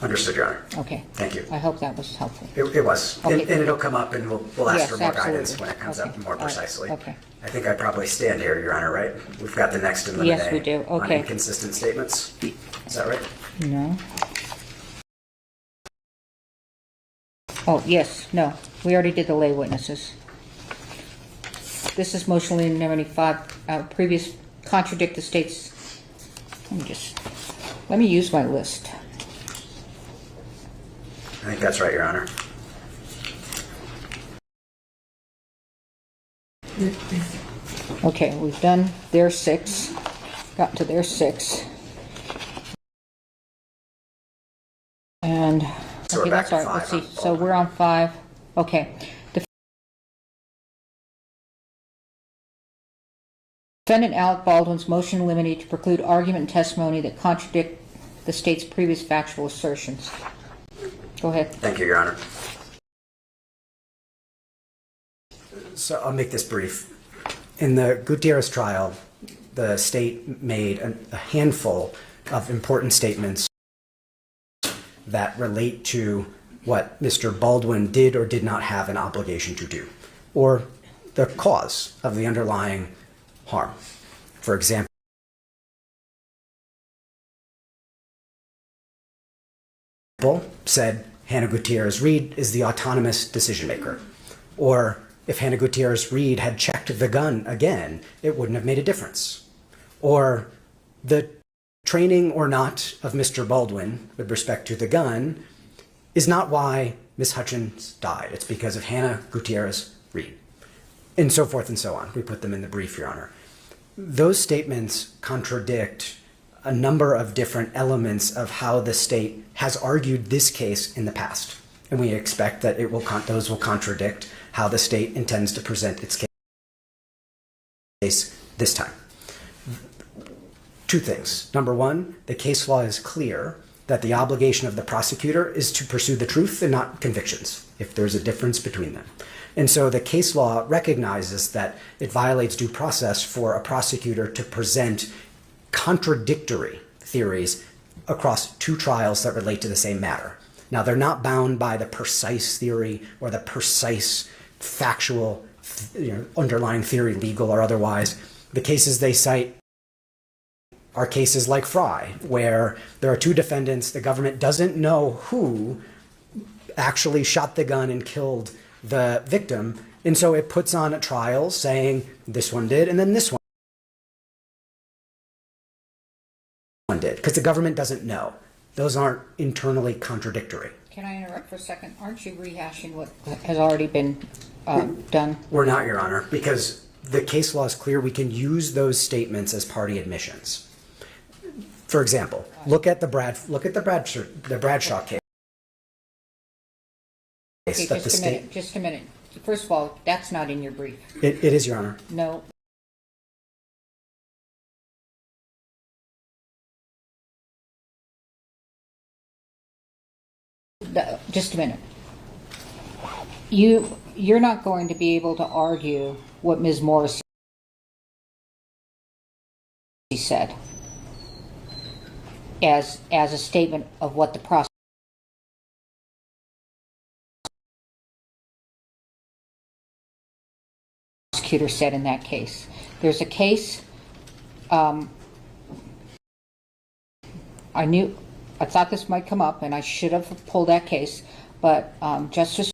Understood, Your Honor. Okay. Thank you. I hope that was helpful. It was. Okay. And it'll come up, and we'll ask Yes, for more absolutely. guidance when it comes Okay. up more All right. precisely. Okay. I think I probably stand here, Your Honor, right? We've got the next in limine Yes, we do. on Okay. inconsistent statements. Is that right? No. Oh, yes, no. We already did the lay witnesses. This is motion in limine 5, previous contradict the state's, let me use my list. I think that's right, Your Honor. Okay, we've done their 6, got to their 6. And, So we're okay, back that's to all right, let's 5 see, on so we're on 5, okay. Defendant Alec Baldwin's motion in limine to preclude argument and testimony that contradict the state's previous factual assertions. Go ahead. Thank you, Your Honor. So I'll make this brief. In the Gutierrez trial, the state made a handful of important statements that relate to what Mr. Baldwin did or did not have an obligation to do, or the cause of the underlying harm. For example, said Hannah Gutierrez Reed is the autonomous decision maker. Or if Hannah Gutierrez Reed had checked the gun again, it wouldn't have made a difference. Or the training or not of Mr. Baldwin with respect to the gun is not why Miss Hutchins died. It's because of Hannah Gutierrez Reed. And so forth and so on. We put them in the brief, Your Honor. Those statements contradict a number of different elements of how the state has argued this case in the past. And we expect that those will contradict how the state intends to present its case this time. 2 things. Number 1, the case law is clear that the obligation of the prosecutor is to pursue the truth and not convictions, if there's a difference between them. And so the case law recognizes that it violates due process for a prosecutor to present contradictory theories across two trials that relate to the same matter. Now, they're not bound by the precise theory or the precise factual, underlying theory, legal or otherwise. The cases they cite are cases like Fry, where there are two defendants, the government doesn't know who actually shot the gun and killed the victim, and so it puts on a trial saying this one did and then this one did, because the government doesn't know. Those aren't internally contradictory. Can I interrupt for a second? Aren't you rehashing what has already been done? We're not, Your Honor, because the case law is clear. We can use those statements as party admissions. For example, look at the Bradshaw case. Okay, just a minute. First of all, that's not in your brief. It is, Your Honor. No. Just a minute. You're not going to be able to argue what Ms. Morris said as a statement of what the prosecutor said in that case. There's a case, I thought this might come up, and I should have pulled that case, but Justice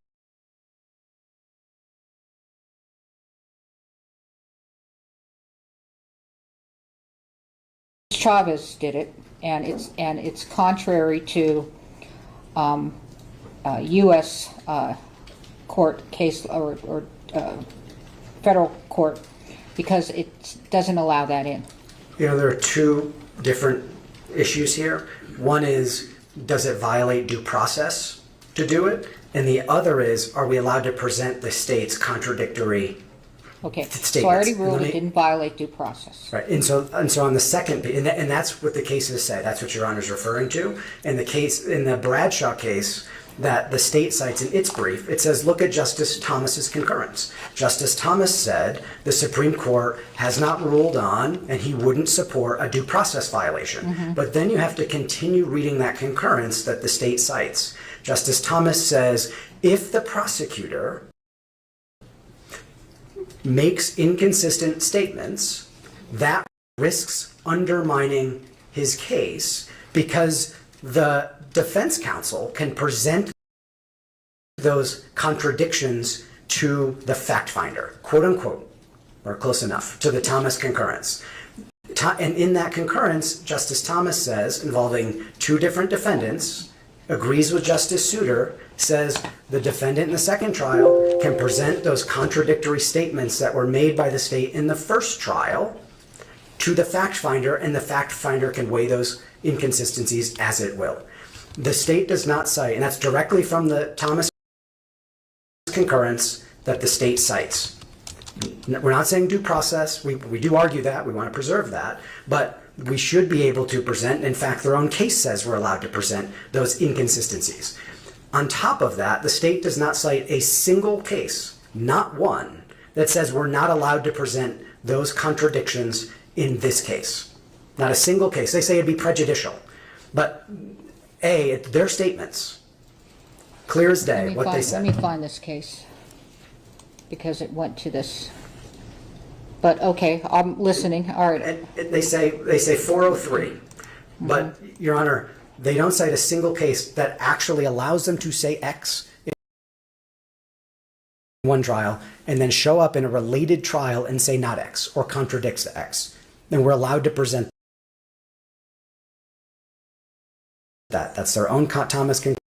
Chavez did it, and it's contrary to U.S. court case or federal court, because it doesn't allow that in. There are two different issues here. One is, does it violate due process to do it? And the other is, are we allowed to present the state's contradictory statements? So I already ruled it didn't violate due process. Right, and so on the second, and that's what the cases say. That's what Your Honor is referring to. In the Bradshaw case that the state cites in its brief, it says, look at Justice Thomas's concurrence. Justice Thomas said the Supreme Court has not ruled on, and he wouldn't support a due process violation. Mm-hmm. But then you have to continue reading that concurrence that the state cites. Justice Thomas says, if the prosecutor makes inconsistent statements, that risks undermining his case, because the defense counsel can present those contradictions to the fact finder, quote unquote, or close enough, to the Thomas concurrence. And in that concurrence, Justice Thomas says, involving two different defendants, agrees with Justice Souter, says the defendant in the second trial can present those contradictory statements that were made by the state in the first trial to the fact finder, and the fact finder can weigh those inconsistencies as it will. The state does not cite, and that's directly from the Thomas concurrence that the state cites. We're not saying due process. We do argue that. We want to preserve that. But we should be able to present, in fact, their own case says we're allowed to present those inconsistencies. On top of that, the state does not cite a single case, not one, that says we're not allowed to present those contradictions in this case. Not a single case. They say it'd be prejudicial. But their statements, clear as day, what they said. Let me find this case, because it went to this. But okay, I'm listening. All right. And they say 403. Mm-hmm. But, Your Honor, they don't cite a single case that actually allows them to say X in one trial and then show up in a related trial and say not X or contradicts the X. Then we're allowed to present that. That's their own Thomas concurrence.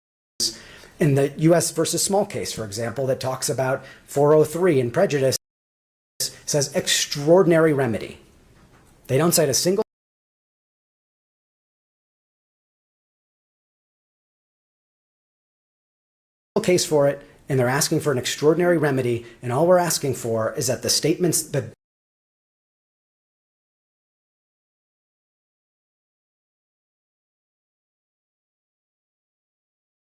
In the U.S. versus Small case, for example, that talks about 403 and prejudice, says extraordinary remedy. They don't cite a single case for it, and they're asking for an extraordinary remedy, and all we're asking for is that the statements that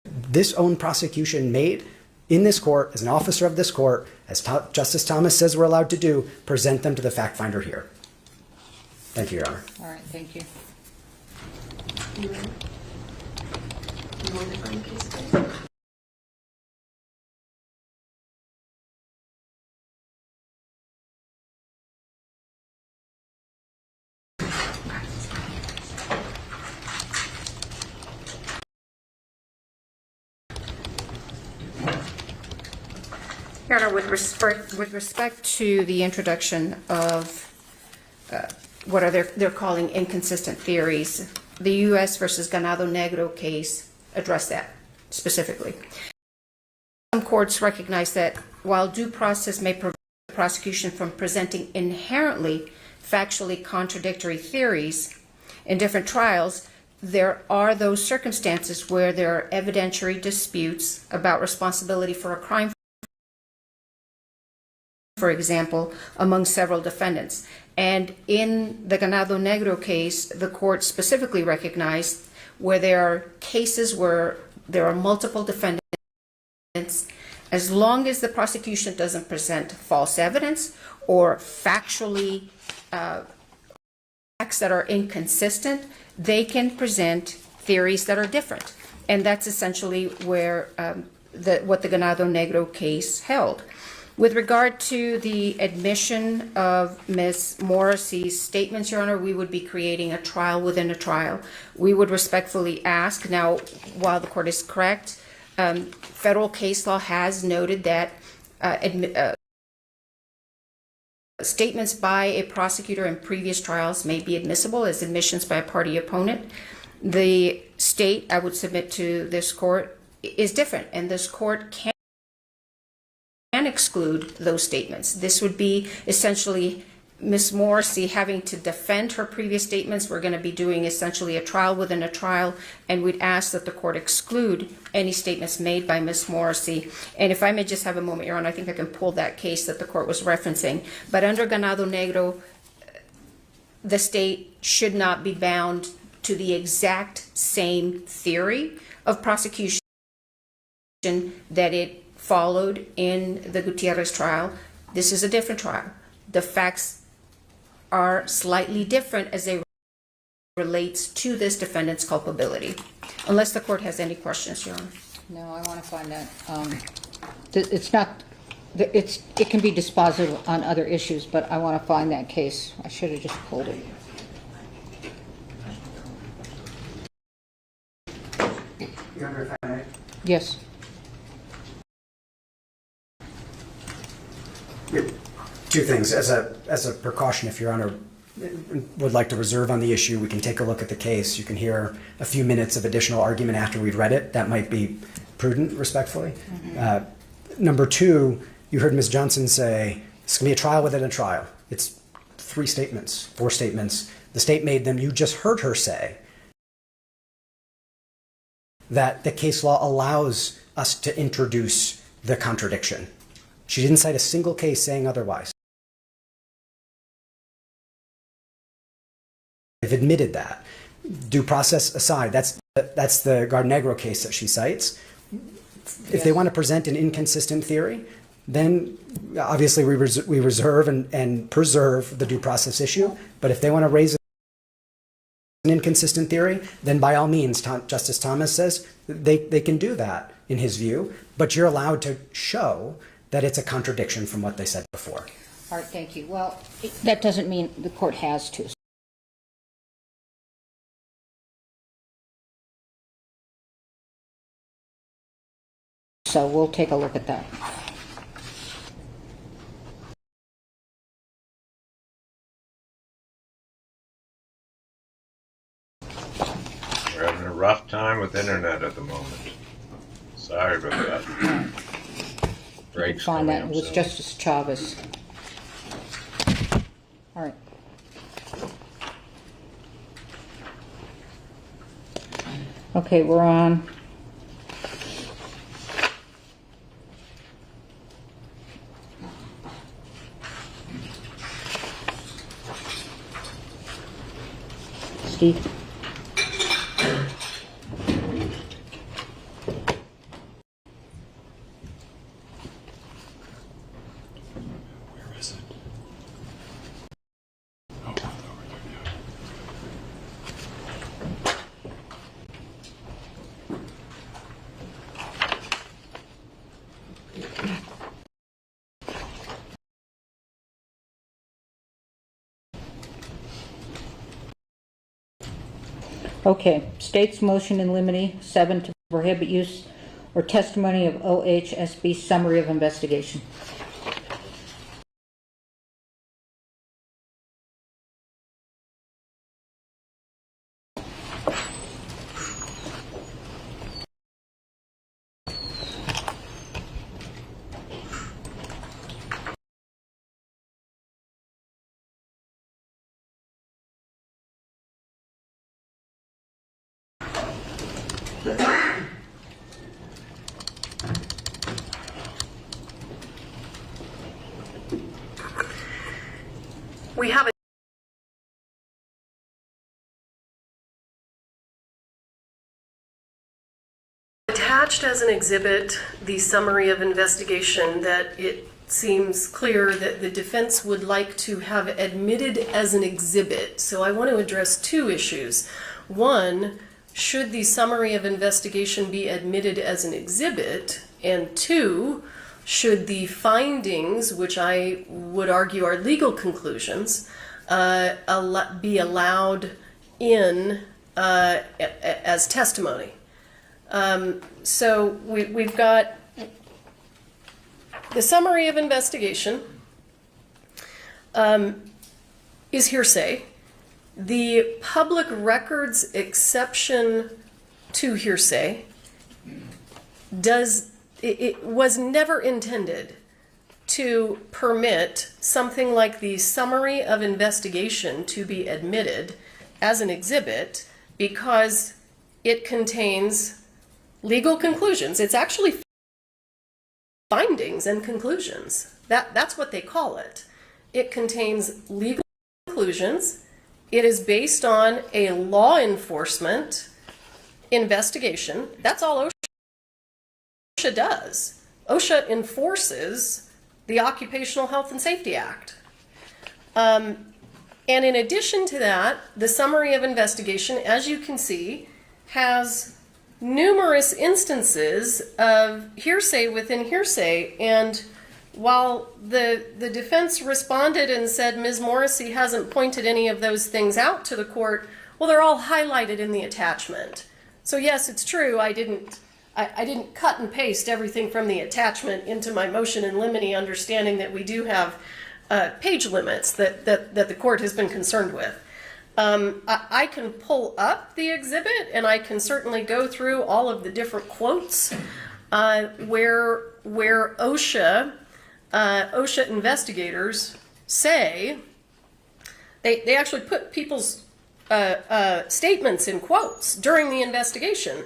this own prosecution made in this court, as an officer of this court, as Justice Thomas says we're allowed to do, present them to the fact finder here. Thank you, Your Honor. All right, thank you. You ready? You want to find the case, please? Your Honor, with respect to the introduction of what are they're calling inconsistent theories, the U.S. versus Ganado Negro case addressed that specifically. Some courts recognize that while due process may prevent the prosecution from presenting inherently factually contradictory theories in different trials, there are those circumstances where there are evidentiary disputes about responsibility for a crime, for example, among several defendants. And in the Ganado Negro case, the court specifically recognized where there are cases where there are multiple defendants, as long as the prosecution doesn't present false evidence or factually facts that are inconsistent, they can present theories that are different. And that's essentially where what the Ganado Negro case held. With regard to the admission of Ms. Morrissey's statements, Your Honor, we would be creating a trial within a trial. We would respectfully ask, now, while the court is correct, federal case law has noted that statements by a prosecutor in previous trials may be admissible as admissions by a party opponent. The state, I would submit to this court, is different, and this court can exclude those statements. This would be essentially Ms. Morrissey having to defend her previous statements. We're going to be doing essentially a trial within a trial, and we'd ask that the court exclude any statements made by Ms. Morrissey. And if I may just have a moment, Your Honor, I think I can pull that case that the court was referencing. But under Ganado Negro, the state should not be bound to the exact same theory of prosecution that it followed in the Gutierrez trial. This is a different trial. The facts are slightly different as they relates to this defendant's culpability. Unless the court has any questions, Your Honor. No, I want to find that. It's not, it can be dispositive on other issues, but I want to find that case. I should have just pulled it. Your Honor, if I may. Yes. Two things. As a precaution, if Your Honor would like to reserve on the issue, we can take a look at the case. You can hear a few minutes of additional argument after we've read it. That might be prudent, respectfully. Mm-hmm. Number two, you heard Ms. Johnson say, it's going to be a trial within a trial. It's 3 statements, 4 statements. The state made them. You just heard her say that the case law allows us to introduce the contradiction. She didn't cite a single case saying otherwise. They've admitted that. Due process aside, that's the Garnegro case that she cites. If they want to present an inconsistent theory, then obviously we reserve and preserve the due process issue. But if they want to raise an inconsistent theory, then by all means, Justice Thomas says they can do that in his view. But you're allowed to show that it's a contradiction from what they said before. All right, thank you. Well, that doesn't mean the court has to. So we'll take a look at that. We're having a rough time with internet at the moment. Sorry about that. Breaks Find that. It coming was up soon. Justice Chavez. All right. Okay, we're on. Steve. Okay, state's motion in limine 7 to prohibit use or testimony of OHSB summary of investigation. We have attached as an exhibit the summary of investigation that it seems clear that the defense would like to have admitted as an exhibit. So I want to address two issues. One, should the summary of investigation be admitted as an exhibit? And two, should the findings, which I would argue are legal conclusions, be allowed in as testimony? So we've got the summary of investigation is hearsay. The public records exception to hearsay it was never intended to permit something like the summary of investigation to be admitted as an exhibit because it contains legal conclusions. It's actually findings and conclusions. That's what they call it. It contains legal conclusions. It is based on a law enforcement investigation. That's all OSHA does. OSHA enforces the Occupational Health and Safety Act. And in addition to that, the summary of investigation, as you can see, has numerous instances of hearsay within hearsay. And while the defense responded and said Ms. Morrissey hasn't pointed any of those things out to the court, well, they're all highlighted in the attachment. So yes, it's true, I didn't cut and paste everything from the attachment into my motion in limine, understanding that we do have page limits that the court has been concerned with. I can pull up the exhibit and I can certainly go through all of the different quotes where OSHA investigators say they actually put people's statements in quotes during the investigation.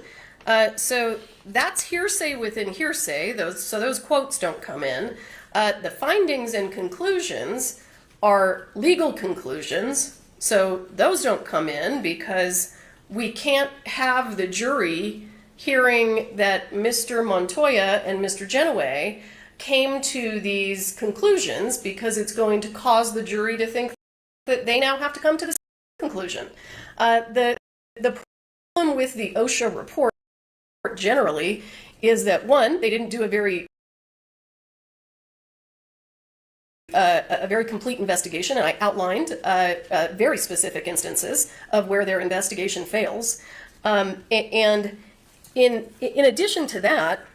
So that's hearsay within hearsay. Those quotes don't come in. The findings and conclusions are legal conclusions. So those don't come in because we can't have the jury hearing that Mr. Montoya and Mr. Genoway came to these conclusions because it's going to cause the jury to think that they now have to come to the same conclusion. The problem with the OSHA report generally is that, one, they didn't do a very complete investigation, and I outlined very specific instances of where their investigation fails. And in addition to that,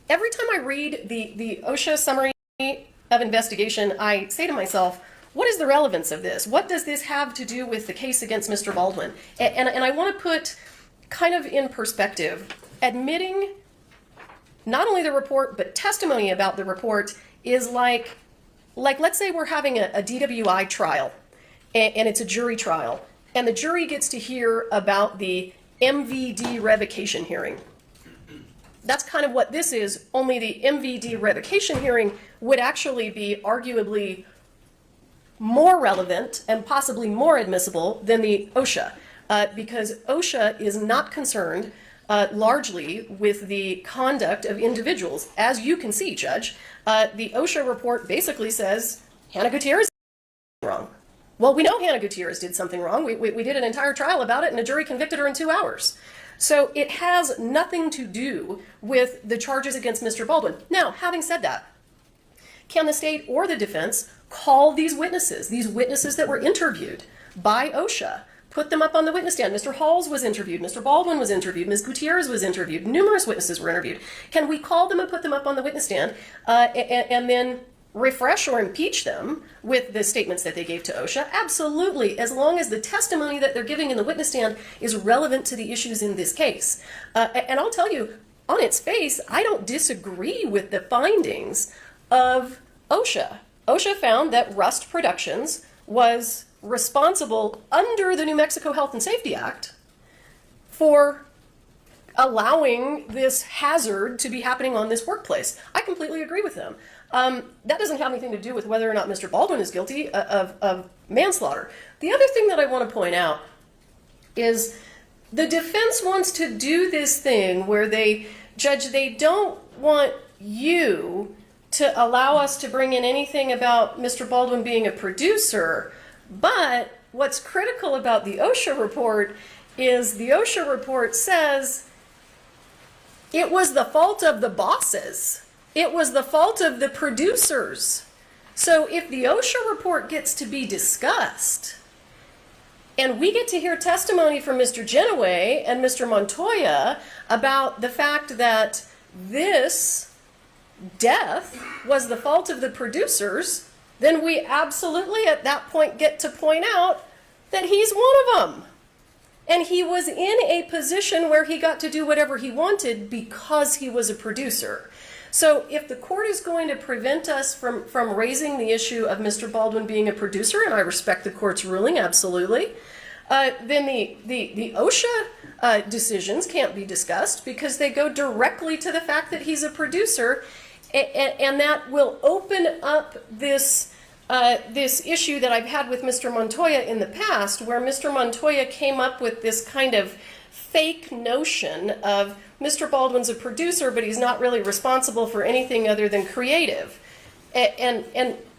every time I read the OSHA summary of investigation, I say to myself, what is the relevance of this? What does this have to do with the case against Mr. Baldwin? And I want to put kind of in perspective, admitting not only the report, but testimony about the report is like let's say we're having a DWI trial, and it's a jury trial, and the jury gets to hear about the MVD revocation hearing. That's kind of what this is, only the MVD revocation hearing would actually be arguably more relevant and possibly more admissible than the OSHA, because OSHA is not concerned largely with the conduct of individuals. As you can see, Judge, the OSHA report basically says Hannah Gutierrez did something wrong. Well, we know Hannah Gutierrez did something wrong. We did an entire trial about it, and a jury convicted her in 2 hours. So it has nothing to do with the charges against Mr. Baldwin. Now, having said that, can the state or the defense call these witnesses that were interviewed by OSHA put them up on the witness stand. Mr. Halls was interviewed, Mr. Baldwin was interviewed, Ms. Gutierrez was interviewed, numerous witnesses were interviewed. Can we call them and put them up on the witness stand and then refresh or impeach them with the statements that they gave to OSHA? Absolutely, as long as the testimony that they're giving in the witness stand is relevant to the issues in this case. And I'll tell you, on its face, I don't disagree with the findings of OSHA. OSHA found that Rust Productions was responsible under the New Mexico Health and Safety Act for allowing this hazard to be happening on this workplace. I completely agree with them. That doesn't have anything to do with whether or not Mr. Baldwin is guilty of manslaughter. The other thing that I want to point out is the defense wants to do this thing where they don't want you to allow us to bring in anything about Mr. Baldwin being a producer. But what's critical about the OSHA report is the OSHA report says it was the fault of the bosses. It was the fault of the producers. So if the OSHA report gets to be discussed, and we get to hear testimony from Mr. Genoway and Mr. Montoya about the fact that this death was the fault of the producers, then we absolutely at that point get to point out that he's one of them. And he was in a position where he got to do whatever he wanted because he was a producer. So if the court is going to prevent us from raising the issue of Mr. Baldwin being a producer, and I respect the court's ruling, absolutely, then the OSHA decisions can't be discussed because they go directly to the fact that he's a producer, and that will open up this issue that I've had with Mr. Montoya in the past, where Mr. Montoya came up with this kind of fake notion of Mr. Baldwin's a producer, but he's not really responsible for anything other than creative. And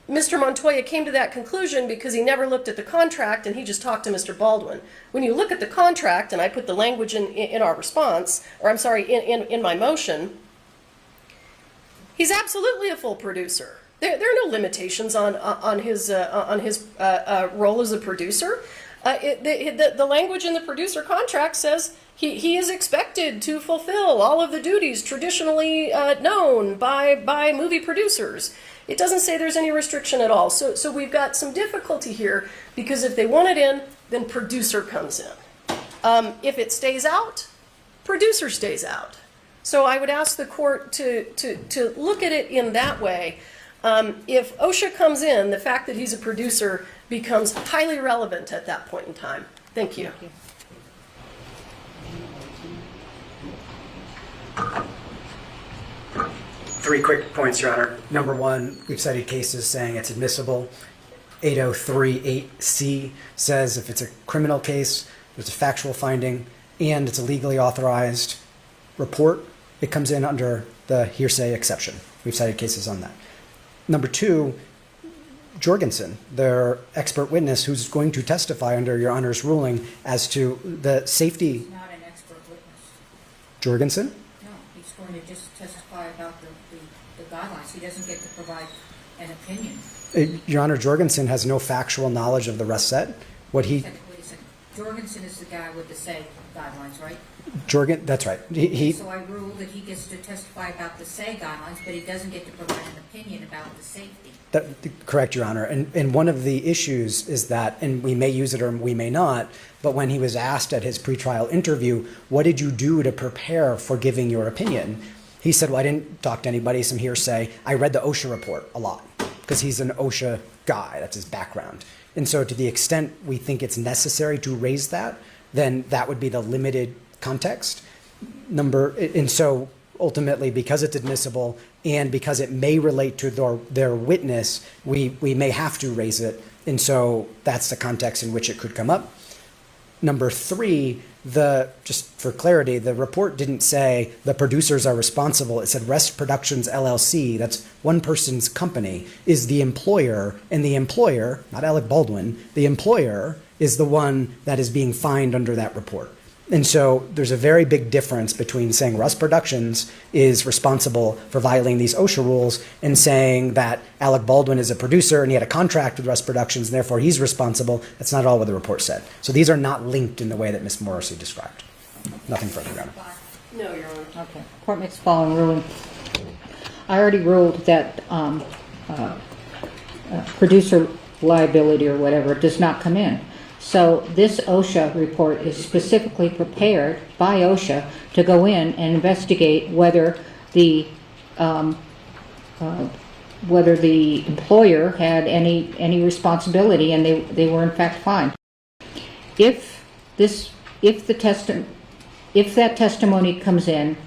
Mr. Montoya came to that conclusion because he never looked at the contract and he just talked to Mr. Baldwin. When you look at the contract, and I put the language in our response, or I'm sorry, in my motion, he's absolutely a full producer. There are no limitations on his role as a producer. The language in the producer contract says he is expected to fulfill all of the duties traditionally known by movie producers. It doesn't say there's any restriction at all. So we've got some difficulty here because if they want it in, then producer comes in. If it stays out, producer stays out. So I would ask the court to look at it in that way. If OSHA comes in, the fact that he's a producer becomes highly relevant at that point in time. Thank you. Three quick points, Your Honor. Number one, we've cited cases saying it's admissible. 8038C says if it's a criminal case, there's a factual finding, and it's a legally authorized report, it comes in under the hearsay exception. We've cited cases on that. Number two, Jorgensen, their expert witness who's going to testify under Your Honor's ruling as to the safety. He's not an expert witness. Jorgensen? No, he's going to just testify about the guidelines. He doesn't get to provide an opinion. Your Honor, Jorgensen has no factual knowledge of the rest set. What he... Wait a second. Jorgensen is the guy with the SAY guidelines, right? That's right. So I rule that he gets to testify about the SAY guidelines, but he doesn't get to provide an opinion about the safety. Correct, Your Honor. And one of the issues is that, and we may use it or we may not, but when he was asked at his pretrial interview, what did you do to prepare for giving your opinion? He said, well, I didn't talk to anybody, some hearsay. I read the OSHA report a lot because he's an OSHA guy. That's his background. And so to the extent we think it's necessary to raise that, then that would be the limited context. And so ultimately, because it's admissible and because it may relate to their witness, we may have to raise it. And so that's the context in which it could come up. Number three, just for clarity, the report didn't say the producers are responsible. It said Rest Productions LLC, that's one person's company, is the employer, and the employer, not Alec Baldwin, the employer is the one that is being fined under that report. And so there's a very big difference between saying Russ Productions is responsible for violating these OSHA rules and saying that Alec Baldwin is a producer and he had a contract with Russ Productions and therefore he's responsible. That's not all what the report said. So these are not linked in the way that Ms. Morrissey described. Nothing further, Your Honor. No, Your Honor. Okay, court makes the following ruling. I already ruled that producer liability or whatever does not come in. So this OSHA report is specifically prepared by OSHA to go in and investigate whether the employer had any responsibility, and they were in fact fined. If that testimony comes in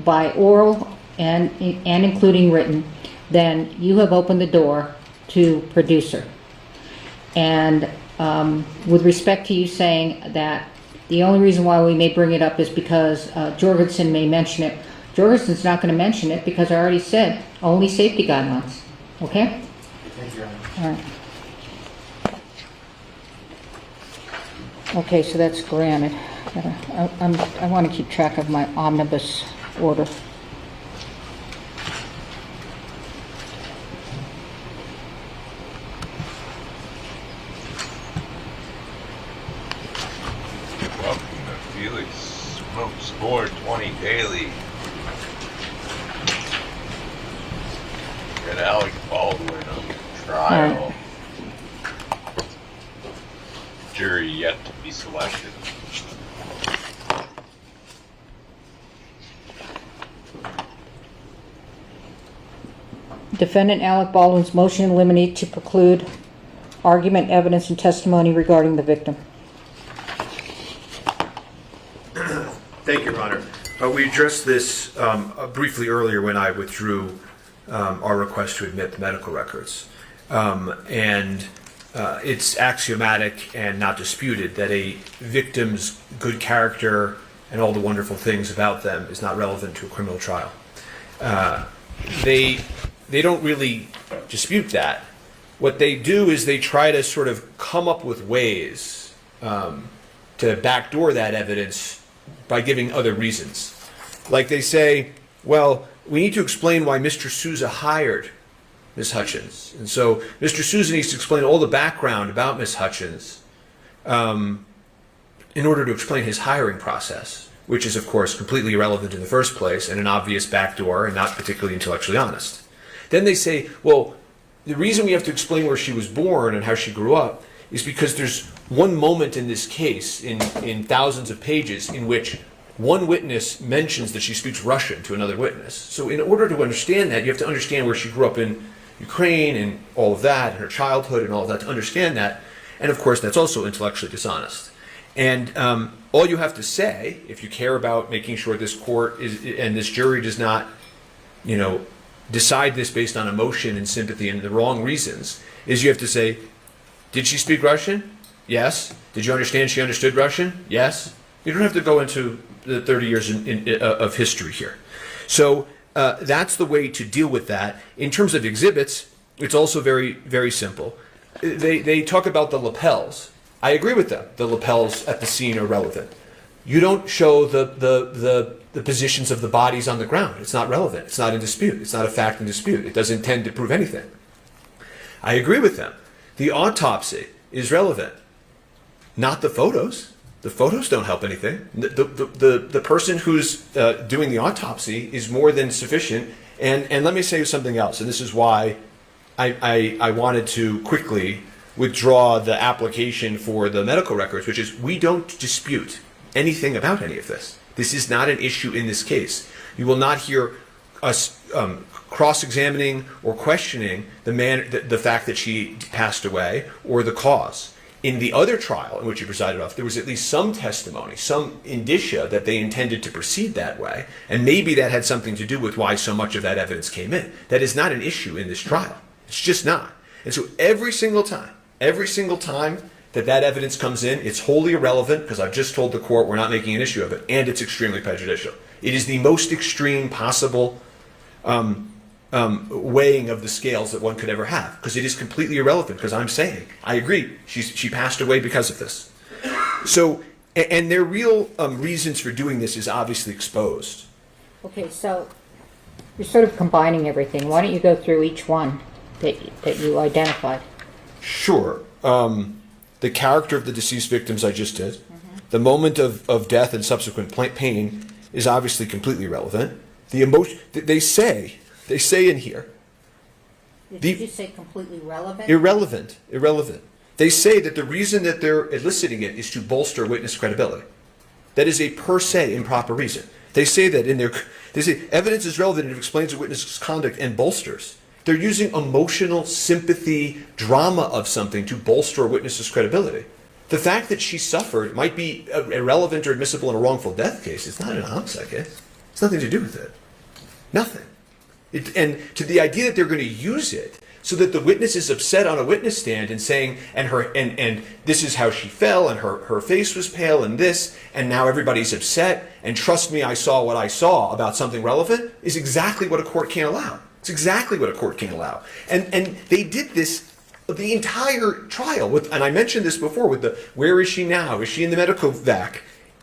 by oral and including written, then you have opened the door to producer. And with respect to you saying that the only reason why we may bring it up is because Jorgensen may mention it, Jorgensen's not going to mention it because I already said only safety guidelines. Okay? Thank you, Your All Honor. right. Okay, so that's granted. I want to keep track of my omnibus order. Welcome to Felix Smokes 420 Daily. Got Alec Baldwin on trial. Jury yet to be selected. Defendant Alec Baldwin's motion in limine to preclude argument, evidence, and testimony regarding the victim. Thank you, Your Honor. We addressed this briefly earlier when I withdrew our request to admit the medical records. It's axiomatic and not disputed that a victim's good character and all the wonderful things about them is not relevant to a criminal trial. They don't really dispute that. What they do is they try to sort of come up with ways to backdoor that evidence by giving other reasons. Like they say, well, we need to explain why Mr. Souza hired Ms. Hutchins. And so Mr. Souza needs to explain all the background about Ms. Hutchins in order to explain his hiring process, which is, of course, completely irrelevant in the first place and an obvious backdoor and not particularly intellectually honest. Then they say, well, the reason we have to explain where she was born and how she grew up is because there's one moment in this case in thousands of pages in which one witness mentions that she speaks Russian to another witness. So in order to understand that, you have to understand where she grew up in Ukraine and all of that, and her childhood and all of that, to understand that. And of course, that's also intellectually dishonest. And all you have to say, if you care about making sure this court and this jury does not, decide this based on emotion and sympathy and the wrong reasons, is you have to say, did she speak Russian? Yes. Did you understand she understood Russian? Yes. You don't have to go into the 30 years of history here. So that's the way to deal with that. In terms of exhibits, it's also very, very simple. They talk about the lapels. I agree with them. The lapels at the scene are relevant. You don't show the positions of the bodies on the ground. It's not relevant. It's not in dispute. It's not a fact in dispute. It doesn't tend to prove anything. I agree with them. The autopsy is relevant. Not the photos. The photos don't help anything. The person who's doing the autopsy is more than sufficient. And let me say something else, and this is why I wanted to quickly withdraw the application for the medical records, which is we don't dispute anything about any of this. This is not an issue in this case. You will not hear us cross-examining or questioning the fact that she passed away or the cause. In the other trial in which you presided off, there was at least some testimony, some indicia that they intended to proceed that way, and maybe that had something to do with why so much of that evidence came in. That is not an issue in this trial. It's just not. And so every single time that evidence comes in, it's wholly irrelevant because I've just told the court we're not making an issue of it, and it's extremely prejudicial. It is the most extreme possible weighing of the scales that one could ever have, because it is completely irrelevant, because I'm saying, I agree, she passed away because of this. So And their real reasons for doing this is obviously exposed. Okay, so you're sort of combining everything. Why don't you go through each one that you identified? Sure. The character of the deceased victims I just did. The moment of death and subsequent pain is obviously completely irrelevant. The emotion, they say in here. Did you say completely relevant? Irrelevant. They say that the reason that they're eliciting it is to bolster witness credibility. That is a per se improper reason. They say that they say evidence is relevant and it explains a witness's conduct and bolsters. They're using emotional sympathy, drama of something to bolster a witness's credibility. The fact that she suffered might be irrelevant or admissible in a wrongful death case. It's not in a homicide case. It's nothing to do with it. Nothing. And to the idea that they're going to use it so that the witness is upset on a witness stand and saying, and this is how she fell, and her face was pale, and this, and now everybody's upset, and trust me, I saw what I saw about something relevant, is exactly what a court can't allow. It's exactly what a court can't allow. And they did this the entire trial with, and I mentioned this before with the, where is she now? Is she in the medical vac?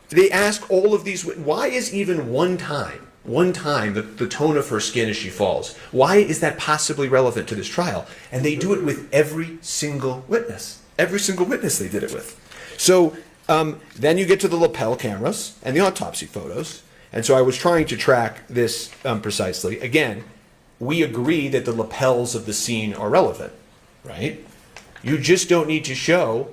They ask all of these, why is even one time, the tone of her skin as she falls, why is that possibly relevant to this trial? And they do it with every single witness. Every single witness they did it with. So then you get to the lapel cameras and the autopsy photos. And so I was trying to track this precisely. Again, we agree that the lapels of the scene are relevant, right? You just don't need to show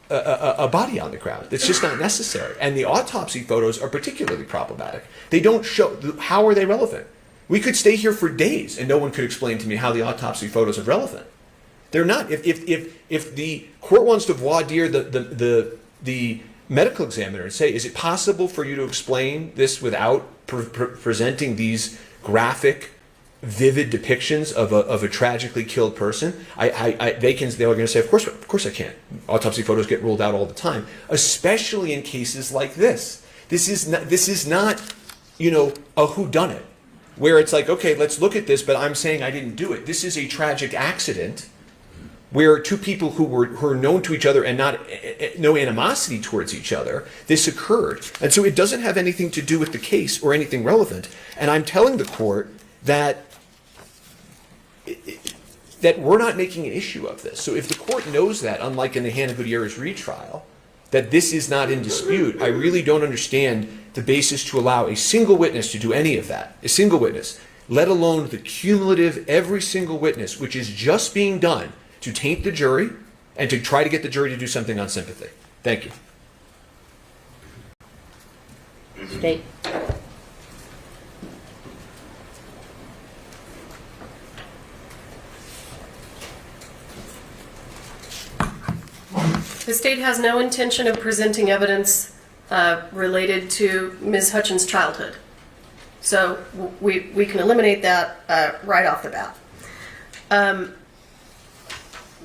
a body on the ground. It's just not necessary. And the autopsy photos are particularly problematic. They don't show, how are they relevant? We could stay here for days and no one could explain to me how the autopsy photos are relevant. They're not. If the court wants to voir dire the medical examiner and say, is it possible for you to explain this without presenting these graphic, vivid depictions of a tragically killed person? They're going to say, of course I can. Autopsy photos get ruled out all the time, especially in cases like this. This is not, a whodunit, where it's like, okay, let's look at this, but I'm saying I didn't do it. This is a tragic accident where two people who were known to each other and no animosity towards each other, this occurred. And so it doesn't have anything to do with the case or anything relevant. And I'm telling the court that we're not making an issue of this. So if the court knows that, unlike in the Hannah Gutierrez retrial, that this is not in dispute, I really don't understand the basis to allow a single witness to do any of that. A single witness, let alone the cumulative every single witness, which is just being done to taint the jury and to try to get the jury to do something on sympathy. Thank you. State. The state has no intention of presenting evidence related to Ms. Hutchins' childhood. So we can eliminate that right off the bat.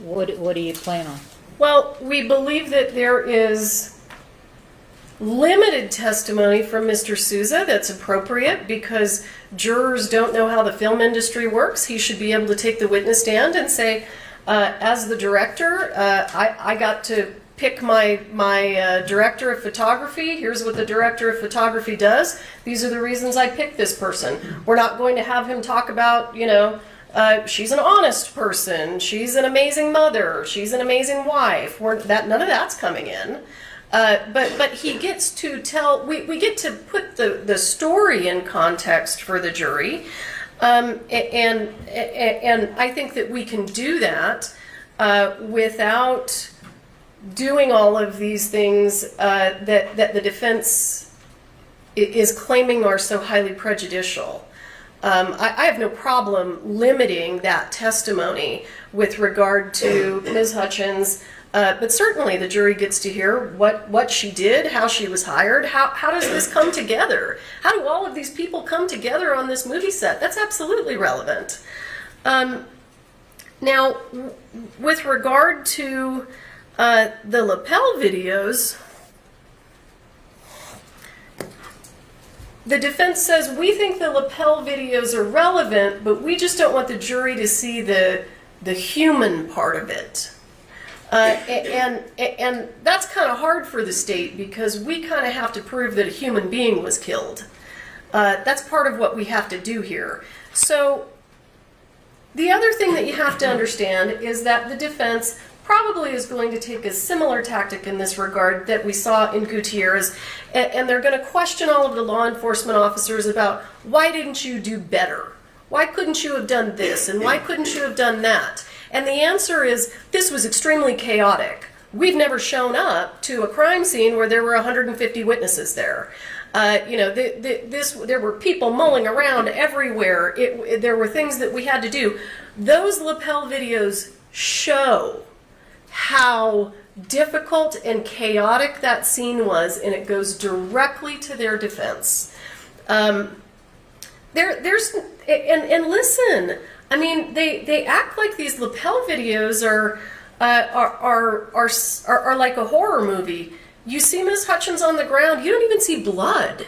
What do you plan on? Well, we believe that there is limited testimony from Mr. Souza that's appropriate because jurors don't know how the film industry works. He should be able to take the witness stand and say, as the director, I got to pick my director of photography. Here's what the director of photography does. These are the reasons I picked this person. We're not going to have him talk about, she's an honest person. She's an amazing mother. She's an amazing wife. None of that's coming in. But he gets to tell. We get to put the story in context for the jury, and I think that we can do that without doing all of these things that the defense is claiming are so highly prejudicial. I have no problem limiting that testimony with regard to Ms. Hutchins, but certainly the jury gets to hear what she did, how she was hired, how does this come together? How do all of these people come together on this movie set? That's absolutely relevant. Now, with regard to the lapel videos, the defense says, we think the lapel videos are relevant, but we just don't want the jury to see the human part of it. And that's kind of hard for the state because we kind of have to prove that a human being was killed. That's part of what we have to do here. So the other thing that you have to understand is that the defense probably is going to take a similar tactic in this regard that we saw in Gutierrez, and they're going to question all of the law enforcement officers about why didn't you do better? Why couldn't you have done this? And why couldn't you have done that? And the answer is, this was extremely chaotic. We've never shown up to a crime scene where there were 150 witnesses there. There were people mulling around everywhere. There were things that we had to do. Those lapel videos show how difficult and chaotic that scene was, and it goes directly to their defense. And listen, I mean, they act like these lapel videos are like a horror movie. You see Ms. Hutchins on the ground, you don't even see blood.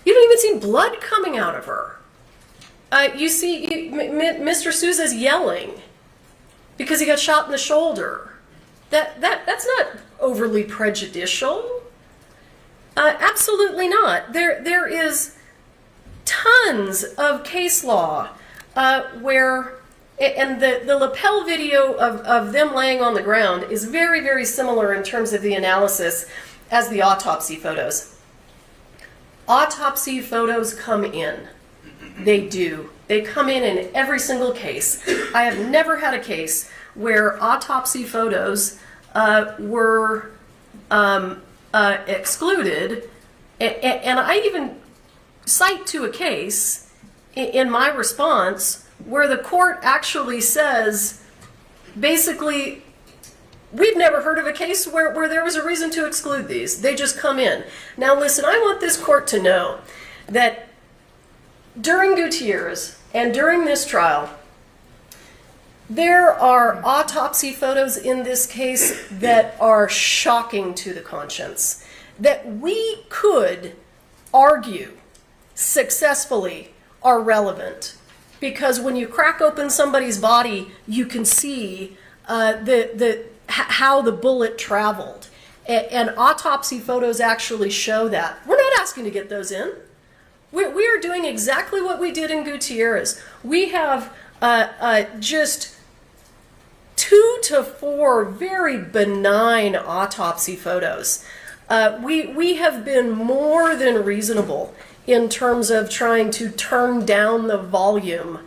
You don't even see blood coming out of her. You see Mr. Souza's yelling because he got shot in the shoulder. That's not overly prejudicial. Absolutely not. There is tons of case law where, and the lapel video of them laying on the ground is very, very similar in terms of the analysis as the autopsy photos. Autopsy photos come in. They do. They come in every single case. I have never had a case where autopsy photos were excluded, and I even cite to a case in my response where the court actually says, basically, we've never heard of a case where there was a reason to exclude these. They just come in. Now listen, I want this court to know that during Gutierrez and during this trial, there are autopsy photos in this case that are shocking to the conscience, that we could argue successfully are relevant. Because when you crack open somebody's body, you can see how the bullet traveled. And autopsy photos actually show that. We're not asking to get those in. We are doing exactly what we did in Gutierrez. We have just 2 to 4 very benign autopsy photos. We have been more than reasonable in terms of trying to turn down the volume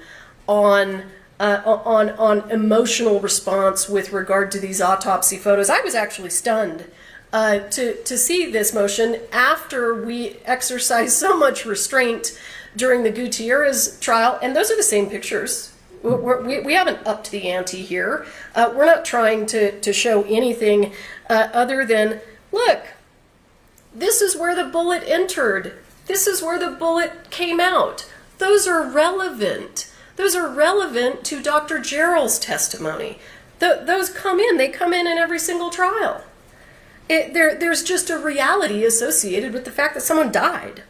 on emotional response with regard to these autopsy photos. I was actually stunned to see this motion after we exercised so much restraint during the Gutierrez trial, and those are the same pictures. We haven't upped the ante here. We're not trying to show anything other than, look, this is where the bullet entered. This is where the bullet came out. Those are relevant. Those are relevant to Dr. Gerald's testimony. Those come in. They come in every single trial. There's just a reality associated with the fact that someone died.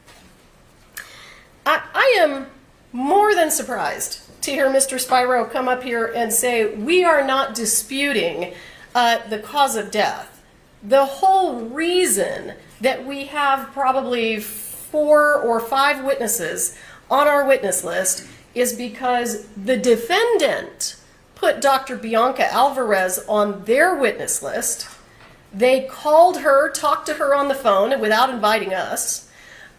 I am more than surprised to hear Mr. Spiro come up here and say, we are not disputing the cause of death. The whole reason that we have probably 4 or 5 witnesses on our witness list is because the defendant put Dr. Bianca Alvarez on their witness list. They called her, talked to her on the phone without inviting us.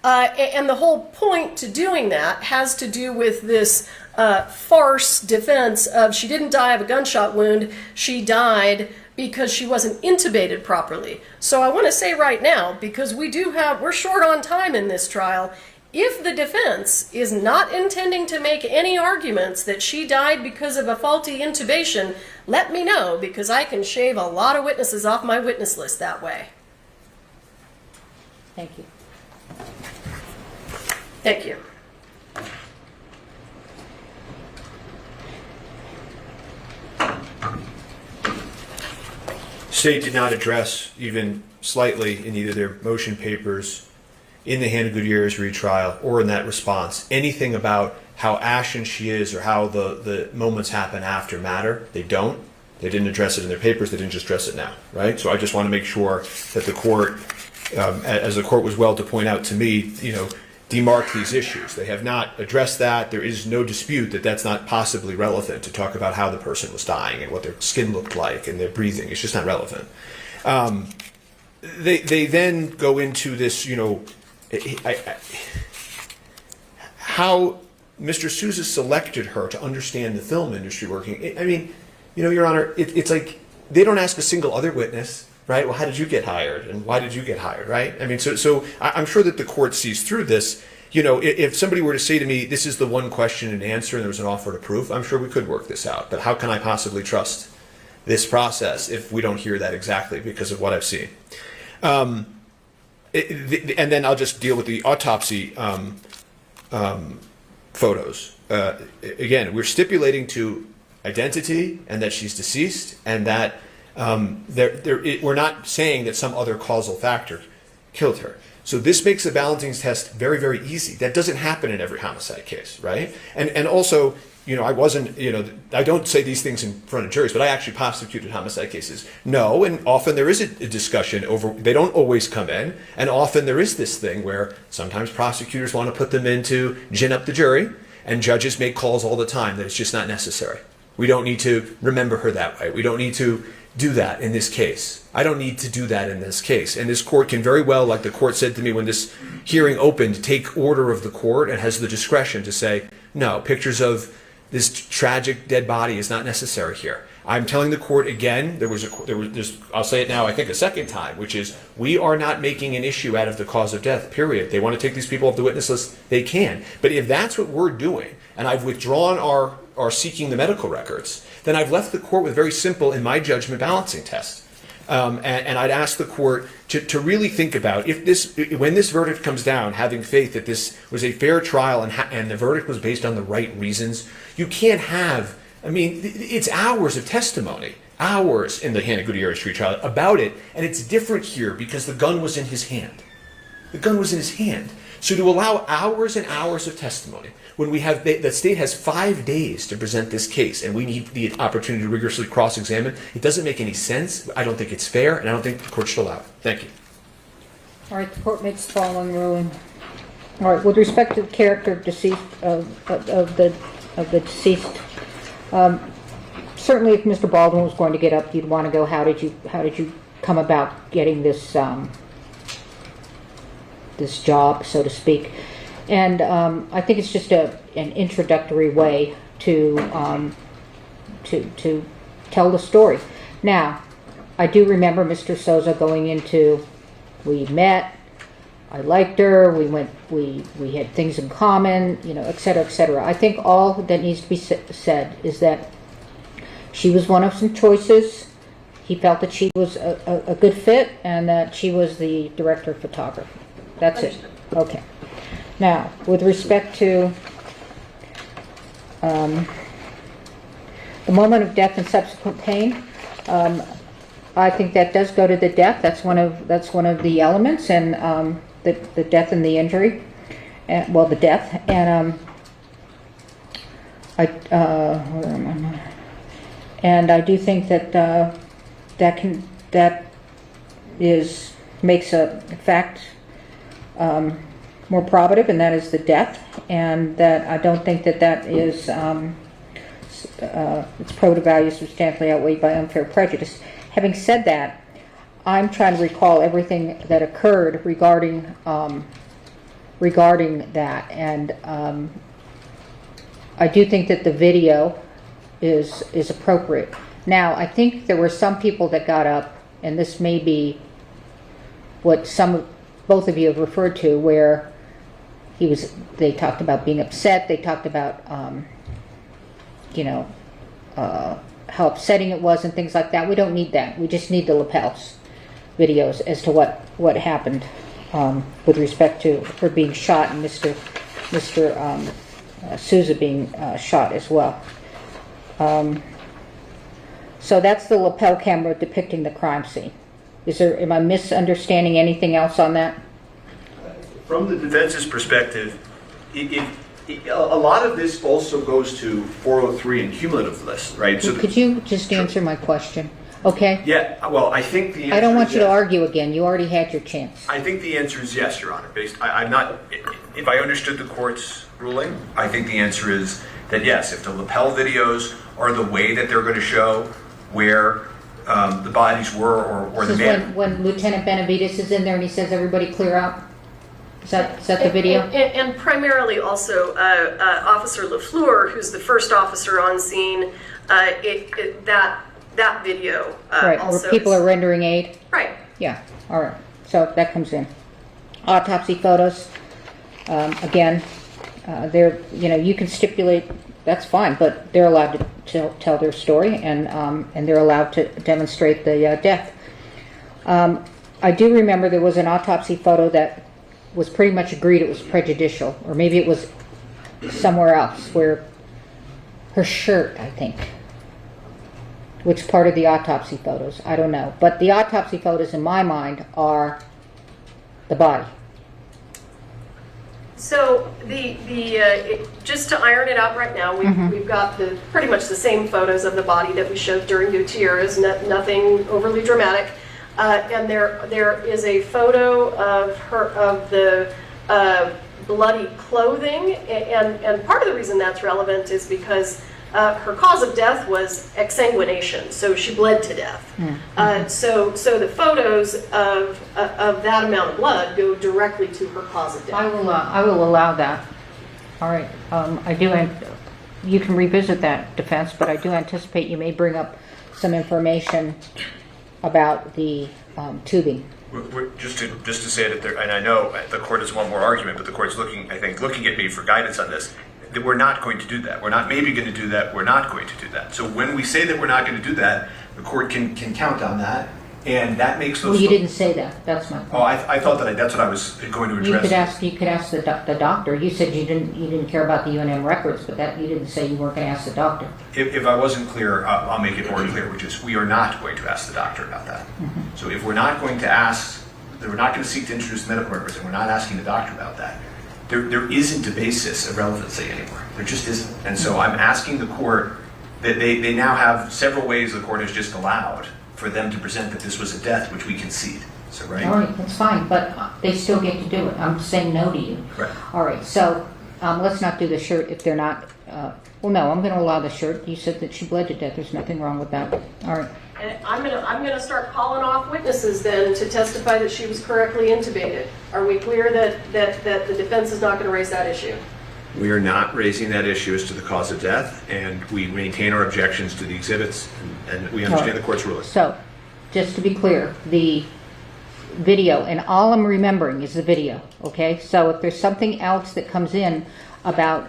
And the whole point to doing that has to do with this farce defense of she didn't die of a gunshot wound, she died because she wasn't intubated properly. So I want to say right now, because we're short on time in this trial, if the defense is not intending to make any arguments that she died because of a faulty intubation, let me know, because I can shave a lot of witnesses off my witness list that way. Thank you. Thank you. State did not address even slightly in either their motion papers, in the Hannah Gutierrez retrial, or in that response, anything about how ashen she is or how the moments happen after matter. They don't. They didn't address it in their papers. They didn't just address it now, right? So I just want to make sure that the court, as the court was well to point out to me, demark these issues. They have not addressed that. There is no dispute that that's not possibly relevant to talk about how the person was dying and what their skin looked like and their breathing. It's just not relevant. They then go into this, how Mr. Sousa selected her to understand the film industry working. I mean, Your Honor, it's like they don't ask a single other witness, right? Well, how did you get hired, and why did you get hired, right? I mean, so I'm sure that the court sees through this. If somebody were to say to me, this is the one question and answer, and there was an offer to proof, I'm sure we could work this out. But how can I possibly trust this process if we don't hear that exactly because of what I've seen? And then I'll just deal with the autopsy photos. Again, we're stipulating to identity and that she's deceased, and that we're not saying that some other causal factor killed her. So this makes the balancing test very, very easy. That doesn't happen in every homicide case, right? And also, I don't say these things in front of juries, but I actually prosecuted homicide cases. No, and often there is a discussion over, they don't always come in, and often there is this thing where sometimes prosecutors want to put them in to gin up the jury, and judges make calls all the time that it's just not necessary. We don't need to remember her that way. We don't need to do that in this case. I don't need to do that in this case. And this court can very well, like the court said to me when this hearing opened, take order of the court and has the discretion to say, no, pictures of this tragic dead body is not necessary here. I'm telling the court again, I'll say it now, I think a second time, which is we are not making an issue out of the cause of death, period. They want to take these people off the witness list, they can. But if that's what we're doing, and I've withdrawn our seeking the medical records, then I've left the court with very simple, in my judgment, balancing test. And I'd ask the court to really think about when this verdict comes down, having faith that this was a fair trial and the verdict was based on the right reasons. You can't have, it's hours of testimony, hours in the Hannah Gutierrez street trial about it, and it's different here because the gun was in his hand. The gun was in his hand. So to allow hours and hours of testimony, when we have, the state has 5 days to present this case, and we need the opportunity to rigorously cross-examine, it doesn't make any sense. I don't think it's fair, and I don't think the court should allow it. Thank you. All right, the court makes the following ruling. All right, with respect to the character of deceased of the deceased, certainly if Mr. Baldwin was going to get up, you'd want to go, how did you come about getting this this job, so to speak? And I think it's just an introductory way to tell the story. Now, I do remember Mr. Sousa going into, we met, I liked her, we had things in common, et cetera, et cetera. I think all that needs to be said is that she was one of some choices. He felt that she was a good fit and that she was the director of photography. That's it. Okay. Now, with respect to the moment of death and subsequent pain, I think that does go to the death. That's one of the elements, and the death and the injury, the death, and I do think that that makes a fact more probative, and that is the death, and that I don't think that is its probative value substantially outweighed by unfair prejudice. Having said that, I'm trying to recall everything that occurred regarding that, and I do think that the video is appropriate. Now, I think there were some people that got up, and this may be what both of you have referred to, where they talked about being upset, they talked about how upsetting it was and things like that. We don't need that. We just need the lapels videos as to what happened with respect to her being shot and Mr. Sousa being shot as well. So that's the lapel camera depicting the crime scene. Am I misunderstanding anything else on that? From the defense's perspective, if a lot of this also goes to 403 and cumulative list, right? So Could you just answer my question? Okay? yeah, well, I think the answer I don't want is you to yes. argue again. You already had your chance. I think the answer is yes, Your Honor. I'm not, if I understood the court's ruling, I think the answer is that yes, if the lapel videos are the way that they're going to show where the bodies were or the This is man. when Lieutenant Benavides is in there and he says, everybody clear out? Is that the video? And primarily also Officer LaFleur, who's the first officer on scene, that video Right, also. where people are rendering aid? Right. Yeah, all right. So that comes in. Autopsy photos, again, they're, you can stipulate, that's fine, but they're allowed to tell their story and they're allowed to demonstrate the death. I do remember there was an autopsy photo that was pretty much agreed it was prejudicial, or maybe it was somewhere else where her shirt, I think. Which part of the autopsy photos? I don't know. But the autopsy photos in my mind are the body. So just to iron it out right now, we've got pretty much the same photos of the body that we showed during Gutierrez, nothing overly dramatic. And there is a photo of the bloody clothing, and part of the reason that's relevant is because her cause of death was exsanguination, so she bled to death. So the photos of that amount of blood go directly to her cause of death. I will allow that. All right. You can revisit that defense, but I do anticipate you may bring up some information about the tubing. Just to say that and I know the court has one more argument, but the court's looking at me for guidance on this. That we're not going to do that. We're not maybe going to do that. We're not going to do that. So when we say that we're not going to do that, the court can count on that, and that makes those. Well, you didn't say that. That's my point. Oh, I thought that's what I was going to address. You could ask the doctor. You said you didn't care about the UNM records, but that you didn't say you weren't going to ask the doctor. If I wasn't clear, I'll make it more clear, which is we are not going to ask the doctor about that. So if we're not going to ask, we're not going to seek to introduce medical records, and we're not asking the doctor about that. There isn't a basis of relevancy anymore. There just isn't. And so I'm asking the court that they now have several ways the court has just allowed for them to present that this was a death, which we concede. So, right? All right, that's fine, but they still get to do it. I'm saying no to you. Right. All right, so let's not do the shirt if they're not. Well, no, I'm going to allow the shirt. You said that she bled to death. There's nothing wrong with that. All right. And I'm gonna start calling off witnesses then to testify that she was correctly intubated. Are we clear that the defense is not going to raise that issue? We are not raising that issue as to the cause of death, and we maintain our objections to the exhibits, and we understand the court's ruling. So, just to be clear, the video, and all I'm remembering is the video, okay? So if there's something else that comes in about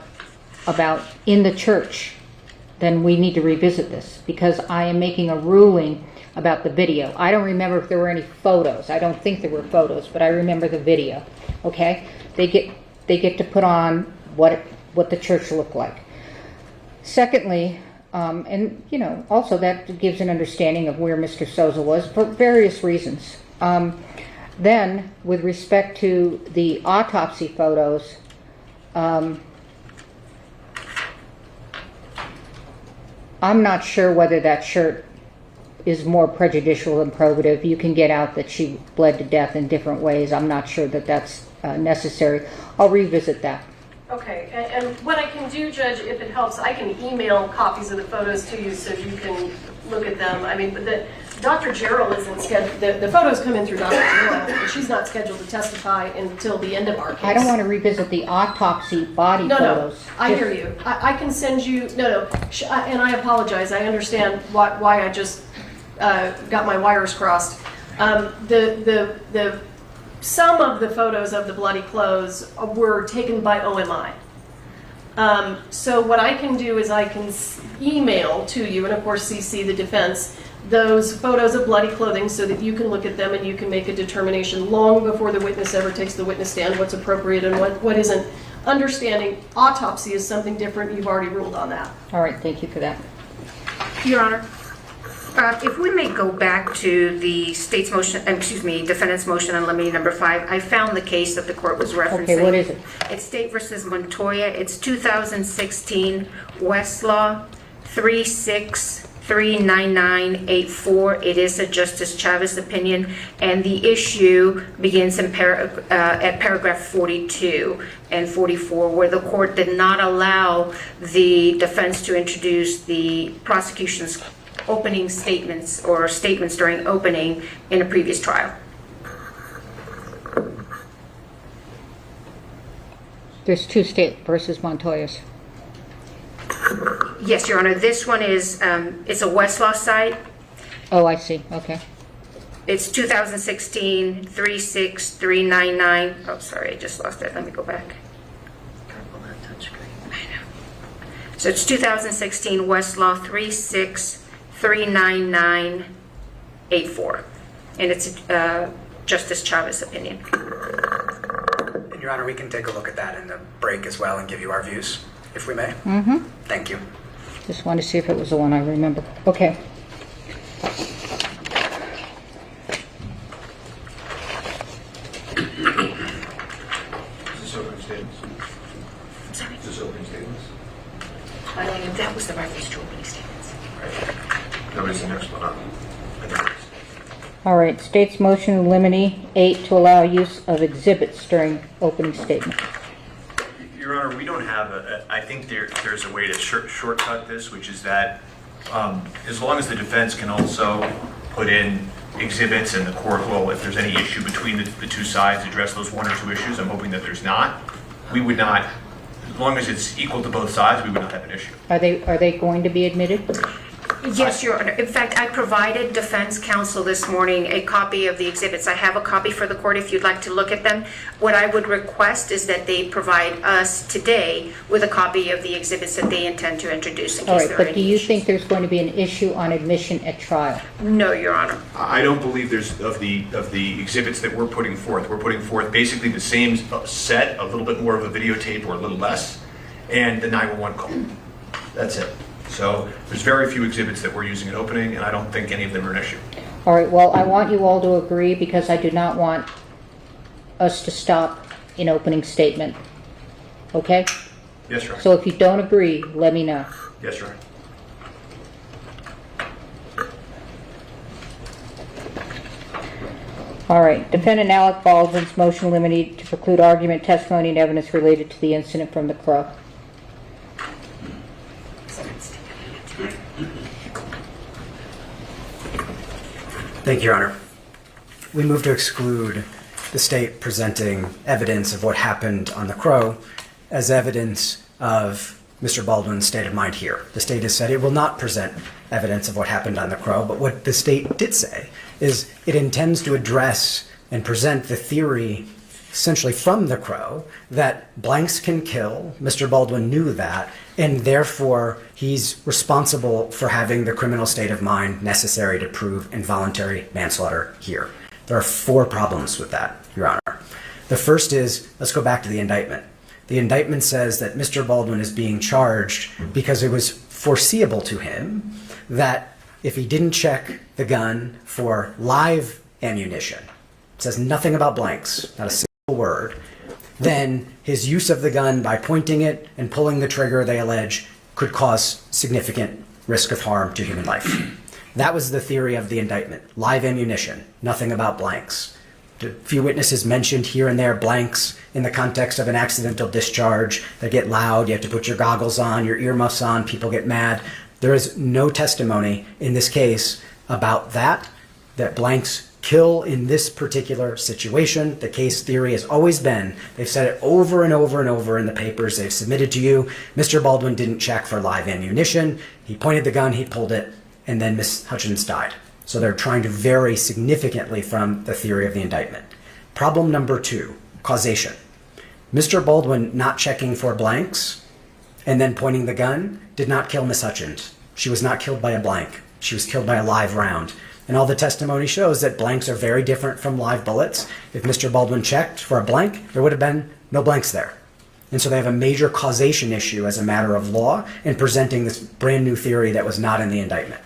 in the church, then we need to revisit this, because I am making a ruling about the video. I don't remember if there were any photos. I don't think there were photos, but I remember the video, okay? They get to put on what the church looked like. Secondly, and also that gives an understanding of where Mr. Souza was for various reasons. Then, with respect to the autopsy photos, I'm not sure whether that shirt is more prejudicial than probative. You can get out that she bled to death in different ways. I'm not sure that that's necessary. I'll revisit that. Okay, and what I can do, Judge, if it helps, I can email copies of the photos to you so you can look at them. I mean, but Dr. Gerald isn't scheduled, the photos come in through Dr. Gerald, and she's not scheduled to testify until the end of our case. I don't want to revisit the autopsy body photos. No, I hear you. I can send you, and I apologize, I understand why I just got my wires crossed. Some of the photos of the bloody clothes were taken by OMI. So what I can do is I can email to you, and of course CC the defense, those photos of bloody clothing so that you can look at them and you can make a determination long before the witness ever takes the witness stand, what's appropriate and what isn't. Understanding autopsy is something different, you've already ruled on that. All right, thank you for that. Your Honor. If we may go back to the state's motion, defendant's motion on limine number 5, I found the case that the court was referencing. Okay, what is it? It's State versus Montoya. It's 2016 Westlaw 36-39984. It is a Justice Chavez opinion, and the issue begins in at paragraph 42 and 44, where the court did not allow the defense to introduce the prosecution's opening statements or statements during opening in a previous trial. There's two State versus Montoya's. Yes, Your Honor. This one is it's a Westlaw site. Oh, I see. Okay. It's 2016 36399. Oh, sorry, I just lost it. Let me go back. So it's 2016 Westlaw 36-39984, and it's Justice Chavez opinion. And Your Honor, we can take a look at that in the break as well and give you our views, if we may. Mm-hmm. Thank you. Just wanted to see if it was the one I remember. Okay. Is this opening statements? Sorry. Is this opening statements? That was the reference to opening statements. Nobody's the next one up. All right. State's motion in limine 8 to allow use of exhibits during opening statement. Your Honor, we don't have I think there's a way to shortcut this, which is that as long as the defense can also put in exhibits and the court will, if there's any issue between the two sides, address those one or two issues. I'm hoping that there's not. We would not, as long as it's equal to both sides, we would not have an issue. Are they going to be admitted? Yes, Your Honor. In fact, I provided defense counsel this morning a copy of the exhibits. I have a copy for the court if you'd like to look at them. What I would request is that they provide us today with a copy of the exhibits that they intend to introduce in All case right. there are But do any you issues. think there's going to be an issue on admission at trial? No, Your Honor. I don't believe there's of the exhibits that we're putting forth. We're putting forth basically the same set, a little bit more of a videotape or a little less, and the 911 call. That's it. So there's very few exhibits that we're using in opening, and I don't think any of them are an issue. All right. Well, I want you all to agree because I do not want us to stop in opening statement. Okay? Yes, Your Honor. So if you don't agree, let me know. Yes, Your Honor. All right. Defendant Alec Baldwin's motion in limine to preclude argument, testimony, and evidence related to the incident from the Crow. Thank you, Your Honor. We move to exclude the state presenting evidence of what happened on the Crow as evidence of Mr. Baldwin's state of mind here. The state has said it will not present evidence of what happened on the Crow, but what the state did say is it intends to address and present the theory essentially from the Crow that blanks can kill. Mr. Baldwin knew that, and therefore he's responsible for having the criminal state of mind necessary to prove involuntary manslaughter here. There are 4 problems with that, Your Honor. The first is, let's go back to the indictment. The indictment says that Mr. Baldwin is being charged because it was foreseeable to him that if he didn't check the gun for live ammunition, it says nothing about blanks, not a single word, then his use of the gun by pointing it and pulling the trigger, they allege, could cause significant risk of harm to human life. That was the theory of the indictment. Live ammunition, nothing about blanks. A few witnesses mentioned here and there blanks in the context of an accidental discharge. They get loud, you have to put your goggles on, your earmuffs on, people get mad. There is no testimony in this case about that blanks kill in this particular situation. The case theory has always been, they've said it over and over and over in the papers they've submitted to you, Mr. Baldwin didn't check for live ammunition, he pointed the gun, he pulled it, and then Miss Hutchins died. So they're trying to vary significantly from the theory of the indictment. Problem number 2, causation. Mr. Baldwin not checking for blanks and then pointing the gun did not kill Miss Hutchins. She was not killed by a blank. She was killed by a live round. And all the testimony shows that blanks are very different from live bullets. If Mr. Baldwin checked for a blank, there would have been no blanks there. And so they have a major causation issue as a matter of law in presenting this brand new theory that was not in the indictment.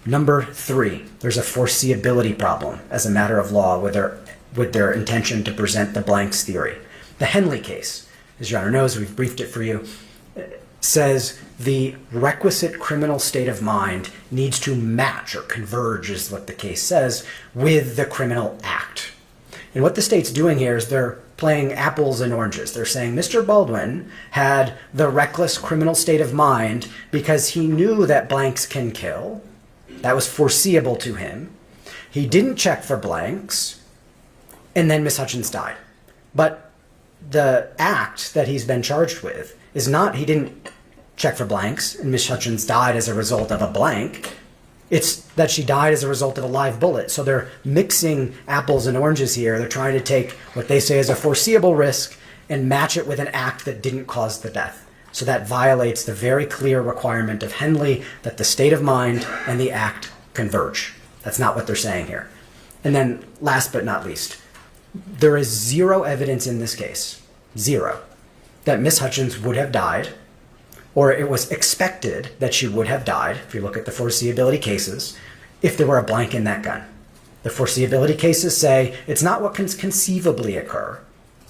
Number 3, there's a foreseeability problem as a matter of law with their intention to present the blanks theory. The Henley case, as Your Honor knows, we've briefed it for you, says the requisite criminal state of mind needs to match or converge, is what the case says, with the criminal act. And what the state's doing here is they're playing apples and oranges. They're saying Mr. Baldwin had the reckless criminal state of mind because he knew that blanks can kill. That was foreseeable to him. He didn't check for blanks, and then Miss Hutchins died. But the act that he's been charged with is not, he didn't check for blanks and Miss Hutchins died as a result of a blank. It's that she died as a result of a live bullet. So they're mixing apples and oranges here. They're trying to take what they say is a foreseeable risk and match it with an act that didn't cause the death. So that violates the very clear requirement of Henley that the state of mind and the act converge. That's not what they're saying here. And then last but not least, there is zero evidence in this case, zero, that Miss Hutchins would have died, or it was expected that she would have died, if you look at the foreseeability cases, if there were a blank in that gun. The foreseeability cases say it's not what can conceivably occur.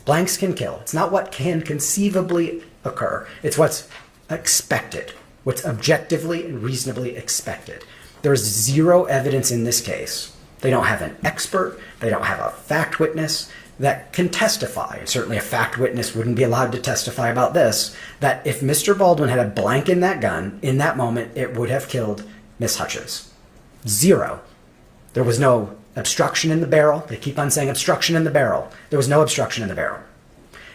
Blanks can kill. It's not what can conceivably occur. It's what's expected, what's objectively and reasonably expected. There's zero evidence in this case. They don't have an expert. They don't have a fact witness that can testify. Certainly a fact witness wouldn't be allowed to testify about this, that if Mr. Baldwin had a blank in that gun, in that moment, it would have killed Miss Hutchins. Zero. There was no obstruction in the barrel. They keep on saying obstruction in the barrel. There was no obstruction in the barrel.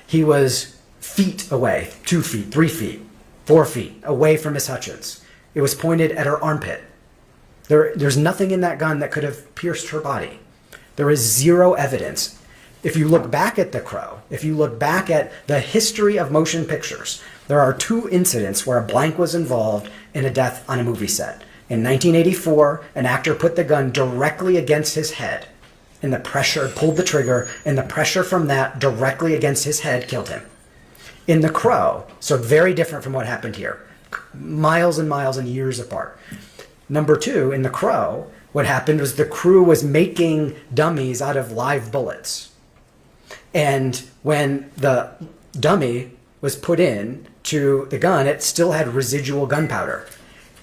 He was feet away, 2 feet, 3 feet, 4 feet away from Miss Hutchins. It was pointed at her armpit. There's nothing in that gun that could have pierced her body. There is zero evidence. If you look back at The Crow, if you look back at the history of motion pictures, there are 2 incidents where a blank was involved in a death on a movie set. In 1984, an actor put the gun directly against his head, and the pressure pulled the trigger, and the pressure from that directly against his head killed him. In The Crow, so very different from what happened here, miles and miles and years apart. Number 2, in The Crow, what happened was the crew was making dummies out of live bullets. And when the dummy was put in to the gun, it still had residual gunpowder.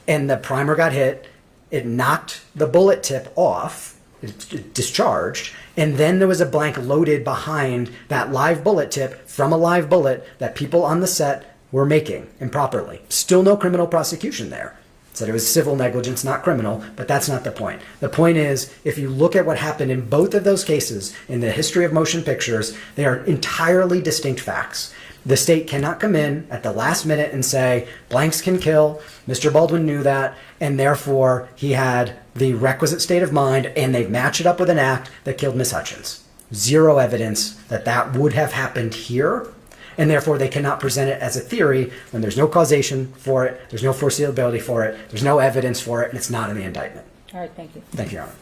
And the primer got hit, it knocked the bullet tip off, it discharged, and then there was a blank loaded behind that live bullet tip from a live bullet that people on the set were making improperly. Still no criminal prosecution there. Said it was civil negligence, not criminal, but that's not the point. The point is, if you look at what happened in both of those cases in the history of motion pictures, they are entirely distinct facts. The state cannot come in at the last minute and say, blanks can kill, Mr. Baldwin knew that, and therefore he had the requisite state of mind, and they match it up with an act that killed Miss Hutchins. Zero evidence that that would have happened here, and therefore they cannot present it as a theory when there's no causation for it, there's no foreseeability for it, there's no evidence for it, and it's not in the indictment. All right, thank you. Thank you, Your Honor.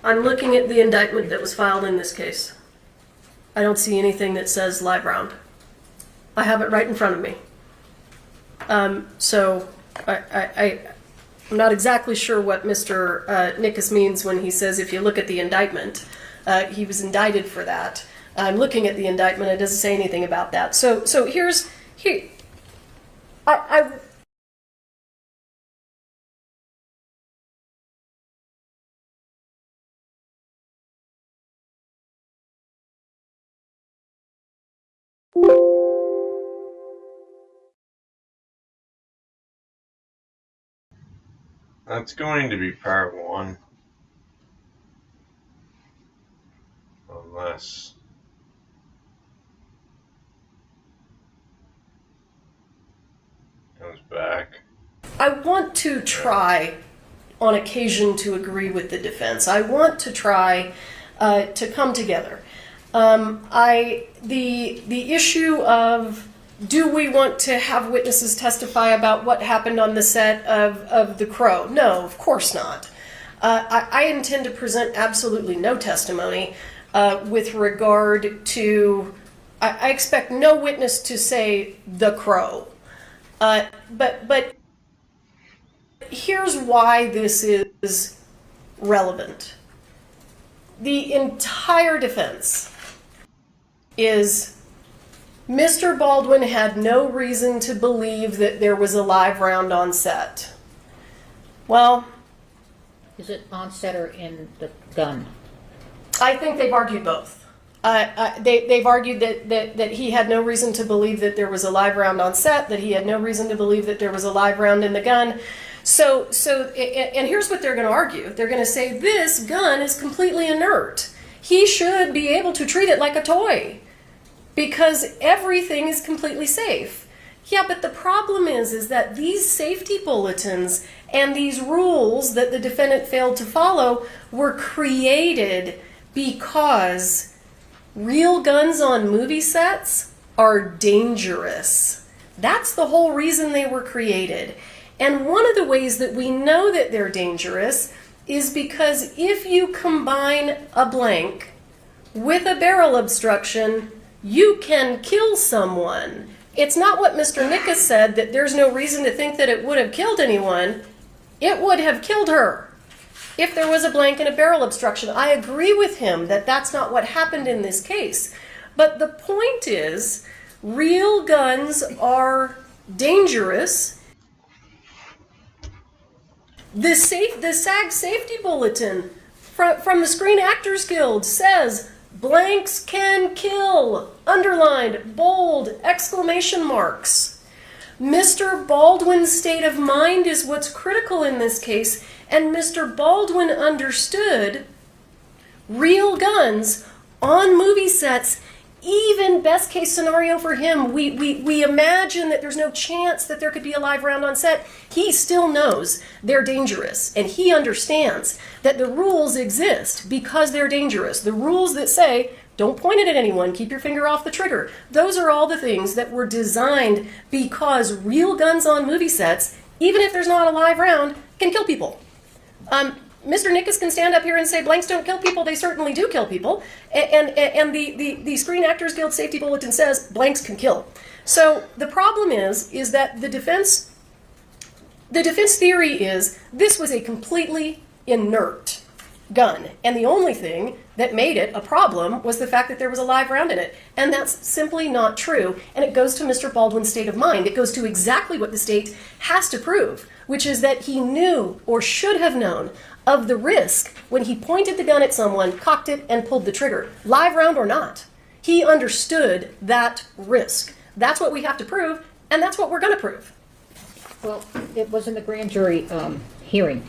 I'm looking at the indictment that was filed in this case. I don't see anything that says live round. I have it right in front of me. So I'm not exactly sure what Mr. Nickus means when he says if you look at the indictment, he was indicted for that. I'm looking at the indictment, it doesn't say anything about that. So That's going to be part 1. Unless it comes back. I want to try on occasion to agree with the defense. I want to try to come together. The issue of do we want to have witnesses testify about what happened on the set of The Crow? No, of course not. I intend to present absolutely no testimony. with regard to, I expect no witness to say the crow. But here's why this is relevant. The entire defense is Mr. Baldwin had no reason to believe that there was a live round on set. Well, Is it on set or in the gun? I think they've argued both. They've argued that he had no reason to believe that there was a live round on set, that he had no reason to believe that there was a live round in the gun. And here's what they're going to argue. They're going to say this gun is completely inert. He should be able to treat it like a toy because everything is completely safe. Yeah, but the problem is that these safety bulletins and these rules that the defendant failed to follow were created because real guns on movie sets are dangerous. That's the whole reason they were created. And one of the ways that we know that they're dangerous is because if you combine a blank with a barrel obstruction, you can kill someone. It's not what Mr. Nickus said, that there's no reason to think that it would have killed anyone. It would have killed her if there was a blank and a barrel obstruction. I agree with him that that's not what happened in this case. But the point is, real guns are dangerous. The SAG safety bulletin from the Screen Actors Guild says blanks can kill, underlined, bold, exclamation marks. Mr. Baldwin's state of mind is what's critical in this case, and Mr. Baldwin understood real guns on movie sets. Even best case scenario for him, we imagine that there's no chance that there could be a live round on set. He still knows they're dangerous, and he understands that the rules exist because they're dangerous. The rules that say, don't point it at anyone, keep your finger off the trigger. Those are all the things that were designed because real guns on movie sets, even if there's not a live round, can kill people. Mr. Nickus can stand up here and say blanks don't kill people. They certainly do kill people. And the Screen Actors Guild Safety Bulletin says blanks can kill. So the problem is that the defense theory is this was a completely inert gun. And the only thing that made it a problem was the fact that there was a live round in it. And that's simply not true. And it goes to Mr. Baldwin's state of mind. It goes to exactly what the state has to prove, which is that he knew or should have known of the risk when he pointed the gun at someone, cocked it, and pulled the trigger, live round or not. He understood that risk. That's what we have to prove, and that's what we're going to prove. Well, it was in the grand jury hearing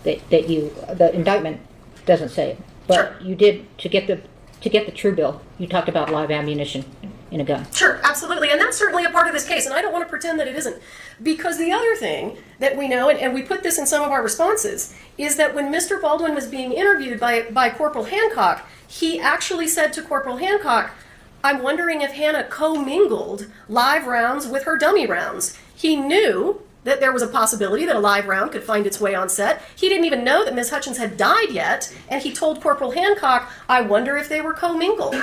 that the indictment doesn't say it, but Sure. you did to get the true bill. You talked about live ammunition in a gun. Sure, absolutely, and that's certainly a part of this case, and I don't want to pretend that it isn't. Because the other thing that we know, and we put this in some of our responses, is that when Mr. Baldwin was being interviewed by Corporal Hancock, he actually said to Corporal Hancock, I'm wondering if Hannah commingled live rounds with her dummy rounds. He knew that there was a possibility that a live round could find its way on set. He didn't even know that Ms. Hutchins had died yet, and he told Corporal Hancock, I wonder if they were commingled.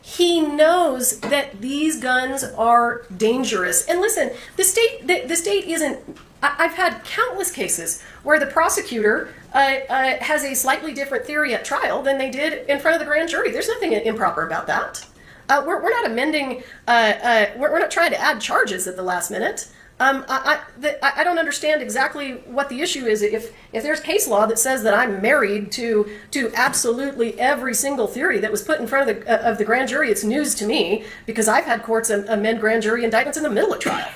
He knows that these guns are dangerous. And listen, the state isn't, I've had countless cases where the prosecutor has a slightly different theory at trial than they did in front of the grand jury. There's nothing improper about that. We're not amending, we're not trying to add charges at the last minute. I don't understand exactly what the issue is. If there's case law that says that I'm married to absolutely every single theory that was put in front of the grand jury, it's news to me because I've had courts amend grand jury indictments in the middle of trial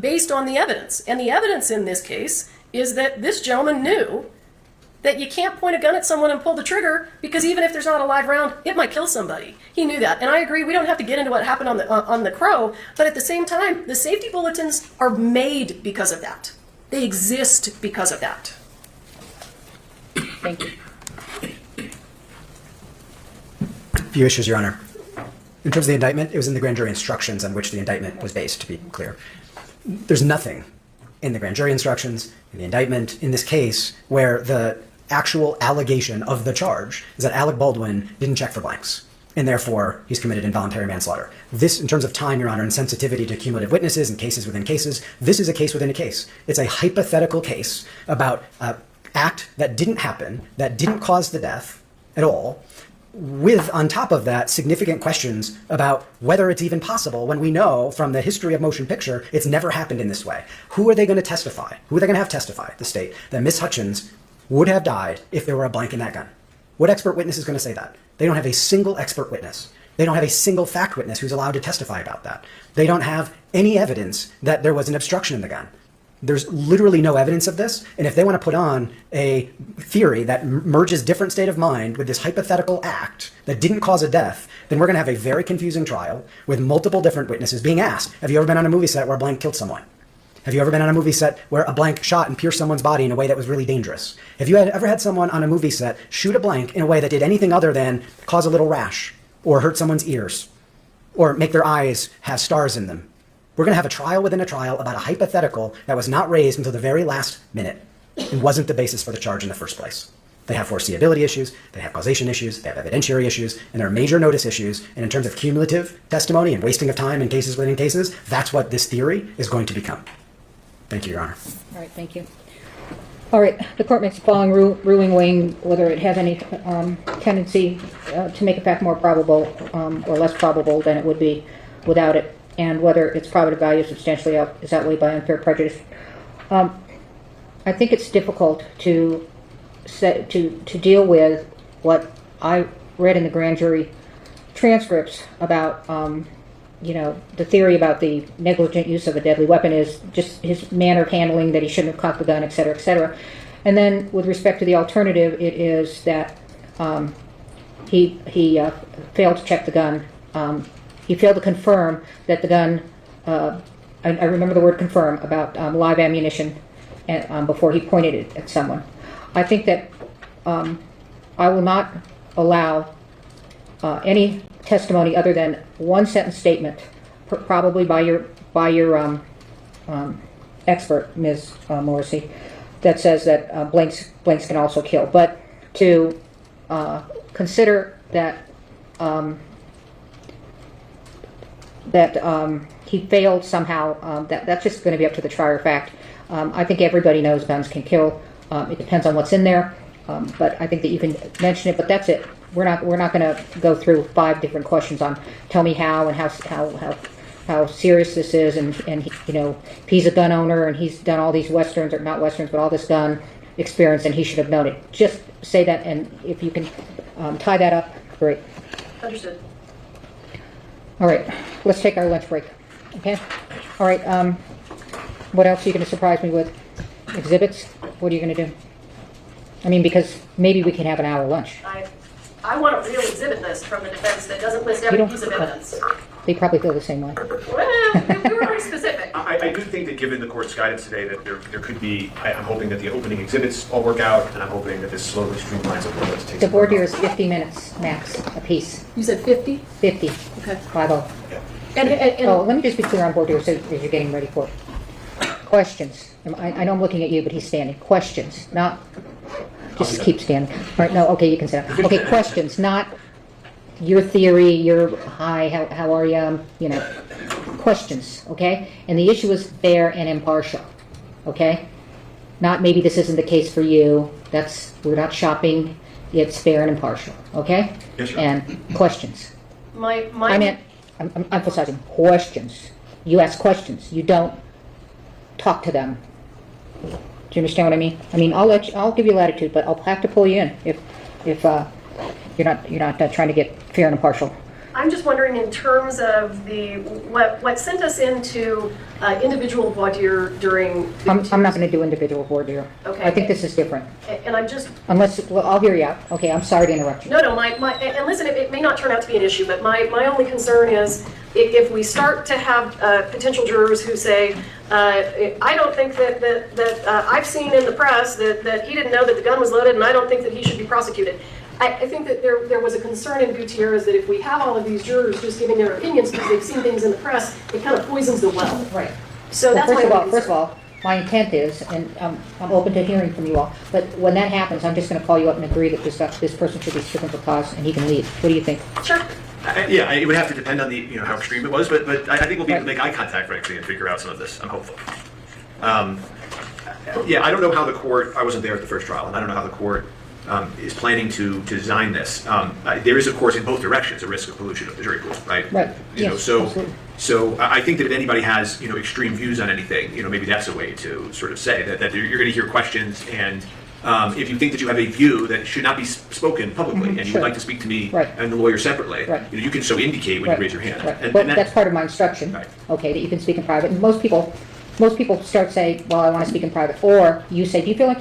based on the evidence. And the evidence in this case is that this gentleman knew that you can't point a gun at someone and pull the trigger because even if there's not a live round, it might kill somebody. He knew that. And I agree, we don't have to get into what happened on the Crow, but at the same time, the safety bulletins are made because of that. They exist because of that. Thank you. A few issues, Your Honor. In terms of the indictment, it was in the grand jury instructions on which the indictment was based, to be clear. There's nothing in the grand jury instructions, in the indictment, in this case, where the actual allegation of the charge is that Alec Baldwin didn't check for blanks, and therefore he's committed involuntary manslaughter. This, in terms of time, Your Honor, and sensitivity to cumulative witnesses and cases within cases, this is a case within a case. It's a hypothetical case about an act that didn't happen, that didn't cause the death at all, with, on top of that, significant questions about whether it's even possible when we know from the history of motion picture it's never happened in this way. Who are they going to testify? Who are they going to have testify, the state, that Miss Hutchins would have died if there were a blank in that gun? What expert witness is going to say that? They don't have a single expert witness. They don't have a single fact witness who's allowed to testify about that. They don't have any evidence that there was an obstruction in the gun. There's literally no evidence of this, and if they want to put on a theory that merges different state of mind with this hypothetical act that didn't cause a death, then we're going to have a very confusing trial with multiple different witnesses being asked, have you ever been on a movie set where a blank killed someone? Have you ever been on a movie set where a blank shot and pierced someone's body in a way that was really dangerous? Have you ever had someone on a movie set shoot a blank in a way that did anything other than cause a little rash, or hurt someone's ears, or make their eyes have stars in them? We're going to have a trial within a trial about a hypothetical that was not raised until the very last minute and wasn't the basis for the charge in the first place. They have foreseeability issues, they have causation issues, they have evidentiary issues, and there are major notice issues. And in terms of cumulative testimony and wasting of time in cases within cases, that's what this theory is going to become. Thank you, Your Honor. All right, thank you. All right, the court makes the following ruling weighing whether it has any tendency to make a fact more probable or less probable than it would be without it, and whether its probative value substantially is outweighed by unfair prejudice. I think it's difficult to deal with what I read in the grand jury transcripts about, the theory about the negligent use of a deadly weapon is just his manner of handling, that he shouldn't have cocked the gun, et cetera, et cetera. And then with respect to the alternative, it is that he failed to check the gun. He failed to confirm that the gun, I remember the word confirm, about live ammunition before he pointed it at someone. I think that I will not allow any testimony other than one sentence statement, probably by your expert, Ms. Morrissey, that says that blanks can also kill. But to consider that he failed somehow, that's just going to be up to the trier of fact. I think everybody knows guns can kill. It depends on what's in there, but I think that you can mention it. But that's it. We're not going to go through 5 different questions on tell me how and how serious this is, and if he's a gun owner and he's done all these westerns, or not westerns, but all this gun experience, and he should have known it. Just say that, and if you can tie that up, great. Understood. All right, let's take our lunch break. Okay. All right. What else are you going to surprise me with? Exhibits? What are you going to do? I mean, because maybe we can have an hour lunch. I want a real exhibit list from the defense that doesn't list every piece of evidence. They probably feel the same way. Well, we were very specific. I do think that given the court's guidance today that there could be, I'm hoping that the opening exhibits all work out, and I'm hoping that this slowly streamlines up. The board here is 50 minutes max a piece. You said 50? 50. Okay. 50. And oh, let me just be clear on board here, so as you're getting ready for it. Questions. I know I'm looking at you, but he's standing. Questions, not just keep standing. All right, no, okay, you can sit down. Okay, questions, not your theory, your hi, how are you, questions, okay? And the issue is fair and impartial, okay? Not maybe this isn't the case for you. We're not shopping. It's fair and impartial, okay? Yes, sir. And questions. I'm emphasizing questions. You ask questions. You don't talk to them. Do you understand what I mean? I mean, I'll give you latitude, but I'll have to pull you in if you're not trying to get fair and impartial. I'm just wondering, in terms of what sent us into individual voir dire during. I'm not going to do individual voir dire. Okay. I think this is different. And I'm just. I'll hear you out. Okay, I'm sorry to interrupt you. No, and listen, it may not turn out to be an issue, but my only concern is if we start to have potential jurors who say, I don't think that I've seen in the press that he didn't know that the gun was loaded, and I don't think that he should be prosecuted. I think that there was a concern in Gutierrez that if we have all of these jurors just giving their opinions because they've seen things in the press, it kind of poisons the well. Right. So that's first of all, my intent is, and I'm open to hearing from you all, but when that happens, I'm just gonna call you up and agree that this person should be stricken for cause and he can leave. What do you think? Sure. Yeah, it would have to depend on the, how extreme it was, but I think we'll be able to make eye contact, frankly, and figure out some of this. I'm hopeful. Yeah, I don't know how the court, I wasn't there at the first trial, and I don't know how the court is planning to design this. There is, of course, in both directions, a risk of pollution of the jury pool, right? Right, You know, yes, so, absolutely. so I think that if anybody has, extreme views on anything, maybe that's a way to sort of say that you're going to hear questions, and if you think that you have a view that should not be spoken publicly, and you sure. would like to speak to me Right. and the lawyer separately, Right. you can so indicate when Right, you raise your hand. right. And, Well, and that- that's part of my instruction, Right. okay, that you can speak in private. And most people start saying, well, I want to speak in private. Or you say, do you feel like you